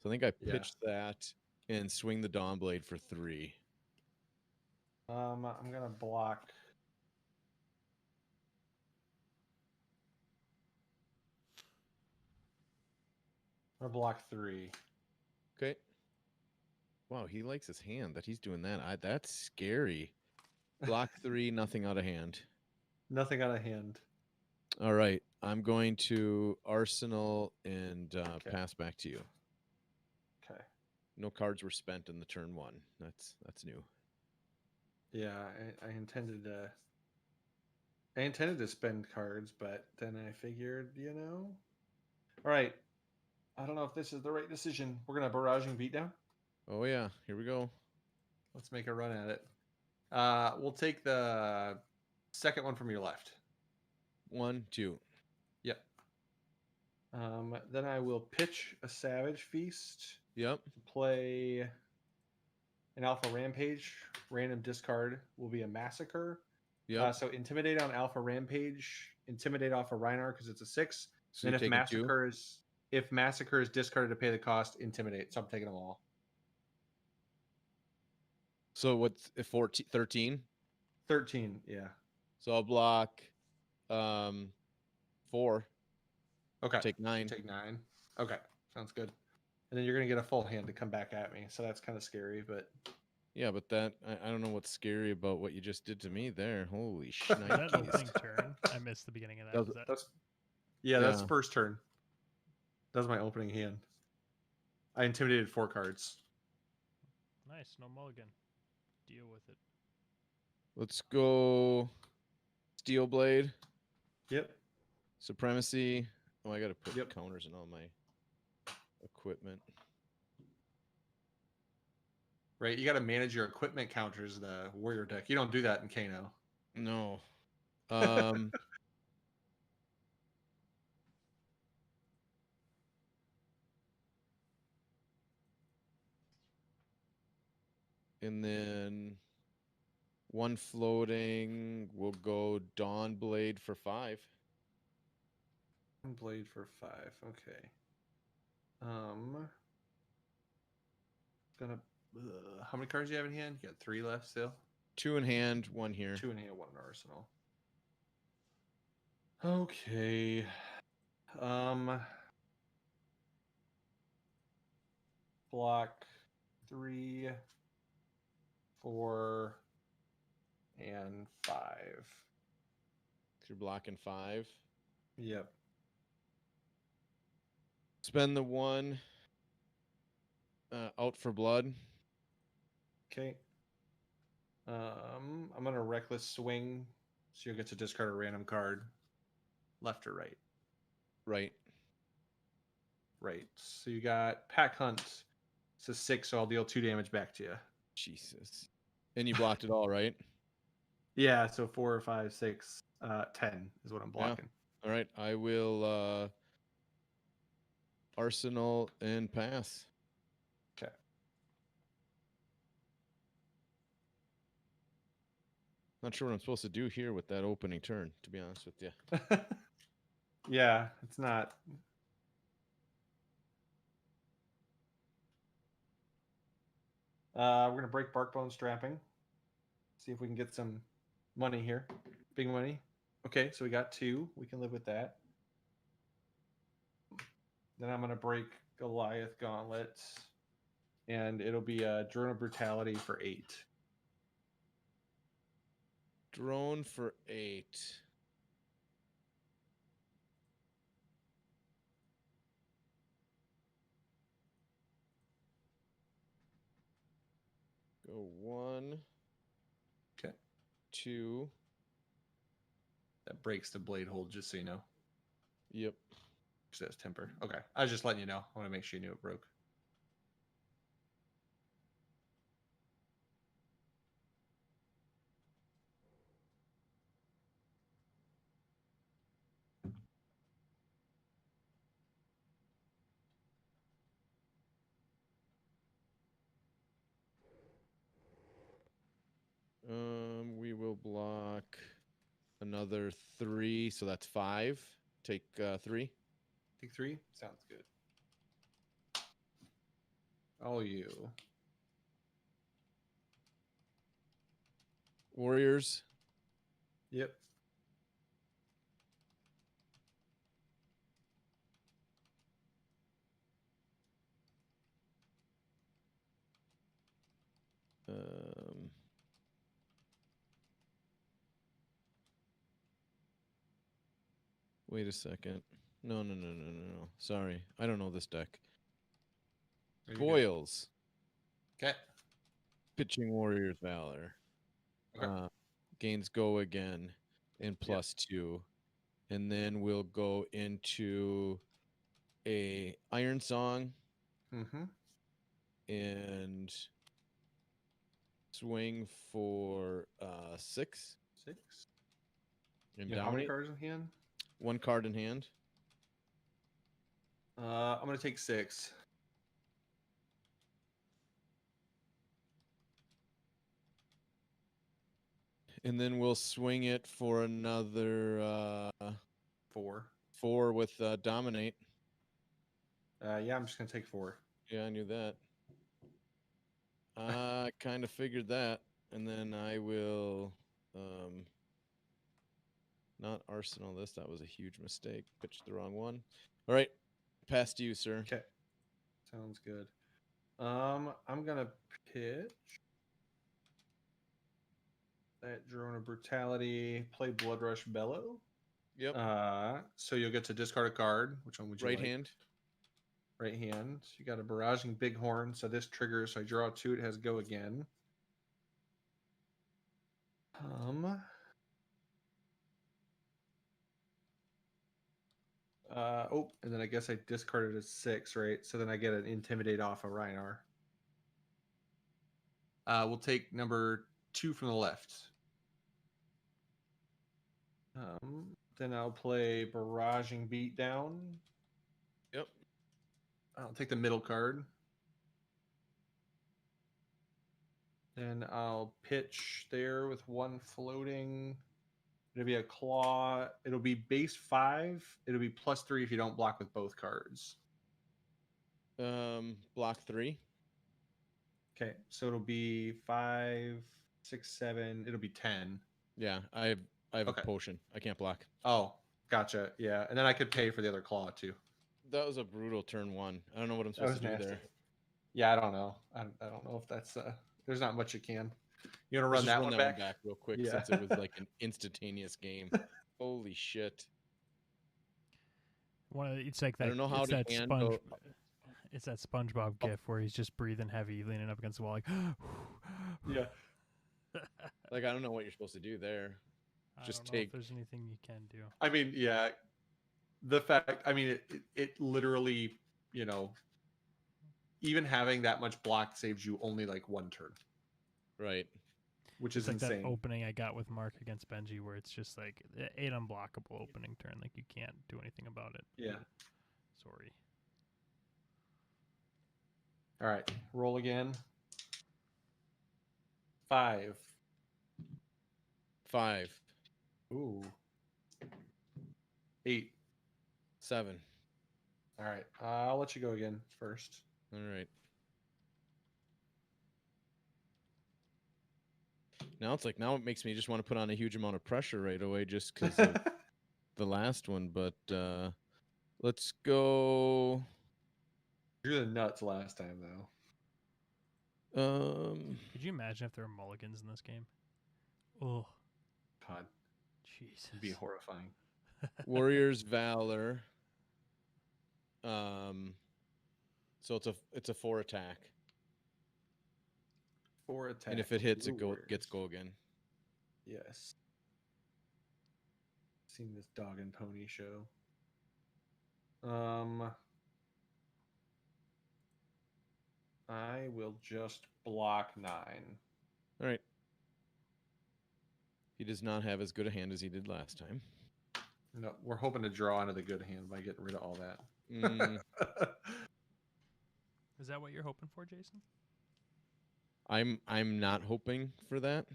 So I think I Yeah. pitch that and swing the Dawn Blade for 3. I'm gonna block. I'm gonna block 3. Okay. Wow, he likes his hand that he's doing that. That's scary. Block 3, nothing out of hand. Nothing out of hand. All right, I'm going to Arsenal and pass back to you. Okay. No cards were spent in the turn 1. That's new. Yeah, I intended to. I intended to spend cards, but then I figured, All right. I don't know if this is the right decision. We're gonna barraging beatdown. Oh yeah, here we go. Let's make a run at it. We'll take the second one from your left. 1, 2. Yep. Then I will pitch a Savage Feast. Yep. To play an Alpha Rampage. Random discard will be a Massacre. Yep. So Intimidate on Alpha Rampage. Intimidate off of Reinar because it's a 6. So Then you're taking 2? if Massacre is discarded to pay the cost, Intimidate. So I'm taking them all. So what's 14, 13? 13, yeah. So I'll block 4. Okay. Take 9. Take 9. Okay. Sounds good. And then you're going to get a full hand to come back at me. So that's kind of scary, but. Yeah, but that I don't know what's scary about what you just did to me there. Holy Is that shnikes. opening turn? I missed the beginning of that. That's first turn. That was my opening hand. I intimidated 4 cards. Nice. No mulligan. Deal with it. Let's go Steel Blade. Yep. Supremacy. Oh, I got to put counters in all my equipment. Right, you got to manage your equipment counters, the warrior deck. You don't do that in Kano. No. And then 1 floating. We'll go Dawn Blade for 5. Blade for 5. Okay. How many cards do you have in hand? You got 3 left still. 2 in hand, 1 here. 2 in hand, 1 in arsenal. Okay. Block 3, 4, and 5. You're blocking 5. Yep. Spend the 1 out for blood. Okay. I'm gonna reckless swing, so you'll get to discard a random card, left or right. Right. Right. So you got Pack Hunt. It's a 6, so I'll deal 2 damage back to you. Jesus. And you blocked it all, right? Yeah. So 4, 5, 6, 10 is what I'm blocking. Yeah. All right. I will Arsenal and pass. Okay. Not sure what I'm supposed to do here with that opening turn, to be honest with you. Yeah, it's not. We're gonna break Barkbone Strapping. See if we can get some money here. Big money. Okay, so we got 2. We can live with that. Then I'm gonna break Goliath Gauntlet, and it'll be a Drone of Brutality for 8. Drone for 8. Go 1. Okay. 2. That breaks the blade hold, just so you know. Yep. Says temper. Okay. I was just letting you know. I want to make sure you knew it broke. We will block another 3, so that's 5. Take 3. Take 3? Sounds good. Oh, you. Warriors. Yep. Wait a second. No. Sorry. I don't know this deck. Foils. Okay. Pitching Warriors Valor. Okay. Gains go again and +2. And then we'll go into a Iron Song Mm-hmm. and swing for 6. 6. And You have how many dominate. cards in hand? 1 card in hand. I'm gonna take 6. And then we'll swing it for another 4. 4 with dominate. Yeah, I'm just gonna take 4. Yeah, I knew that. I kind of figured that. And then I will not arsenal this. That was a huge mistake. Pitched the wrong one. All right. Pass to you, sir. Okay. Sounds good. I'm gonna pitch that Drone of Brutality, play Blood Rush Bellow. Yep. So you'll get to discard a card. Which one would you Right like? hand. Right hand. You got a Barraging Bighorn, so this triggers. So I draw 2. It has go again. And then I guess I discarded a 6, right? So then I get an Intimidate off of Rhinar. We'll take number 2 from the left. Then I'll play Barraging Beatdown. Yep. I'll take the middle card. Then I'll pitch there with 1 floating. It'll be a claw. It'll be base 5. It'll be +3 if you don't block with both cards. Block 3. Okay, so it'll be 5, 6, 7. It'll be 10. Yeah, I have Okay. a potion. I can't block. Oh, gotcha. Yeah, and then I could pay for the other claw too. That was a brutal turn 1. I don't know what I'm supposed to do there. Yeah, I don't know. I don't know if that's there's not much you can. You want to Let's run just that run one that back? one back real quick Yeah. since it was like an instantaneous game. Holy shit. It's like that. I don't know how it's to that handle. It's that SpongeBob gif where he's just breathing heavy, leaning up against the wall, like. Yeah. Like I don't know what you're supposed to do there. Just I don't know take. if there's anything you can do. I mean, yeah. The fact, I mean, it literally, even having that much block saves you only like 1 turn, Right. which It's is like insane. that opening I got with Mark against Benji, where it's just like an unblockable opening turn. Like you can't do anything about it. Yeah. Sorry. All right. Roll again. 5. 5. Ooh. 8. 7. All right. I'll let you go again first. All right. Now it's like, now it makes me just want to put on a huge amount of pressure right away just because of the last one. But let's go. You're the nuts last time though. Could you imagine if there were mulligans in this game? Oh, God, Jesus. it'd be horrifying. Warriors Valor. So it's a 4 attack. 4 attack. And if it hits, Blue gets Warriors. go again. Yes. Seen this dog and pony show. I will just block 9. All right. He does not have as good a hand as he did last time. No, we're hoping to draw into the good hand by getting rid of all that. Is that what you're hoping for, Jason? I'm not hoping for that.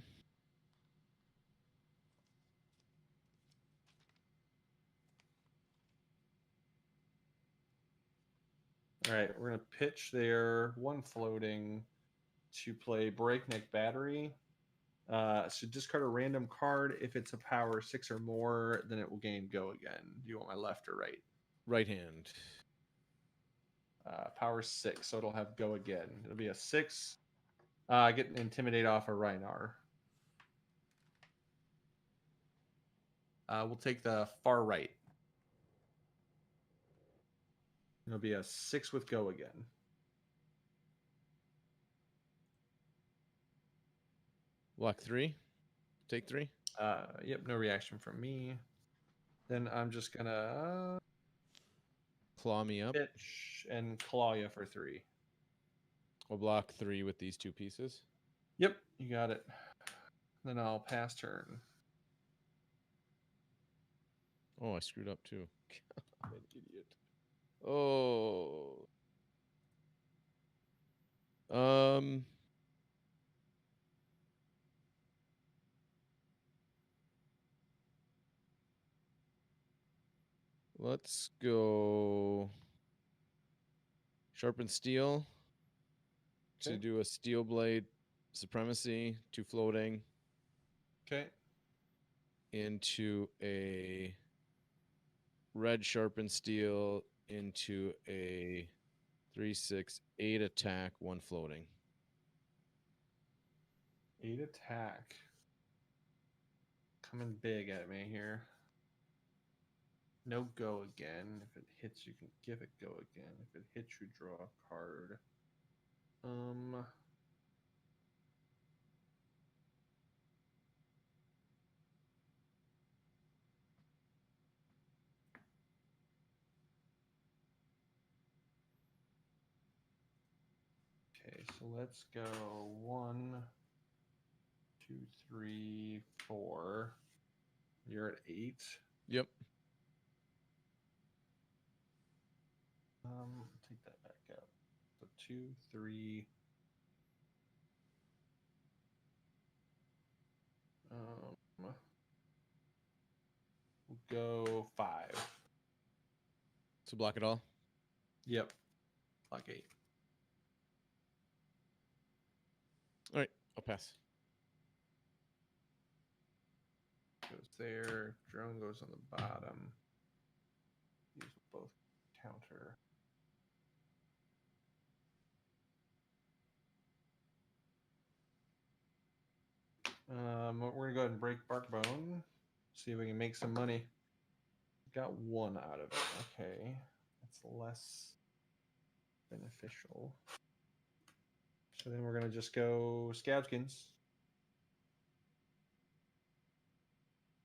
All right, we're gonna pitch there. 1 floating to play Breakneck Battery. So discard a random card. If it's a power 6 or more, then it will gain go again. Do you want my left or right? Right hand. Power 6, so it'll have go again. It'll be a 6. Get an Intimidate off a Rhinar. We'll take the far right. It'll be a 6 with go again. Block 3. Take 3. Yep, no reaction from me. Then I'm just gonna Claw me up. pitch and claw you for 3. I'll block 3 with these 2 pieces. Yep, you got it. Then I'll pass turn. Oh, I screwed up too. I'm an idiot. Oh. Let's go Sharpen Steel to Okay. do a Steel Blade Supremacy, 2 floating Okay. into a Red Sharpen Steel into a 3, 6, 8 attack, 1 floating. 8 attack. Coming big at me here. No go again. If it hits, you can give it go again. If it hits, you draw a card. Okay, so let's go 1, 2, 3, 4. You're at 8. Yep. Take that back up. So 2, 3. We'll go 5. So block it all. Yep. Block 8. All right, I'll pass. Goes there. Drone goes on the bottom. Use both counter. We're gonna go ahead and break Barkbone. See if we can make some money. Got 1 out of it. Okay, that's less beneficial. So then we're gonna just go Scabskins.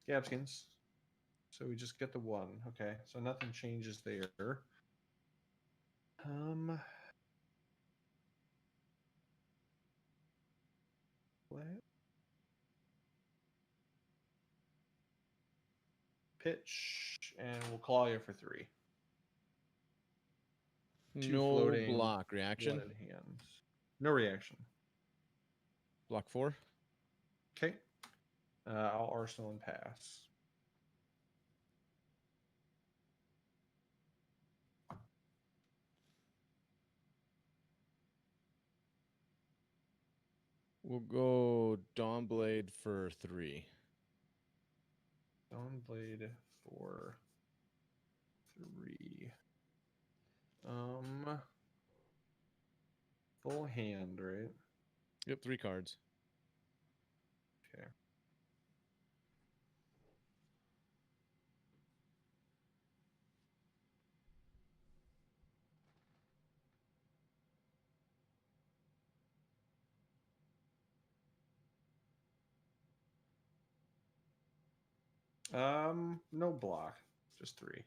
Scabskins. So we just get the 1. Okay, so nothing changes there. What? Pitch, and we'll claw you for 3. 2 No floating, block. 1 Reaction. in hand. No reaction. Block 4. Okay. I'll Arsenal and pass. We'll go Dawnblade for 3. Dawnblade for 3. Full hand, right? Yep, 3 cards. Okay. No block, just 3.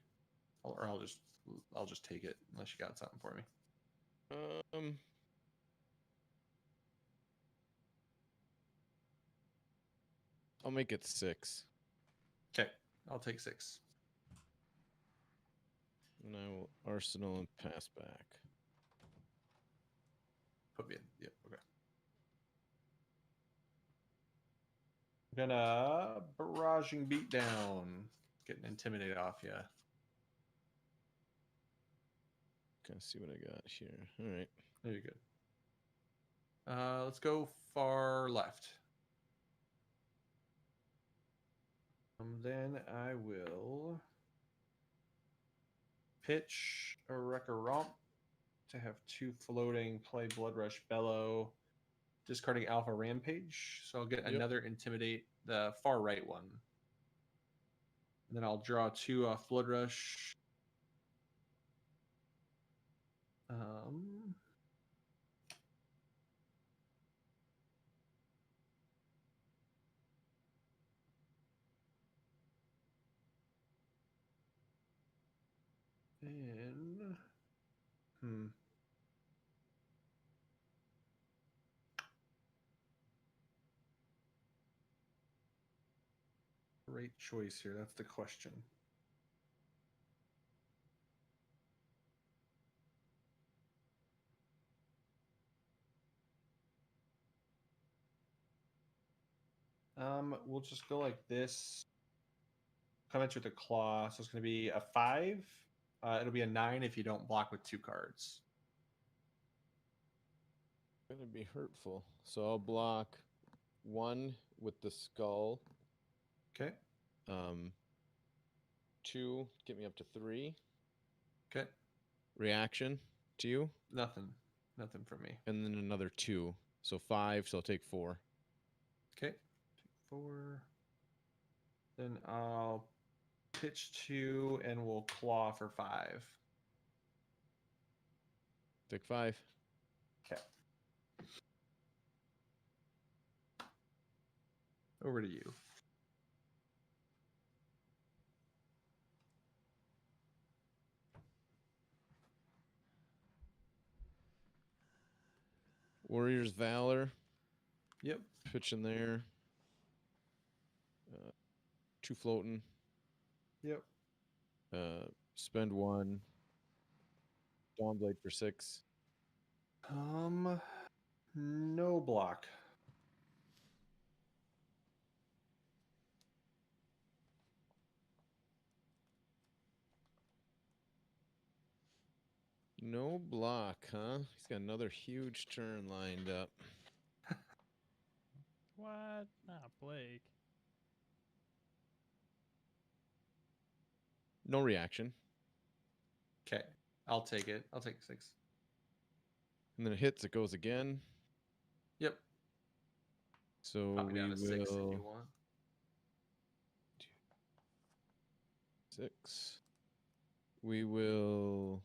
I'll just take it unless you got something for me. I'll make it 6. Okay, I'll take 6. And I will arsenal and pass back. Put me in. Yep. Okay. I'm gonna barraging beat down. Getting intimidated off you. Kind of see what I got here. All right. There you go. Let's go far left. Then I will pitch a Wrecker Romp to have 2 floating, play Blood Rush Bellow, discarding Alpha Rampage. So I'll get another Intimidate, the far right one. And then I'll draw 2 off Blood Rush. And great choice here. That's the question. We'll just go like this. Come at you with a claw. So it's going to be a 5. It'll be a 9 if you don't block with 2 cards. Gonna be hurtful. So I'll block 1 with the skull. Okay. 2, get me up to 3. Okay. Reaction to you. Nothing from me. And then another 2. So 5, so I'll take 4. Okay. Take 4. Then I'll pitch 2 and we'll claw for 5. Take 5. Okay. Over to you. Warrior's Valor. Yep. Pitch in there. 2 floating. Yep. Spend 1. Dawnblade for 6. No block. No block, huh? He's got another huge turn lined up. What? Not Blake. No reaction. Okay. I'll take it. I'll take 6. And then it hits, it goes again. Yep. So Pop me we down to 6 if will you want. 6. We will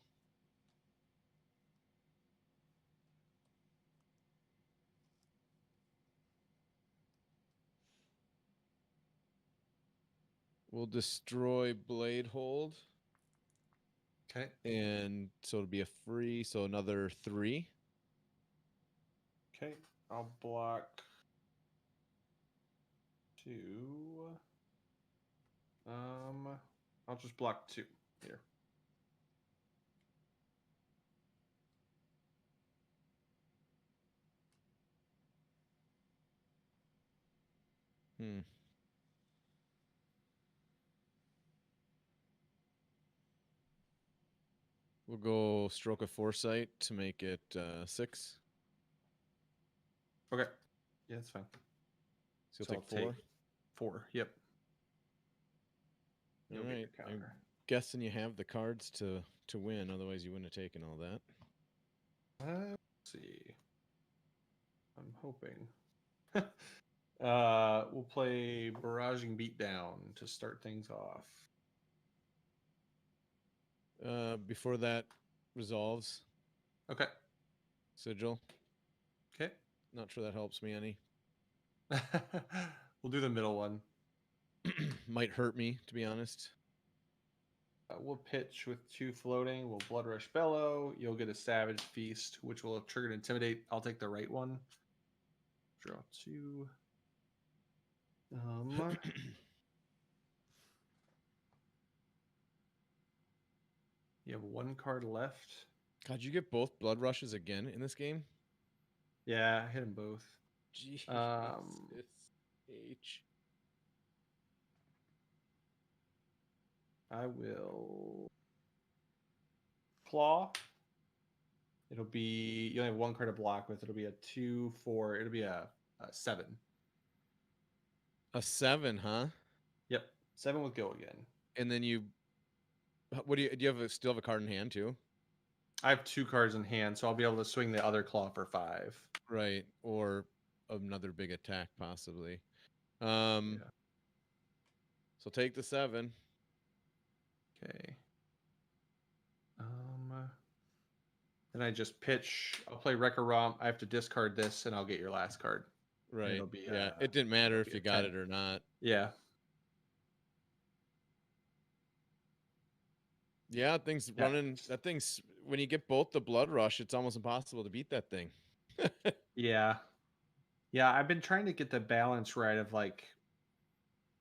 we'll destroy Blade Hold. Okay. And so it'll be a free, so another 3. Okay. I'll block 2. I'll just block 2 here. We'll go Stroke of Foresight to make it 6. Okay. Yeah, that's fine. So you'll So take 4. 4. Yep. All You'll get right. your I'm counter. guessing you have the cards to win. Otherwise, you wouldn't have taken all that. Let's see. I'm hoping. We'll play Barraging Beatdown to start things off. Before that resolves, Okay. Sigil. Okay. Not sure that helps me any. We'll do the middle one. Might hurt me, to be honest. We'll pitch with 2 floating. We'll Blood Rush Bellow. You'll get a Savage Feast, which will trigger an Intimidate. I'll take the right one. Draw 2. You have 1 card left. God, you get both blood rushes again in this game? Yeah, I hit them both. Jesus. H. I will Claw. It'll be, you only have 1 card to block with. It'll be a 2, 4. It'll be a 7. A 7, huh? Yep, 7 with go again. And then you, what do you have? Still have a card in hand too? I have 2 cards in hand, so I'll be able to swing the other claw for 5. Right, or another big attack possibly. Yeah. So take the 7. Okay. Then I just pitch. I'll play Wrecker Romp. I have to discard this, and I'll get your last card. Right. It'll be, yeah. It didn't matter if be you a got 10. it or not. Yeah. Yeah, thing's Yeah. running. That thing's, when you get both the blood rush, it's almost impossible to beat that thing. Yeah. Yeah, I've been trying to get the balance right of like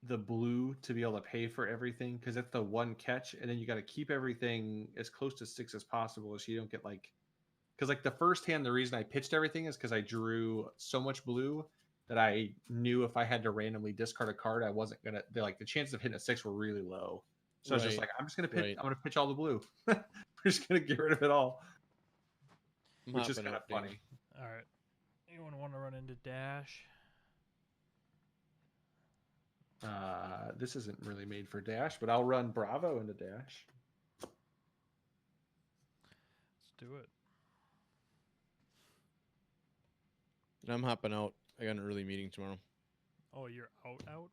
the blue to be able to pay for everything because it's the one catch, and then you got to keep everything as close to 6 as possible so you don't get like, because like the first hand, the reason I pitched everything is because I drew so much blue that I knew if I had to randomly discard a card, I wasn't gonna. They're like the chances of hitting a 6 were really low. So I was just Right, like, I'm just gonna pitch. right. I'm gonna pitch all the blue. We're just gonna get rid of it all, I'm which is hopping kind of out, Dane. funny. All right. Anyone want to run into Dash? This isn't really made for Dash, but I'll run Bravo into Dash. Let's do it. And I'm hopping out. I got an early meeting tomorrow. Oh, you're out?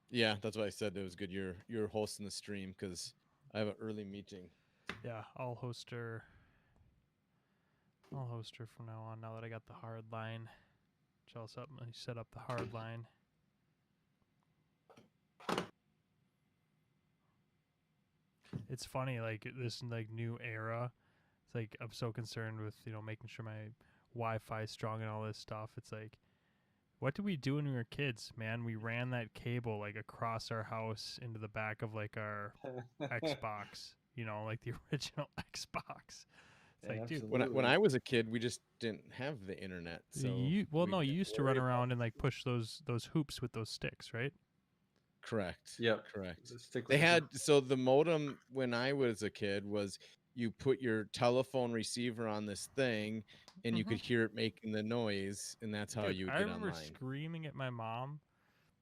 Yeah, that's why I said it was good. You're hosting the stream because I have an early meeting. Yeah, I'll host her. I'll host her from now on. Now that I got the hard line, set up the hard line. It's funny, like this like new era. It's like I'm so concerned with making sure my Wi-Fi is strong and all this stuff. It's like, what did we do when we were kids, man? We ran that cable like across our house into the back of like our Xbox. Like the original Xbox. It's like, dude, When I was a kid, we just didn't have the internet. So you used to run around and like push those hoops with those sticks, right? Correct. Yep. Correct. Stick They with had, so the modem when I was a kid was you put your telephone receiver on this thing and you could hear it making the noise, and that's how Dude, you would I get remember online. screaming at my mom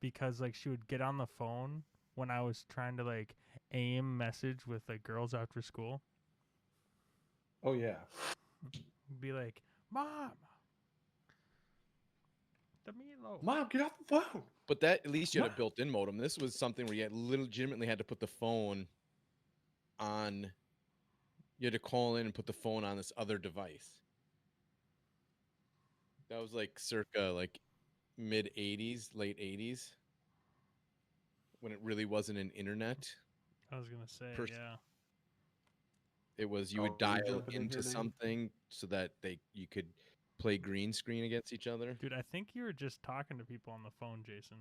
because like she would get on the phone when I was trying to like aim message with like girls after school. Oh yeah. Be like, "Mom, the meatloaf." Mom, get off the phone. But that, at least you had a built-in modem. This was something where you had legitimately had to put the phone on. You had to call in and put the phone on this other device. That was like circa like mid 80s, late 80s, when it really wasn't an internet. I was gonna say, yeah. It was, you Oh, would are you dial jumping in into here, Dave? something so that you could play green screen against each other. Dude, I think you were just talking to people on the phone, Jason.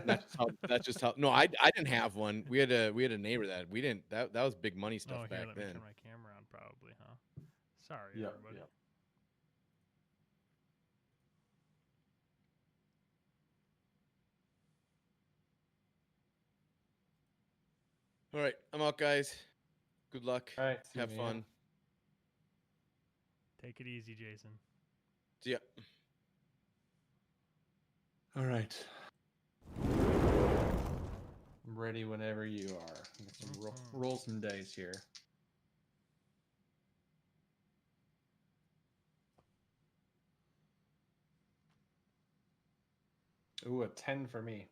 That's just how. No, I didn't have one. We had a neighbor that we didn't. That was big money stuff Oh, here, back let me then. turn my camera on, probably, huh? Sorry, Yep, everybody. yep. All right, I'm out, guys. Good luck. All right. Have fun. Take it easy, Jason. See ya. All right. I'm ready whenever you are. Get some roll some dice here. Ooh, a 10 for me.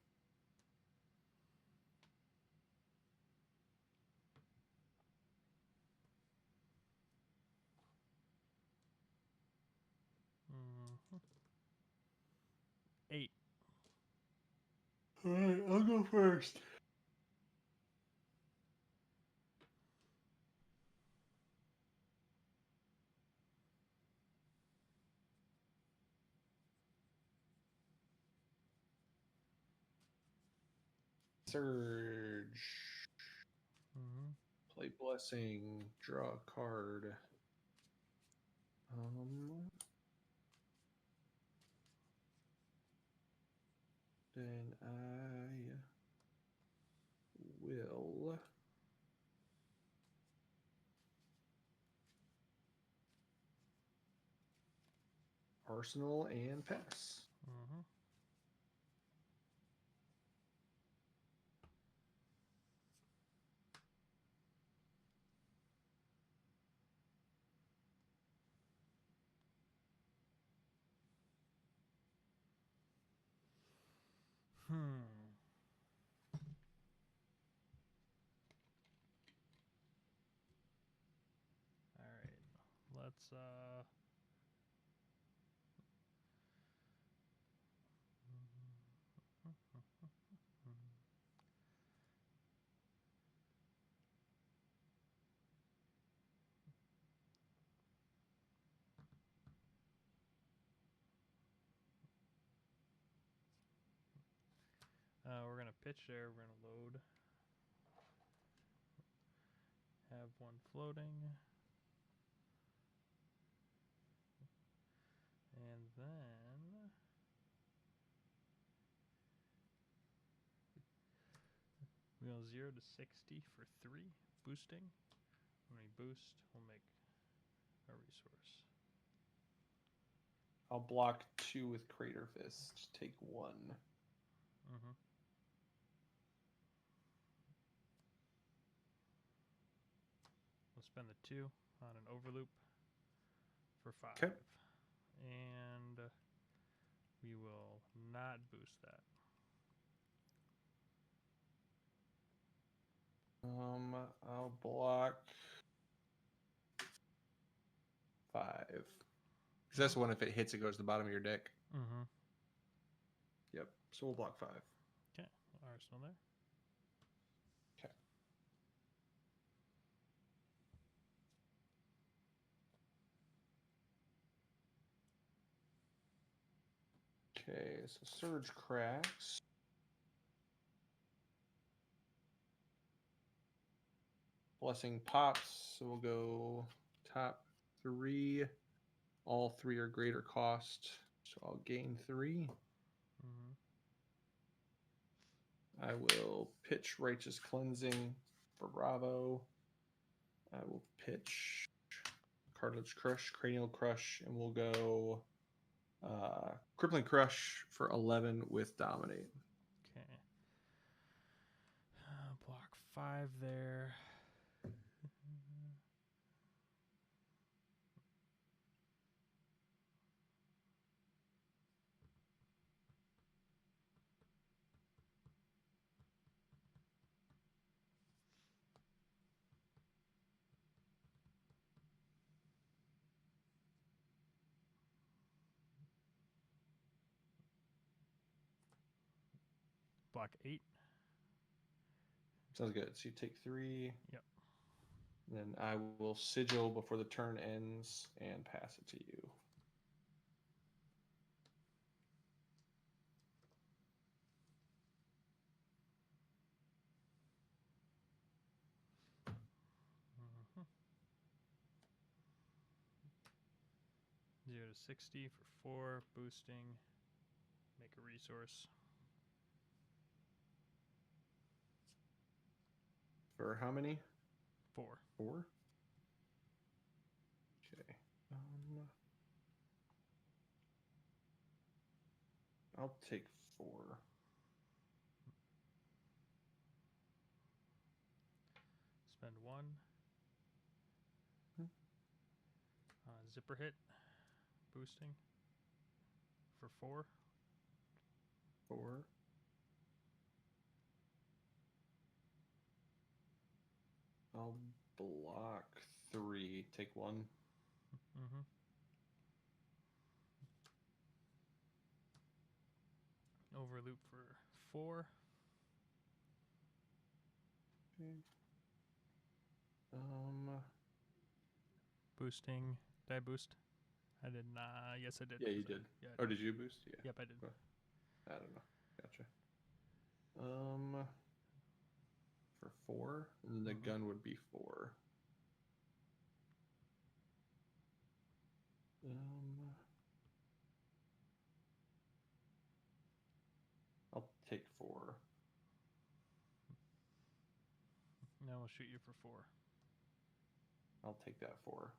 Mhm. 8. All right, I'll go first. Surge. Mhm. Play blessing. Draw a card. Then I will Arsenal and pass. Mhm. All right. Let's we're going to pitch there. We're going to load. Have one floating. And then we go 0 to 60 for 3 boosting. When we boost, we'll make a resource. I'll block 2 with Crater Fist. Take 1. Mm-hmm. We'll spend the 2 on an overloop for 5. Okay. And we will not boost that. I'll block 5. Because that's the one, if it hits, it goes to the bottom of your deck. Mm-hmm. Yep. So we'll block 5. Okay. Arsenal there. Okay. Okay, so Surge cracks. Blessing pops, so we'll go top 3. All 3 are greater cost, so I'll gain 3. Mm-hmm. I will pitch Righteous Cleansing for Bravo. I will pitch Cartilage Crush, Cranial Crush, and we'll go Crippling Crush for 11 with Dominate. Okay. Block 5 there. Block 8. Sounds good. So you take 3. Yep. Then I will Sigil before the turn ends and pass it to you. Mm-hmm. 0 to 60 for 4 boosting. Make a resource. For how many? 4. 4? Okay. I'll take 4. Spend 1. Hmm. Zipper hit. Boosting. For 4. 4. I'll block 3. Take 1. Mm-hmm. Overloop for 4. Okay. Boosting. Did I boost? I did not. Yes, I did. Yeah, you Sorry. did. Yeah, Oh, did you boost? Yeah. Yep, I did. I don't know. Gotcha. For 4, and the gun would be 4. I'll take 4. Now we'll shoot you for 4. I'll take that 4.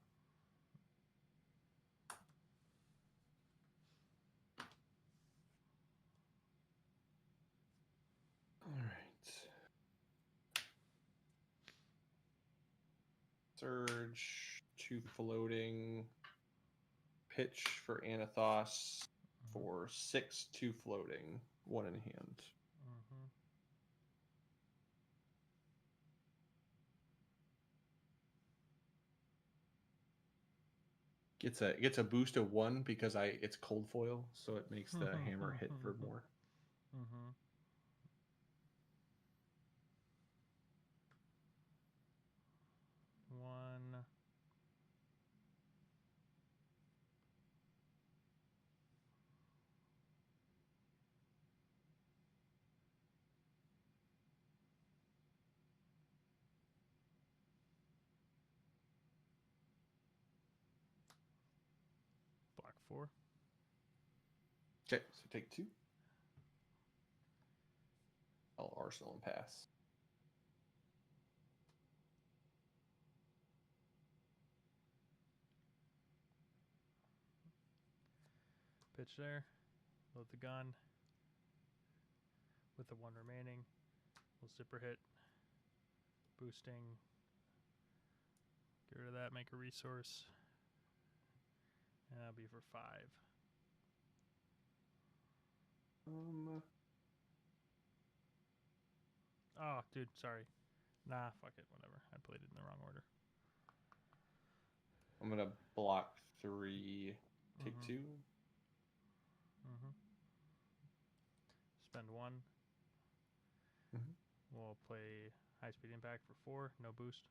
All right. Surge, 2 floating. Pitch for Anathos for 6, 2 floating, 1 in hand. Mm-hmm. Gets a boost of 1 because it's cold foil, so it makes the hammer hit for more. Mm-hmm. One. Block 4. Okay, so take 2. I'll arsenal and pass. Pitch there. Load the gun. With the 1 remaining. We'll zipper hit. Boosting. Get rid of that. Make a resource. And that'll be for 5. Oh, dude, sorry. Nah, fuck it. Whatever. I played it in the wrong order. I'm gonna block 3, take 2. Mm-hmm. Spend 1. Mm-hmm. We'll play high speed impact for 4. No boost.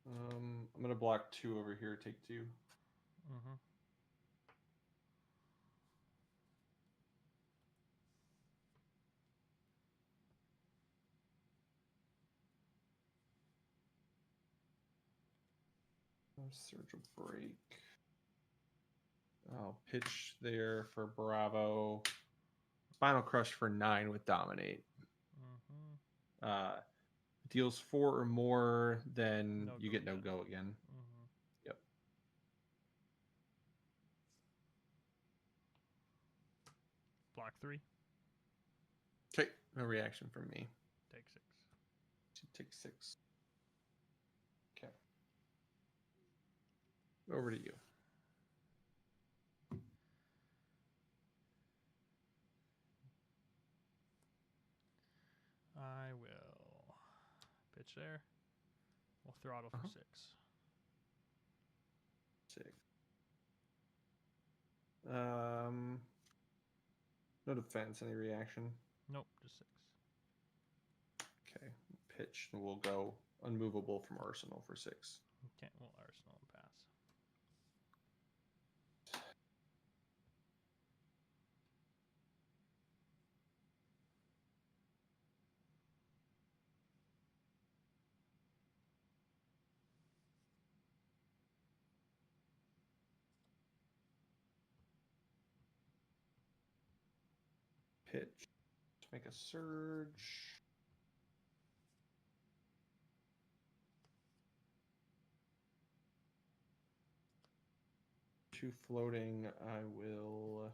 I'm gonna block 2 over here, take 2. Mm-hmm. Surge a break. I'll pitch there for Bravo. Final Crush for 9 with Dominate. Mm-hmm. Deals 4 or more, then No you go get no again. go again. Mm-hmm. Yep. Block 3. Okay, no reaction from me. Take 6. Should take 6. Okay. Over to you. I will pitch there. We'll throttle for 6. 6. No defense, any reaction? Nope, just 6. Okay. Pitch, and we'll go unmovable from Arsenal for 6. Okay, we'll arsenal and pass. Pitch. Make a surge. 2 floating, I will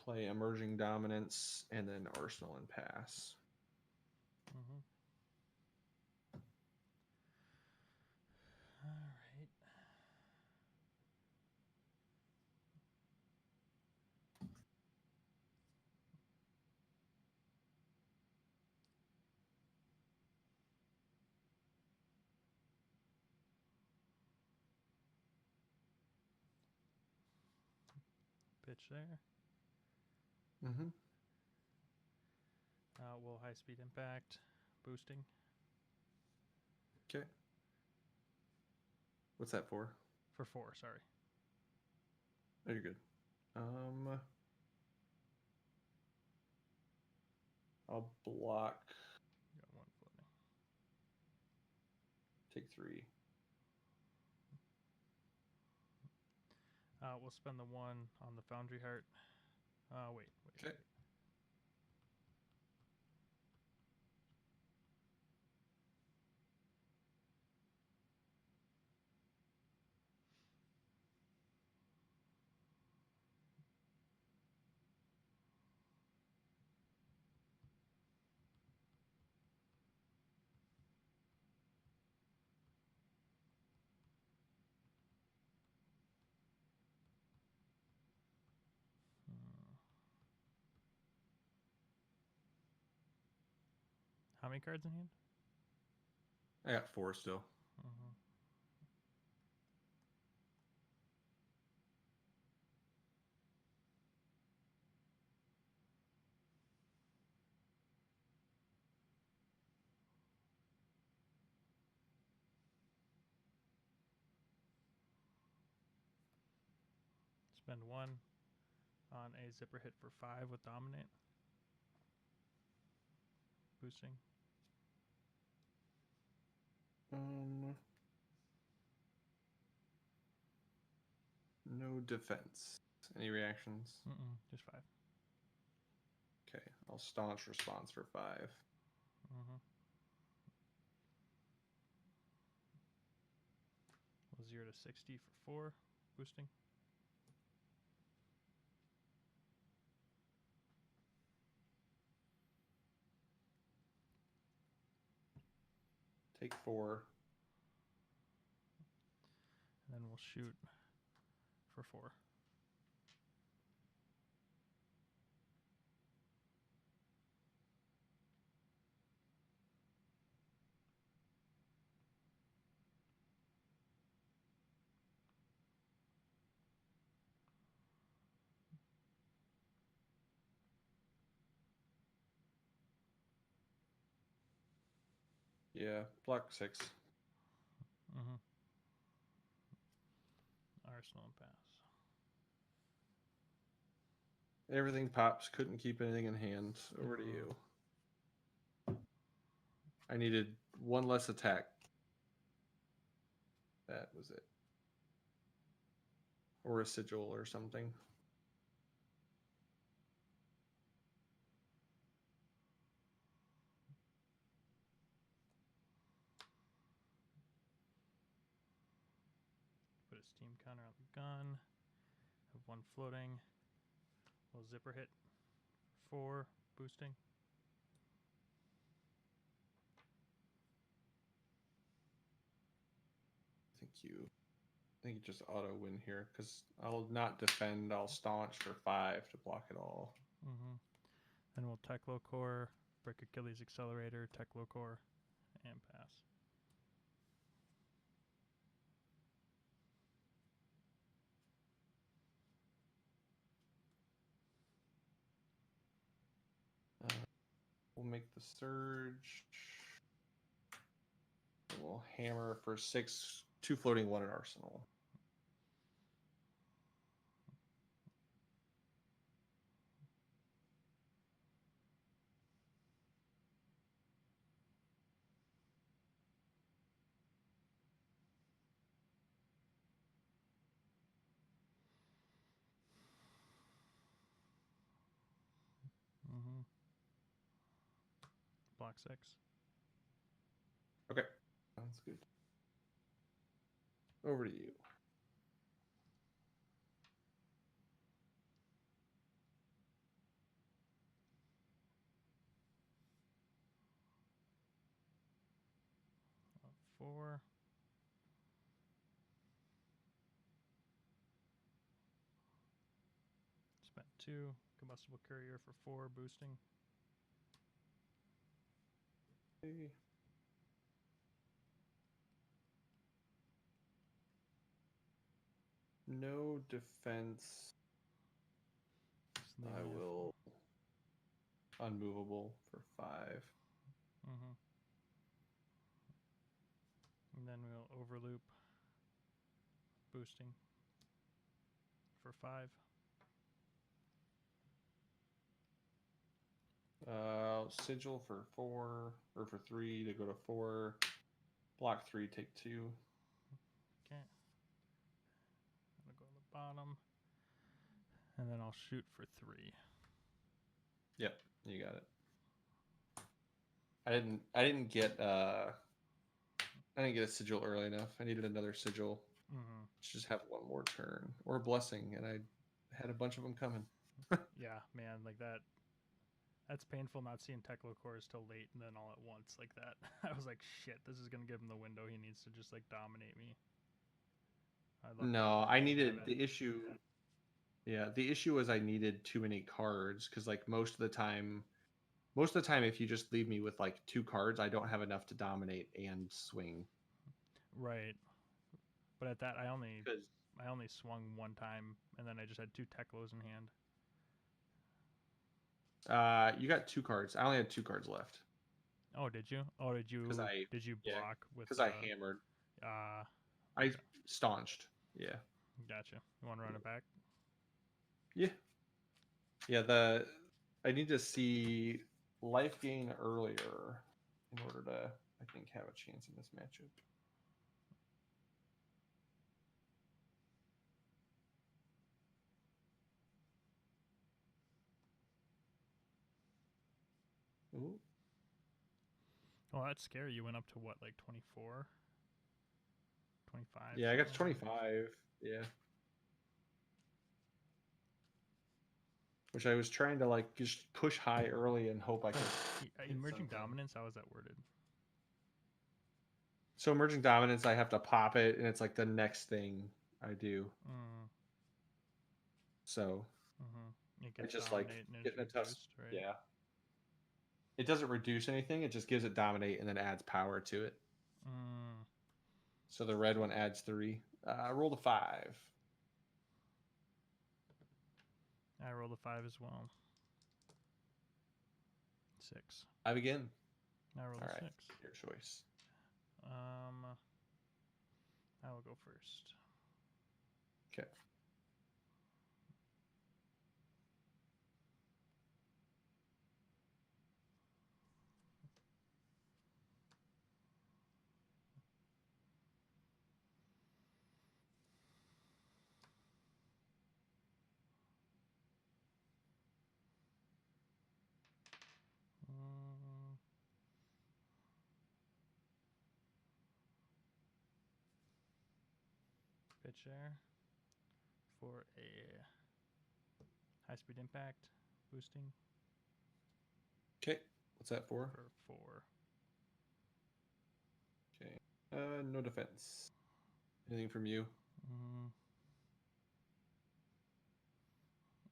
play Emerging Dominance and then Arsenal and pass. Mm-hmm. All right. Pitch there. Mm-hmm. Will high speed impact boosting. Okay. What's that for? For 4, sorry. Oh, you're good. I'll block. Got 1 floating. Take 3. We'll spend the 1 on the Foundry Heart. Wait. Okay. How many cards in hand? I got 4 still. Mm-hmm. Spend 1 on a zipper hit for 5 with Dominate. Boosting. No defense. Any reactions? Just 5. Okay, I'll staunch response for 5. Mm-hmm. 0 to 60 for 4. Boosting. Take 4. And then we'll shoot for 4. Yeah, block 6. Mm-hmm. Arsenal and pass. Everything pops. Couldn't keep anything in hand. Over to you. I needed 1 less attack. That was it. Or a sigil or something. Put a steam counter on the gun. Have 1 floating. We'll zipper hit for 4. Boosting. I think you just auto win here because I'll not defend. I'll staunch for 5 to block it all. Mm-hmm. Then we'll Techlo Core, break Achilles Accelerator, Techlo Core, and pass. We'll make the surge. We'll hammer for 6. 2 floating, 1 in arsenal. Mm-hmm. Block 6. Okay, sounds good. Over to you. 4. Spent 2. Combustible Courier for 4, boosting. No defense. I will unmovable for 5. Mm-hmm. And then we'll overloop boosting for 5. Sigil for 4 or for 3 to go to 4. Block 3, take 2. Okay. I'm gonna go to the bottom, and then I'll shoot for 3. Yep, you got it. I didn't get a sigil early enough. I needed another sigil Mm-hmm. to just have one more turn or a blessing, and I had a bunch of them coming. Yeah, man, like that. That's painful not seeing Teklo cores till late and then all at once like that. I was like, shit, this is gonna give him the window he needs to just like dominate me. No, I needed the issue. Yeah, the issue was I needed too many cards because like most of the time, if you just leave me with like 2 cards, I don't have enough to dominate and swing. Right, but at that I only 'Cause- swung 1 time and then I just had 2 Teklos in hand. You got 2 cards. I only had 2 cards left. Oh, did you? Oh, did you? I Did you yeah, block with? because I hammered. I okay. staunched. Yeah. Gotcha. You want to run it back? Yeah. Yeah. I need to see life gain earlier in order to, I think, have a chance in this matchup. Ooh. Well, that's scary. You went up to what, like 24? 25? Yeah, I got to something like that? 25. Yeah. Which I was trying to like just push high early and hope I could. Emerging dominance. How is that worded? So emerging dominance, I have to pop it, and it's like the next thing I do. Mm. So It I gets just like dominate and it's getting a tough. reduced, right? Yeah. It doesn't reduce anything. It just gives it dominate and then adds power to it. Mm. So the red one adds 3. Roll the 5. I rolled a 5 as well. 6. 5 again. I rolled All a right. 6. Your choice. I will go first. Okay. Pitch there for a high speed impact boosting Okay. What's that for? for 4. Okay. No defense. Anything from you?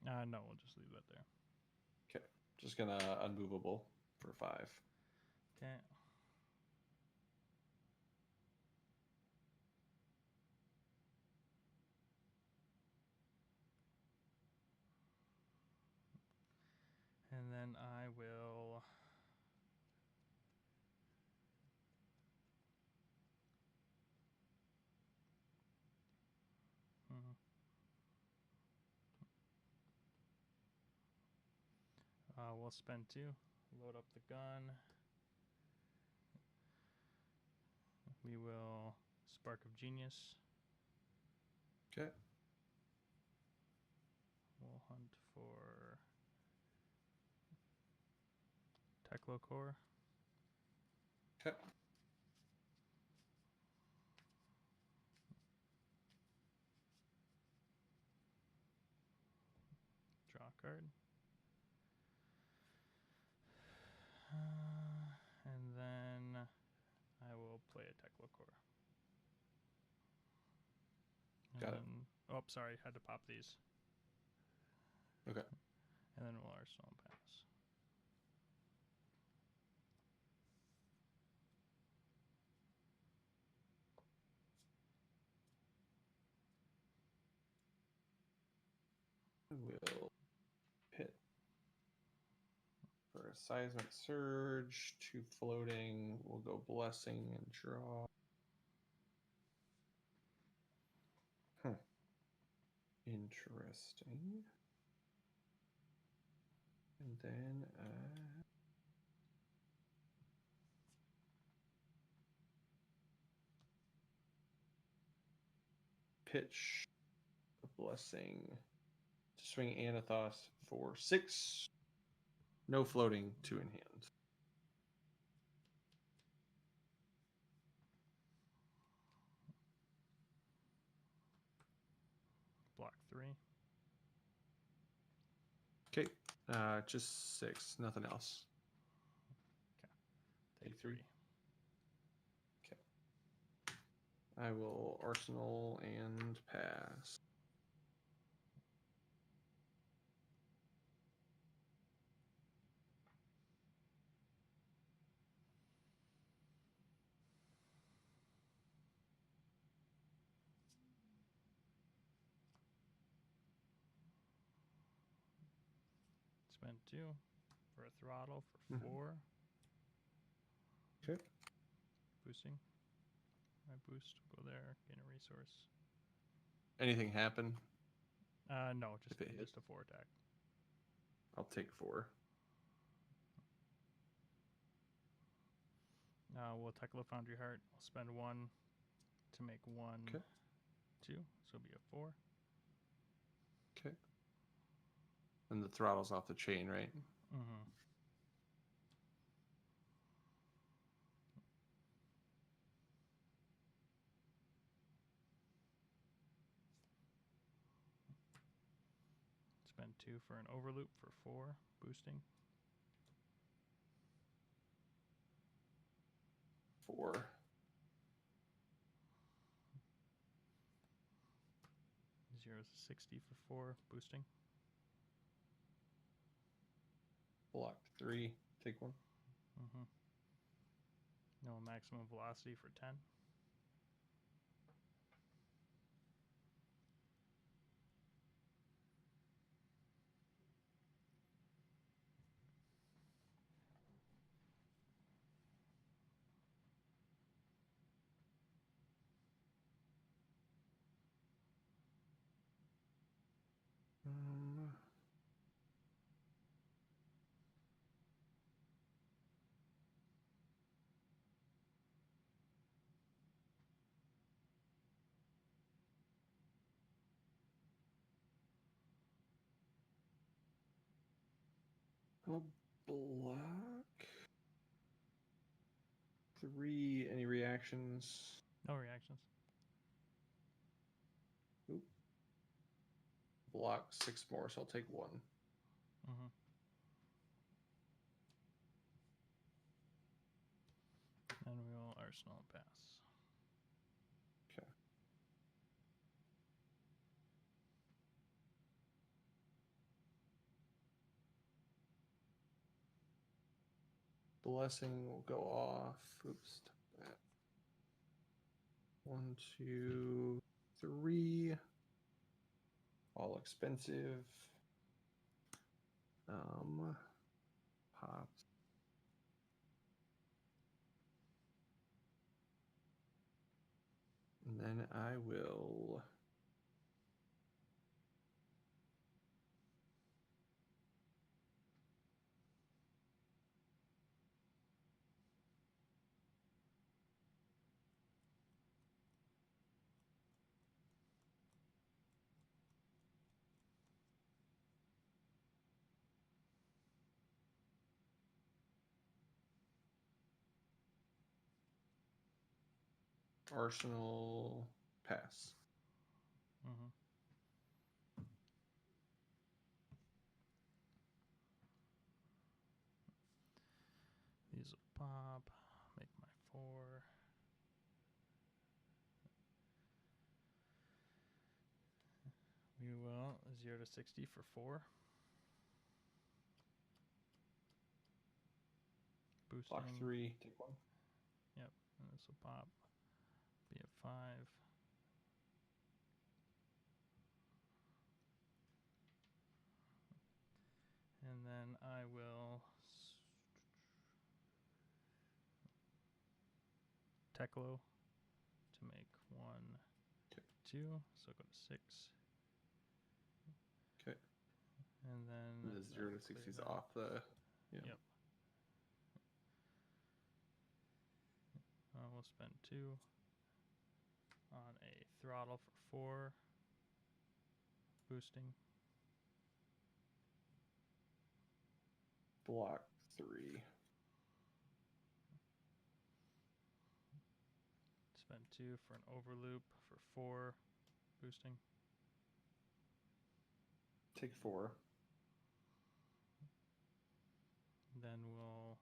No, we'll just leave that there. Okay. Just gonna unmovable for 5. Okay. And then I will we'll spend 2. Load up the gun. We will Spark of Genius. Okay. We'll hunt for Teklo Core. Okay. Draw a card. And then I will play a Teklo Encore. Got it. Oh, sorry, had to pop these. Okay. And then we'll Arsenal and pass. We'll hit for a seismic surge, 2 floating. We'll go blessing and draw. Interesting. And then pitch a blessing to swing Anathos for 6. No floating, 2 in hand. Block 3. Okay, just 6, nothing else. Take Take 3. 3. I will Arsenal and pass. Spend 2 for a throttle for Mhm. 4. Okay. Boosting. My boost will go there. Gain a resource. Anything happen? No, just If it hit. just a 4 attack. I'll take 4. We'll Tekla Foundry Heart. We'll spend 1 to make 1, Okay. 2. So it'll be a 4. Okay. And the throttle's off the chain, right? Mm-hmm. Spend 2 for an overloop for 4. Boosting. 4. Zero's a 60 for 4. Boosting. Block 3. Take 1. Mm-hmm. No maximum velocity for 10. I'll block 3. Any reactions? No reactions. Oop. Block 6 more, so I'll take 1. Mm-hmm. And we'll Arsenal and pass. Okay. Blessing will go off. Oops. Stop that. 1, 2, 3. All expensive. Pops. And then I will Arsenal pass. Mm-hmm. These will pop. Make my 4. 0 to 60 for 4. Boosting. Block 3, take 1. Yep, and this will pop. Be at 5. And then I will Teklo to make 1, 2. So go to 6. Okay. And then The 0 to 60 is off the. Yeah. Yep. We'll spend 2 on a throttle for 4. Boosting. Block 3. Spend 2 for an overloop for 4. Boosting. Take 4. Then we'll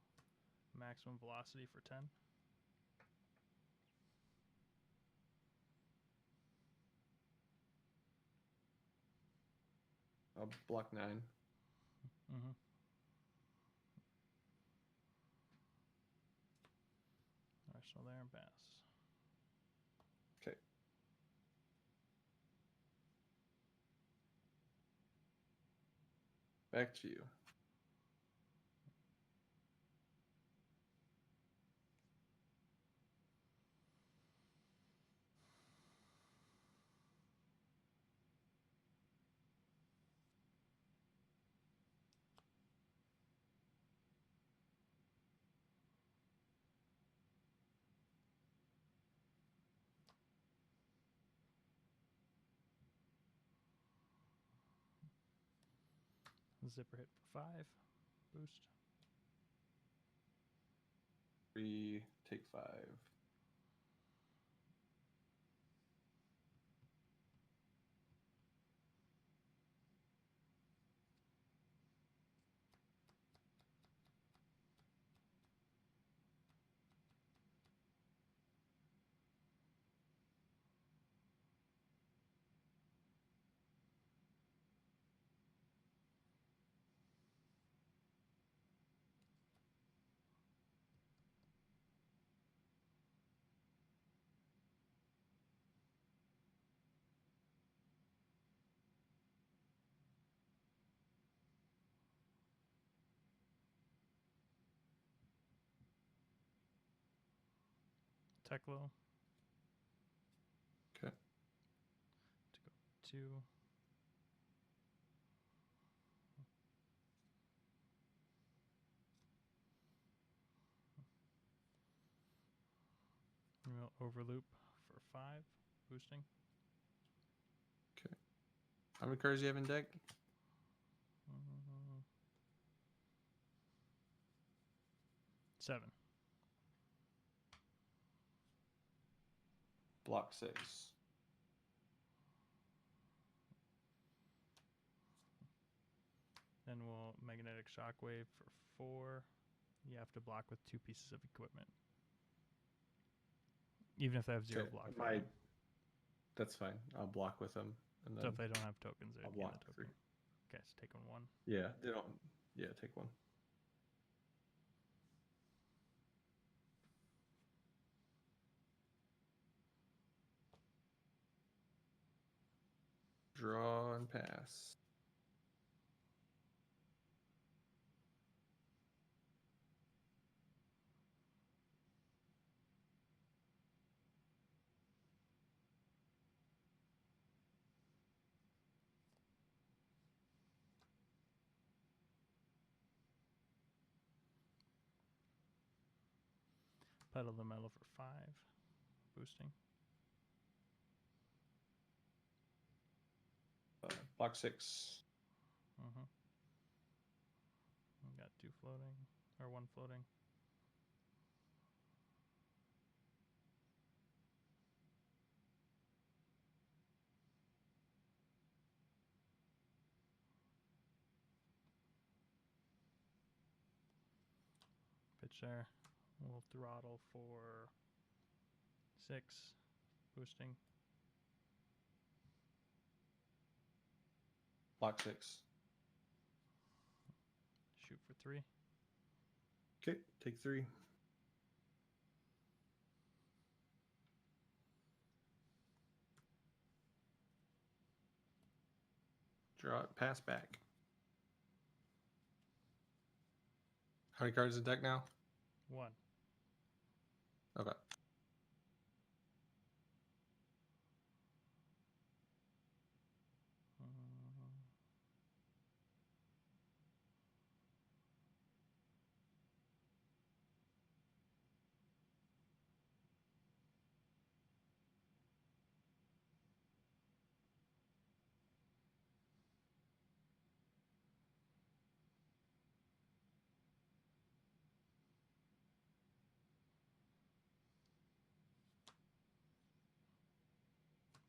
maximum velocity for 10. Block 9. Mm-hmm. Arsenal there and pass. Okay. Back to you. Zipper hit for 5. Boost. 3, take 5. Teklo. Okay. To go 2. We'll overloop for 5. Boosting. Okay. How many cards do you have in deck? 7. Block 6. Then we'll magnetic shockwave for 4. You have to block with 2 pieces of equipment. Even if they have 0 Okay, block value. That's fine. I'll block with them. And then So if they don't have tokens, they I'll gain block the 3. token. Okay, so take on 1. Yeah, they don't. Yeah, take 1. Draw and pass. Pedal the metal for 5. Boosting. Block 6. Mm-hmm. We got 2 floating, or 1 floating. Pitch there. We'll throttle for 6. Boosting. Block 6. Shoot for 3. Okay, take 3. Draw it, pass back. How many cards in deck now? 1. Okay.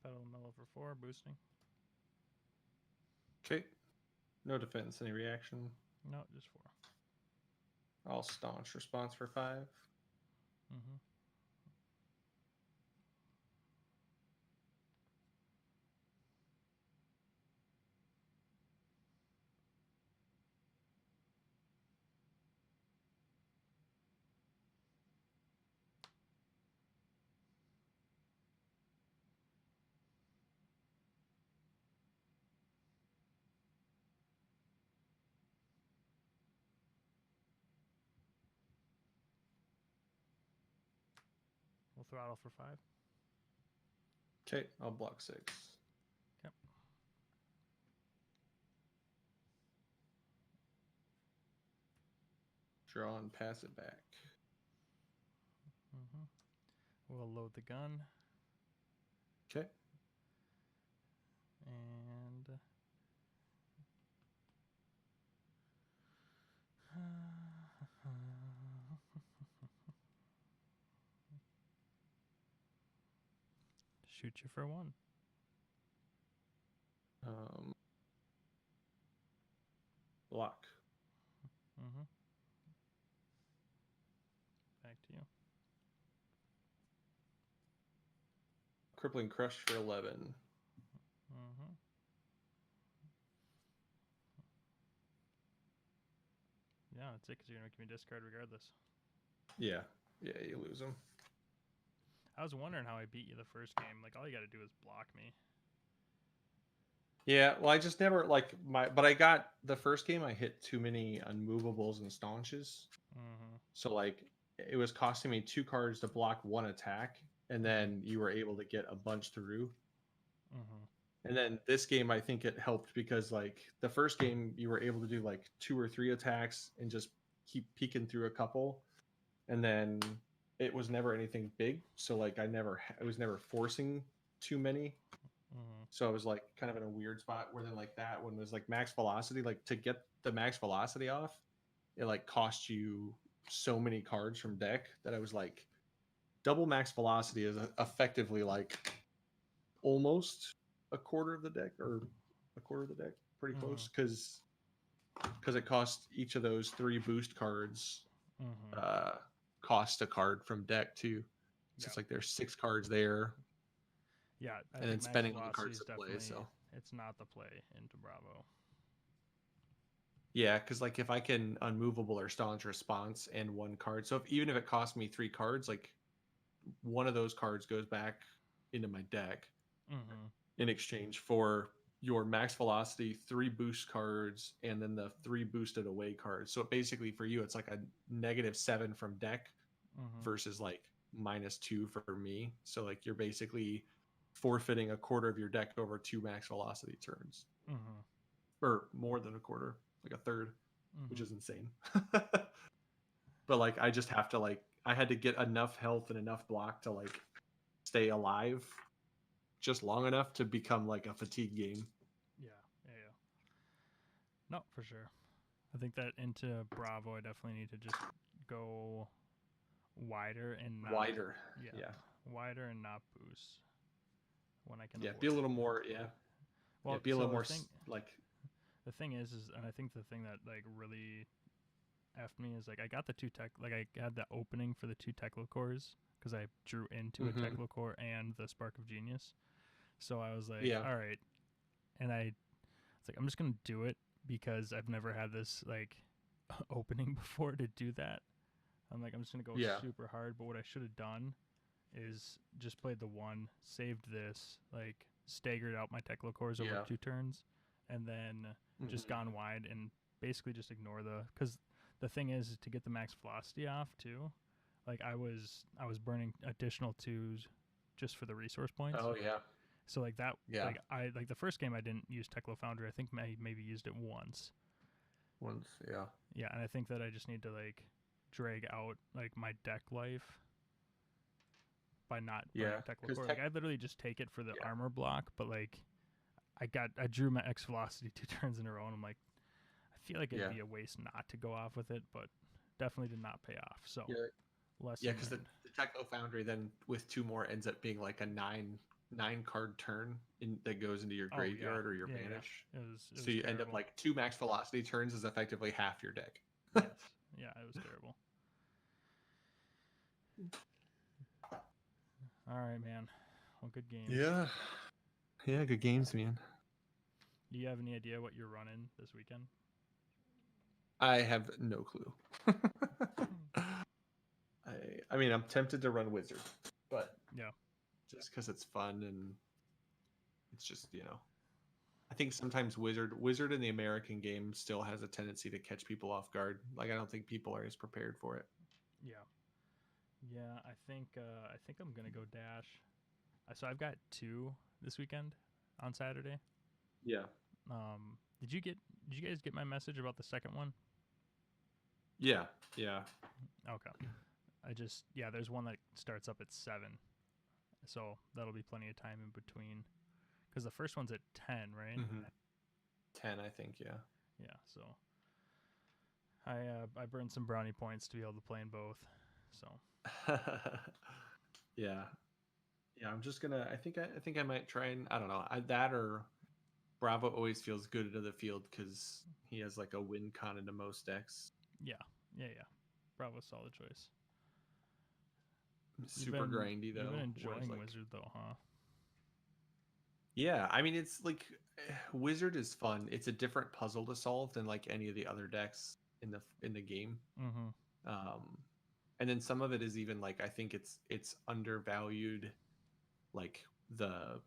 Pedal mellow for 4, boosting. Okay. No defense. Any reaction? No, just 4. All staunch. Response for 5. Mm-hmm. We'll throttle for 5. Okay, I'll block 6. Yep. Draw and pass it back. Mm-hmm. We'll load the gun. Okay. And shoot you for 1. Block. Mm-hmm. Back to you. Crippling Crush for 11. Mm-hmm. Yeah, that's it, because you're going to make me discard regardless. Yeah. Yeah, you lose them. I was wondering how I beat you the first game. Like, all you got to do is block me. Yeah, well, I just never but I got the first game. I hit too many unmovables and staunches, Mm-hmm. so like it was costing me 2 cards to block 1 attack, and then you were able to get a bunch through. Mm-hmm. And then this game, I think it helped because like the first game, you were able to do like 2 or 3 attacks and just keep peeking through a couple, and then it was never anything big. So like I was never forcing too many. Mm-hmm. So I was like kind of in a weird spot where then like that one was like max velocity. Like to get the max velocity off, it like cost you so many cards from deck that I was like, double max velocity is effectively like almost a quarter of the deck or a quarter of the deck, pretty close, because it costs each of those 3 boost cards Mm-hmm. cost a card from deck too. So Yep. it's like there's 6 cards there, Yeah, I and think then max spending on the velocity cards is to play. definitely, So it's not the play into Bravo. yeah, because like if I can unmovable or staunch response and 1 card, so even if it costs me 3 cards, like one of those cards goes back into my deck Mm-hmm. in exchange for your max velocity, 3 boost cards, and then the 3 boosted away cards. So basically for you, it's like a -7 from deck Mm-hmm. versus like -2 for me. So like you're basically forfeiting a quarter of your deck over 2 max velocity turns, Mm-hmm. or more than a quarter, like a third, which Mm-hmm. is insane. But like I just have to like I had to get enough health and enough block to like stay alive just long enough to become like a fatigue game. Yeah. No, for sure. I think that into Bravo, I definitely need to just go wider and not Wider. Yeah, Yeah. wider and not boost when I can. Yeah. avoid Be a it. little more. Yeah. Well, Yeah. Be a so little the more thing, like. the thing is, and I think the thing that like really effed me is like I got the 2 tech, like I had the opening for the 2 Tekla cores because I drew into a Tekla core and the Spark of Genius. So I was like, Yeah. all right, and I it's like I'm just gonna do it because I've never had this like opening before to do that. I'm like, I'm just gonna go Yeah. super hard. But what I should have done is just played the 1, saved this, like staggered out my Tekla cores over Yeah. 2 turns, and then just Mhm. gone wide and basically just ignore because the thing is to get the max velocity off too. Like I was burning additional 2s just for the resource points. Oh yeah. So like that, Yeah. like I like the first game I didn't use Tekla Foundry. I think I maybe used it once. Once. Yeah. Yeah, and I think that I just need to like drag out like my deck life by not burning Yeah. Tekla Because Core. Like I literally just take it for the Yeah. armor block, but like I drew my X velocity 2 turns in a row, and I'm like, I feel like it'd Yeah. be a waste not to go off with it, but definitely did not pay off. So Yeah. lesson Yeah. Because the learned. Techno Foundry then with 2 more ends up being like a 9 card turn that goes into your Oh, yeah. graveyard or your Yeah, banish. It So was you end up terrible. like 2 max velocity turns is effectively half your deck. Yes. Yeah, it was terrible. All right, man. Well, good games. Yeah. Yeah. Good games, man. Do you have any idea what you're running this weekend? I have no clue. I mean, I'm tempted to run Wizard, but Yeah. just because it's fun and it's just I think sometimes Wizard in the American game still has a tendency to catch people off guard. Like I don't think people are as prepared for it. Yeah. Yeah, I think I'm gonna go Dash. So I've got 2 this weekend on Saturday. Yeah. Did you guys get my message about the second one? Yeah. Yeah. Okay. There's one that starts up at 7, so that'll be plenty of time in between. Because the first one's at 10, right? 10, I think. Yeah. Yeah. So I burned some brownie points to be able to play in both. So Yeah. Yeah. I'm just gonna. I think I might try and I don't know. That or Bravo always feels good into the field because he has like a win con into most decks. yeah. Bravo's solid choice. Super grindy though. You've been whereas, enjoying like, Wizard though, huh? Yeah, I mean it's like Wizard is fun. It's a different puzzle to solve than like any of the other decks in the game. Mm-hmm. And then some of it is even like I think it's undervalued, like the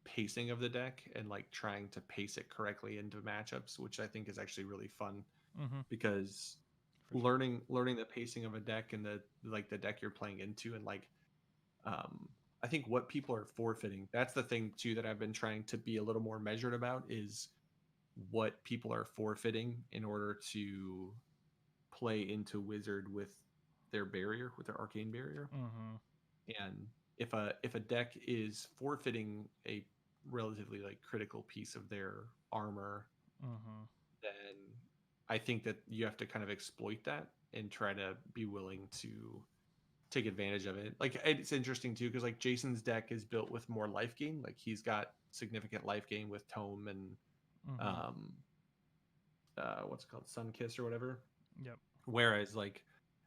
pacing of the deck and like trying to pace it correctly into matchups, which I think is actually really fun Mm-hmm. because For sure. learning the pacing of a deck and the deck you're playing into and like I think what people are forfeiting. That's the thing too that I've been trying to be a little more measured about is what people are forfeiting in order to play into Wizard with their barrier, with their arcane barrier. Mm-hmm. And if a deck is forfeiting a relatively like critical piece of their armor, Mm-hmm. then I think that you have to kind of exploit that and try to be willing to take advantage of it. Like it's interesting too because like Jason's deck is built with more life gain. Like he's got significant life gain with Tome and Mm-hmm. um what's it called, Sun Kiss or whatever. Yep. Whereas like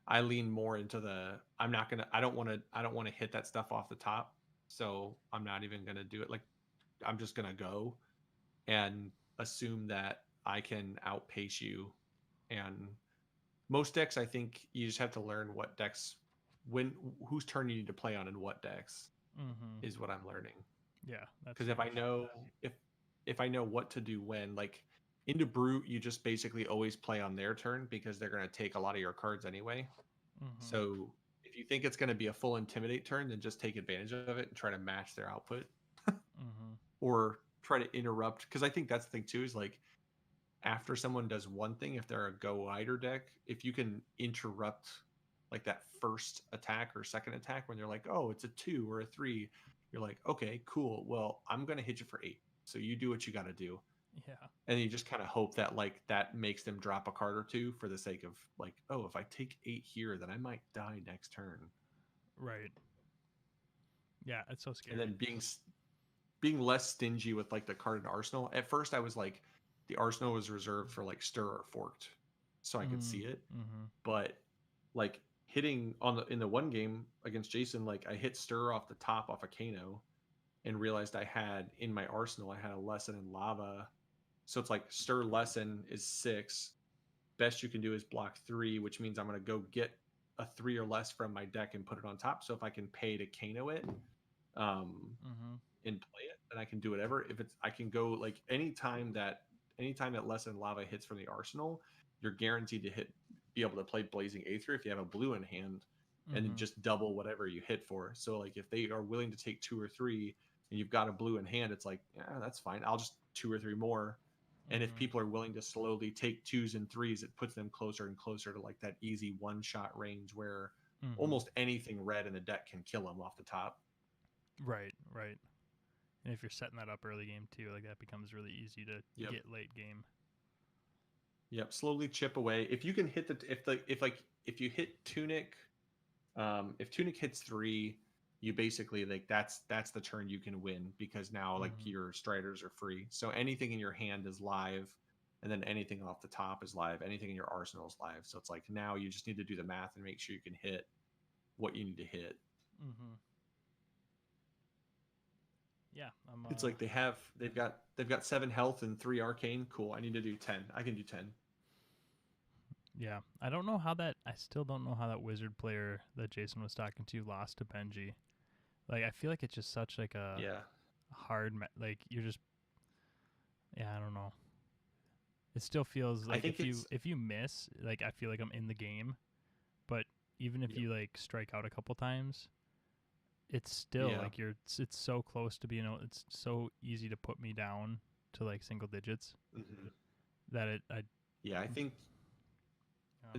I lean more into I don't want to hit that stuff off the top. So I'm not even gonna do it. Like I'm just gonna go and assume that I can outpace you. And most decks, I think you just have to learn what decks whose turn you need to play on and what decks Mm-hmm. is what I'm learning. Yeah. That's Because if I know what to do when, like into Brute, you just basically always play on their turn because they're gonna take a lot of your cards anyway. Mm-hmm. So if you think it's gonna be a full intimidate turn, then just take advantage of it and try to match their output. Mm-hmm. Or try to interrupt, because I think that's the thing too, is like after someone does one thing, if they're a go wider deck, if you can interrupt like that first attack or second attack when they're like, oh, it's a 2 or a 3, you're like, okay, cool, well, I'm gonna hit you for 8, so you do what you got to do. Yeah. And you just kind of hope that like that makes them drop a card or two for the sake of like, oh, if I take 8 here, then I might die next turn. Right. Yeah, it's so scary. And then being less stingy with like the card in arsenal. At first I was like the arsenal was reserved for like stir or forked so I could see it. Mm-hmm. But like hitting in the one game against Jason, like I hit stir off the top off a Kano and realized I had in my arsenal I had a lesson in lava So it's like Stir Lesson is 6. Best you can do is block 3, which means I'm going to go get a 3 or less from my deck and put it on top. So if I can pay to Kano it and play it, then I can do whatever. If it's, I can go like anytime that Lesson Lava hits from the arsenal, you're guaranteed to be able to play Blazing Aether if you have a blue in hand, and then just double whatever you hit for. So like if they are willing to take 2 or 3 and you've got a blue in hand, it's like, yeah, that's fine. I'll just 2 or 3 more. And if people are willing to slowly take 2s and 3s, it puts them closer and closer to like that easy one-shot range where almost anything red in the deck can kill them off the top. Right. And if you're setting that up early game too, like that becomes really easy to get late game. Yep, slowly chip away. If you can hit if you hit Tunic, if Tunic hits 3, you basically like that's the turn you can win, because now like your Striders are free. So anything in your hand is live, and then anything off the top is live. Anything in your arsenal is live. So it's like now you just need to do the math and make sure you can hit what you need to hit. Yeah, it's like they've got 7 health and 3 arcane. Cool. I need to do 10. I can do 10. Yeah, I still don't know how that wizard player that Jason was talking to lost to Benji. Like, I feel like it's just such like a hard, like you're just, I don't know. It still feels like if you miss, like I feel like I'm in the game, but even if you like strike out a couple times, it's still like it's so close to being, it's so easy to put me down to like single digits that I think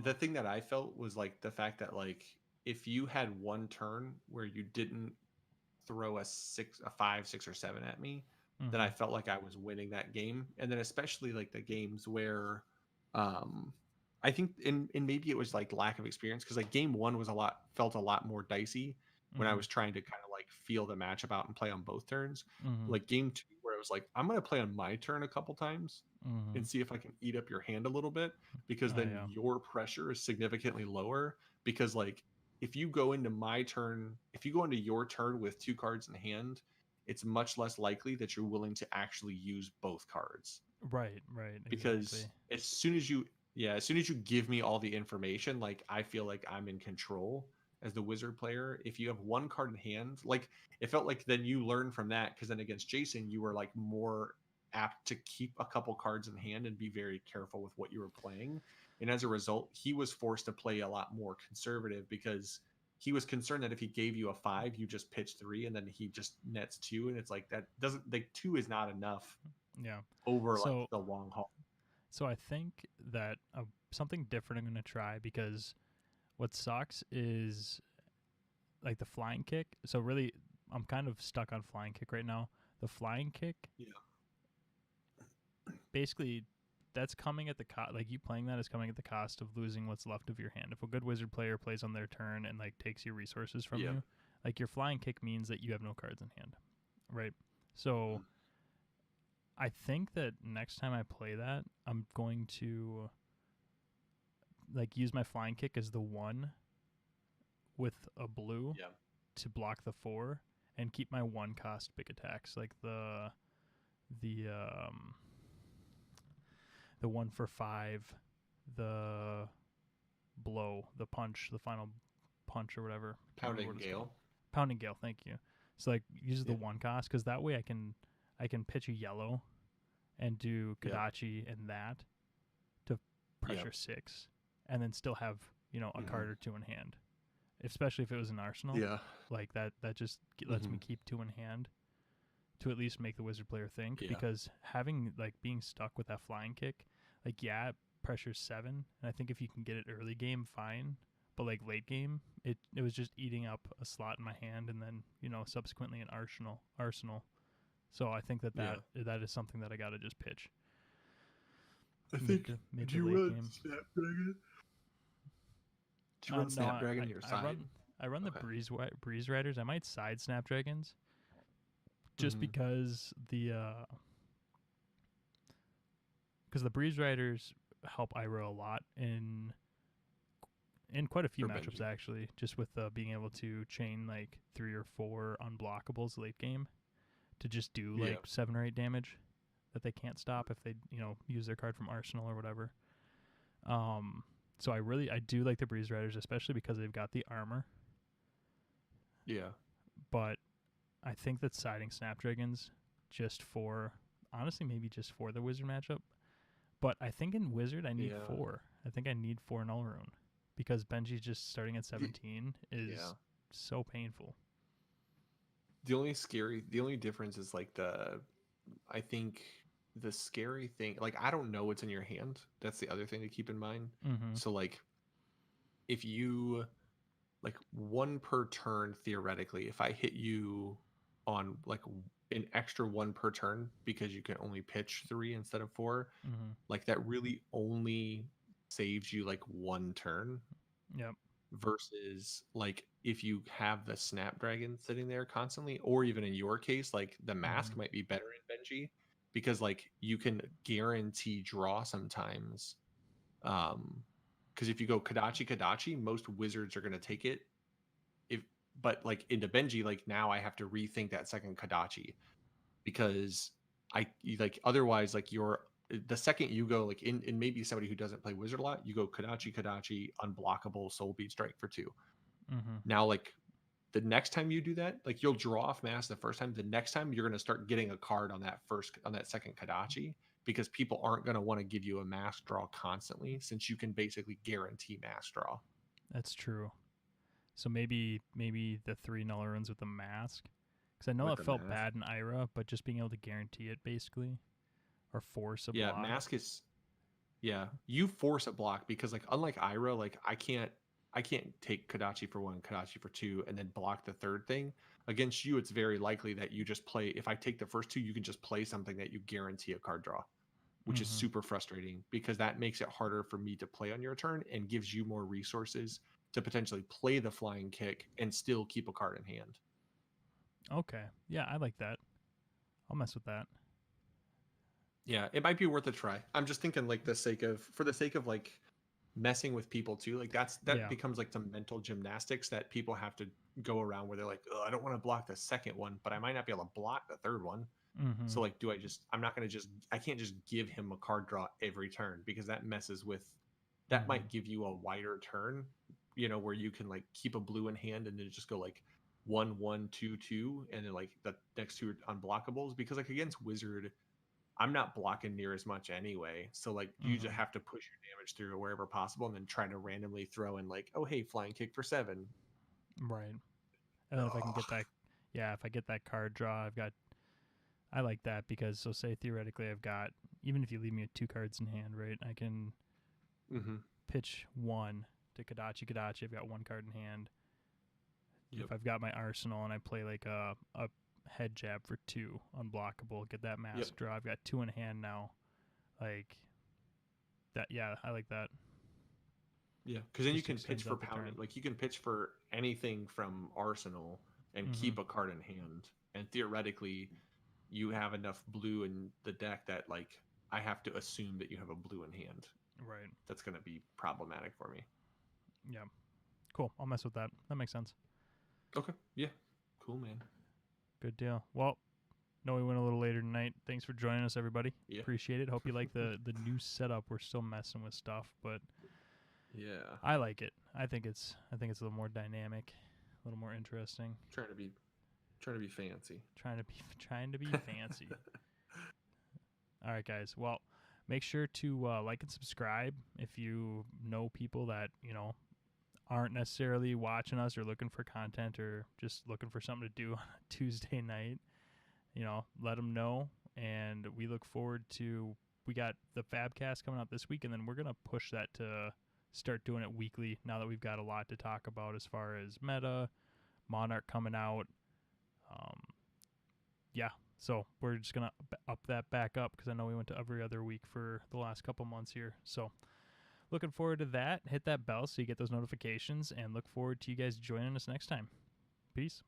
the thing that I felt was like the fact that like if you had one turn where you didn't throw a 5, 6, or 7 at me, then I felt like I was winning that game. And then especially like the games where I think in maybe it was like lack of experience, because like game 1 felt a lot more dicey when I was trying to kind of like feel the matchup out and play on both turns. Like game 2, where it was like, I'm going to play on my turn a couple times and see if I can eat up your hand a little bit, because then your pressure is significantly lower. Because like if you go into your turn with 2 cards in hand, it's much less likely that you're willing to actually use both cards. Right. Because as soon as you give me all the information, like I feel like I'm in control as the wizard player. If you have 1 card in hand, like it felt like then you learn from that, because then against Jason you were like more apt to keep a couple cards in hand and be very careful with what you were playing. And as a result, he was forced to play a lot more conservative, because he was concerned that if he gave you a 5, you just pitch 3 and then he just nets 2, and it's like that doesn't, like 2 is not enough over like the long haul. So I think that something different I'm going to try, because what sucks is like the flying kick. So really I'm kind of stuck on flying kick right now. The flying kick, basically that's coming at the cost, like you playing that is coming at the cost of losing what's left of your hand. If a good wizard player plays on their turn and like takes your resources from you, like your flying kick means that you have no cards in hand, right? So I think that next time I play that, I'm going to like use my flying kick as the 1 with a blue to block the 4 and keep my 1 cost big attacks, like the 1 for 5, the blow, the punch, the final punch or whatever. Pounding Gale. Pounding Gale, thank you. So like use the 1 cost, because that way I can pitch a yellow and do Kadachi and that to pressure 6, and then still have a card or 2 in hand. Especially if it was an arsenal, like that just lets me keep 2 in hand to at least make the wizard player think. Because having like being stuck with that flying kick, like pressure's 7, and I think if you can get it early game, fine, but like late game, it was just eating up a slot in my hand, and then subsequently an arsenal. So I think that is something that I got to just pitch. I think did you run Snapdragon? Did you run Snapdragon on your side? I run the Breeze Riders. I might side Snapdragons just because the Breeze Riders help Ira a lot in quite a few matchups, actually, just with being able to chain like 3 or 4 unblockables late game to just do like 7 or 8 damage. that they can't stop if they use their card from Arsenal or whatever. So I do like the Breeze Riders, especially because they've got the armor. Yeah. But I think that siding Snapdragons maybe just for the Wizard matchup. But I think in Wizard I need 4. I think I need 4 Null Rune because Benji's just starting at 17 is so painful. The only difference is like I think the scary thing, like I don't know what's in your hand. That's the other thing to keep in mind. Mm-hmm. So like if you like 1 per turn, theoretically, if I hit you on like an extra 1 per turn because you can only pitch 3 instead of 4, Mm-hmm. like that really only saves you like 1 turn. Yep. Versus like if you have the Snapdragon sitting there constantly, or even in your case, like the mask might be better in Benji because like you can guarantee draw sometimes. Because if you go Kadachi, most wizards are going to take it. But like into Benji, like now I have to rethink that second Kadachi because like otherwise like the second you go like in maybe somebody who doesn't play wizard a lot, you go Kadachi, unblockable Soul Beat Strike for 2. Mm-hmm. Now, like the next time you do that, like you'll draw off mass the first time. The next time you're going to start getting a card on that second Kadachi because people aren't going to want to give you a mass draw constantly since you can basically guarantee mass draw. That's true. So maybe the 3 Null Runes with the mask, because I know With it the felt mask. bad in Ira, but just being able to guarantee it basically, or force a block. Mask is you force a block because like unlike Ira, like I can't take Kadachi for 1, Kadachi for 2, and then block the third thing. Against you, it's very likely that you just play. If I take the first 2, you can just play something that you guarantee a card draw, which is super frustrating because that makes it harder for me to play on your turn and gives you more resources to potentially play the flying kick and still keep a card in hand. Okay. Yeah, I like that. I'll mess with that. Yeah, it might be worth a try. I'm just thinking like for the sake of like messing with people too, like that becomes like some mental gymnastics that people have to go around where they're like, oh, I don't want to block the second one, but I might not be able to block the third one. Mm-hmm. So like, I can't just give him a card draw every turn because that messes with, that might give you a wider turn, where you can like keep a blue in hand and then just go like 1-1, 2-2, and then like the next 2 are unblockables because like against Wizard, I'm not blocking near as much anyway. So like you just have to push your damage through wherever possible and then try to randomly throw in like, oh hey, flying kick for 7. Right. And then if I can get that if I get that card draw, I like that because so say theoretically I've got, even if you leave me with 2 cards in hand, right? I can pitch 1 to Kadachi. I've got 1 card in hand. Yep. If I've got my Arsenal and I play like a head jab for 2 unblockable, get that mask draw. I've got 2 in hand now. Like that, I like that. Yeah, because then you can pitch for pounding. Like you can pitch for anything from Arsenal and keep a card in hand. And theoretically, you have enough blue in the deck that like I have to assume that you have a blue in hand. Right. That's going to be problematic for me. Yeah. Cool. I'll mess with that. That makes sense. Okay. Yeah. Cool, man. Good deal. Well, no, we went a little later tonight. Thanks for joining us, everybody. Yeah. Appreciate it. Hope you like the new setup. We're still messing with stuff, but yeah, I like it. I think it's a little more dynamic, a little more interesting. Trying to be fancy. Trying to be fancy. All right, guys. Well, make sure to like and subscribe if you know people that aren't necessarily watching us or looking for content or just looking for something to do on a Tuesday night. Let them know. And we look forward to, we got the Fabcast coming up this week, and then we're going to push that to start doing it weekly now that we've got a lot to talk about as far as meta, Monarch coming out. So we're just going to up that back up because I know we went to every other week for the last couple months here. So looking forward to that. Hit that bell so you get those notifications, and look forward to you guys joining us next time. Peace.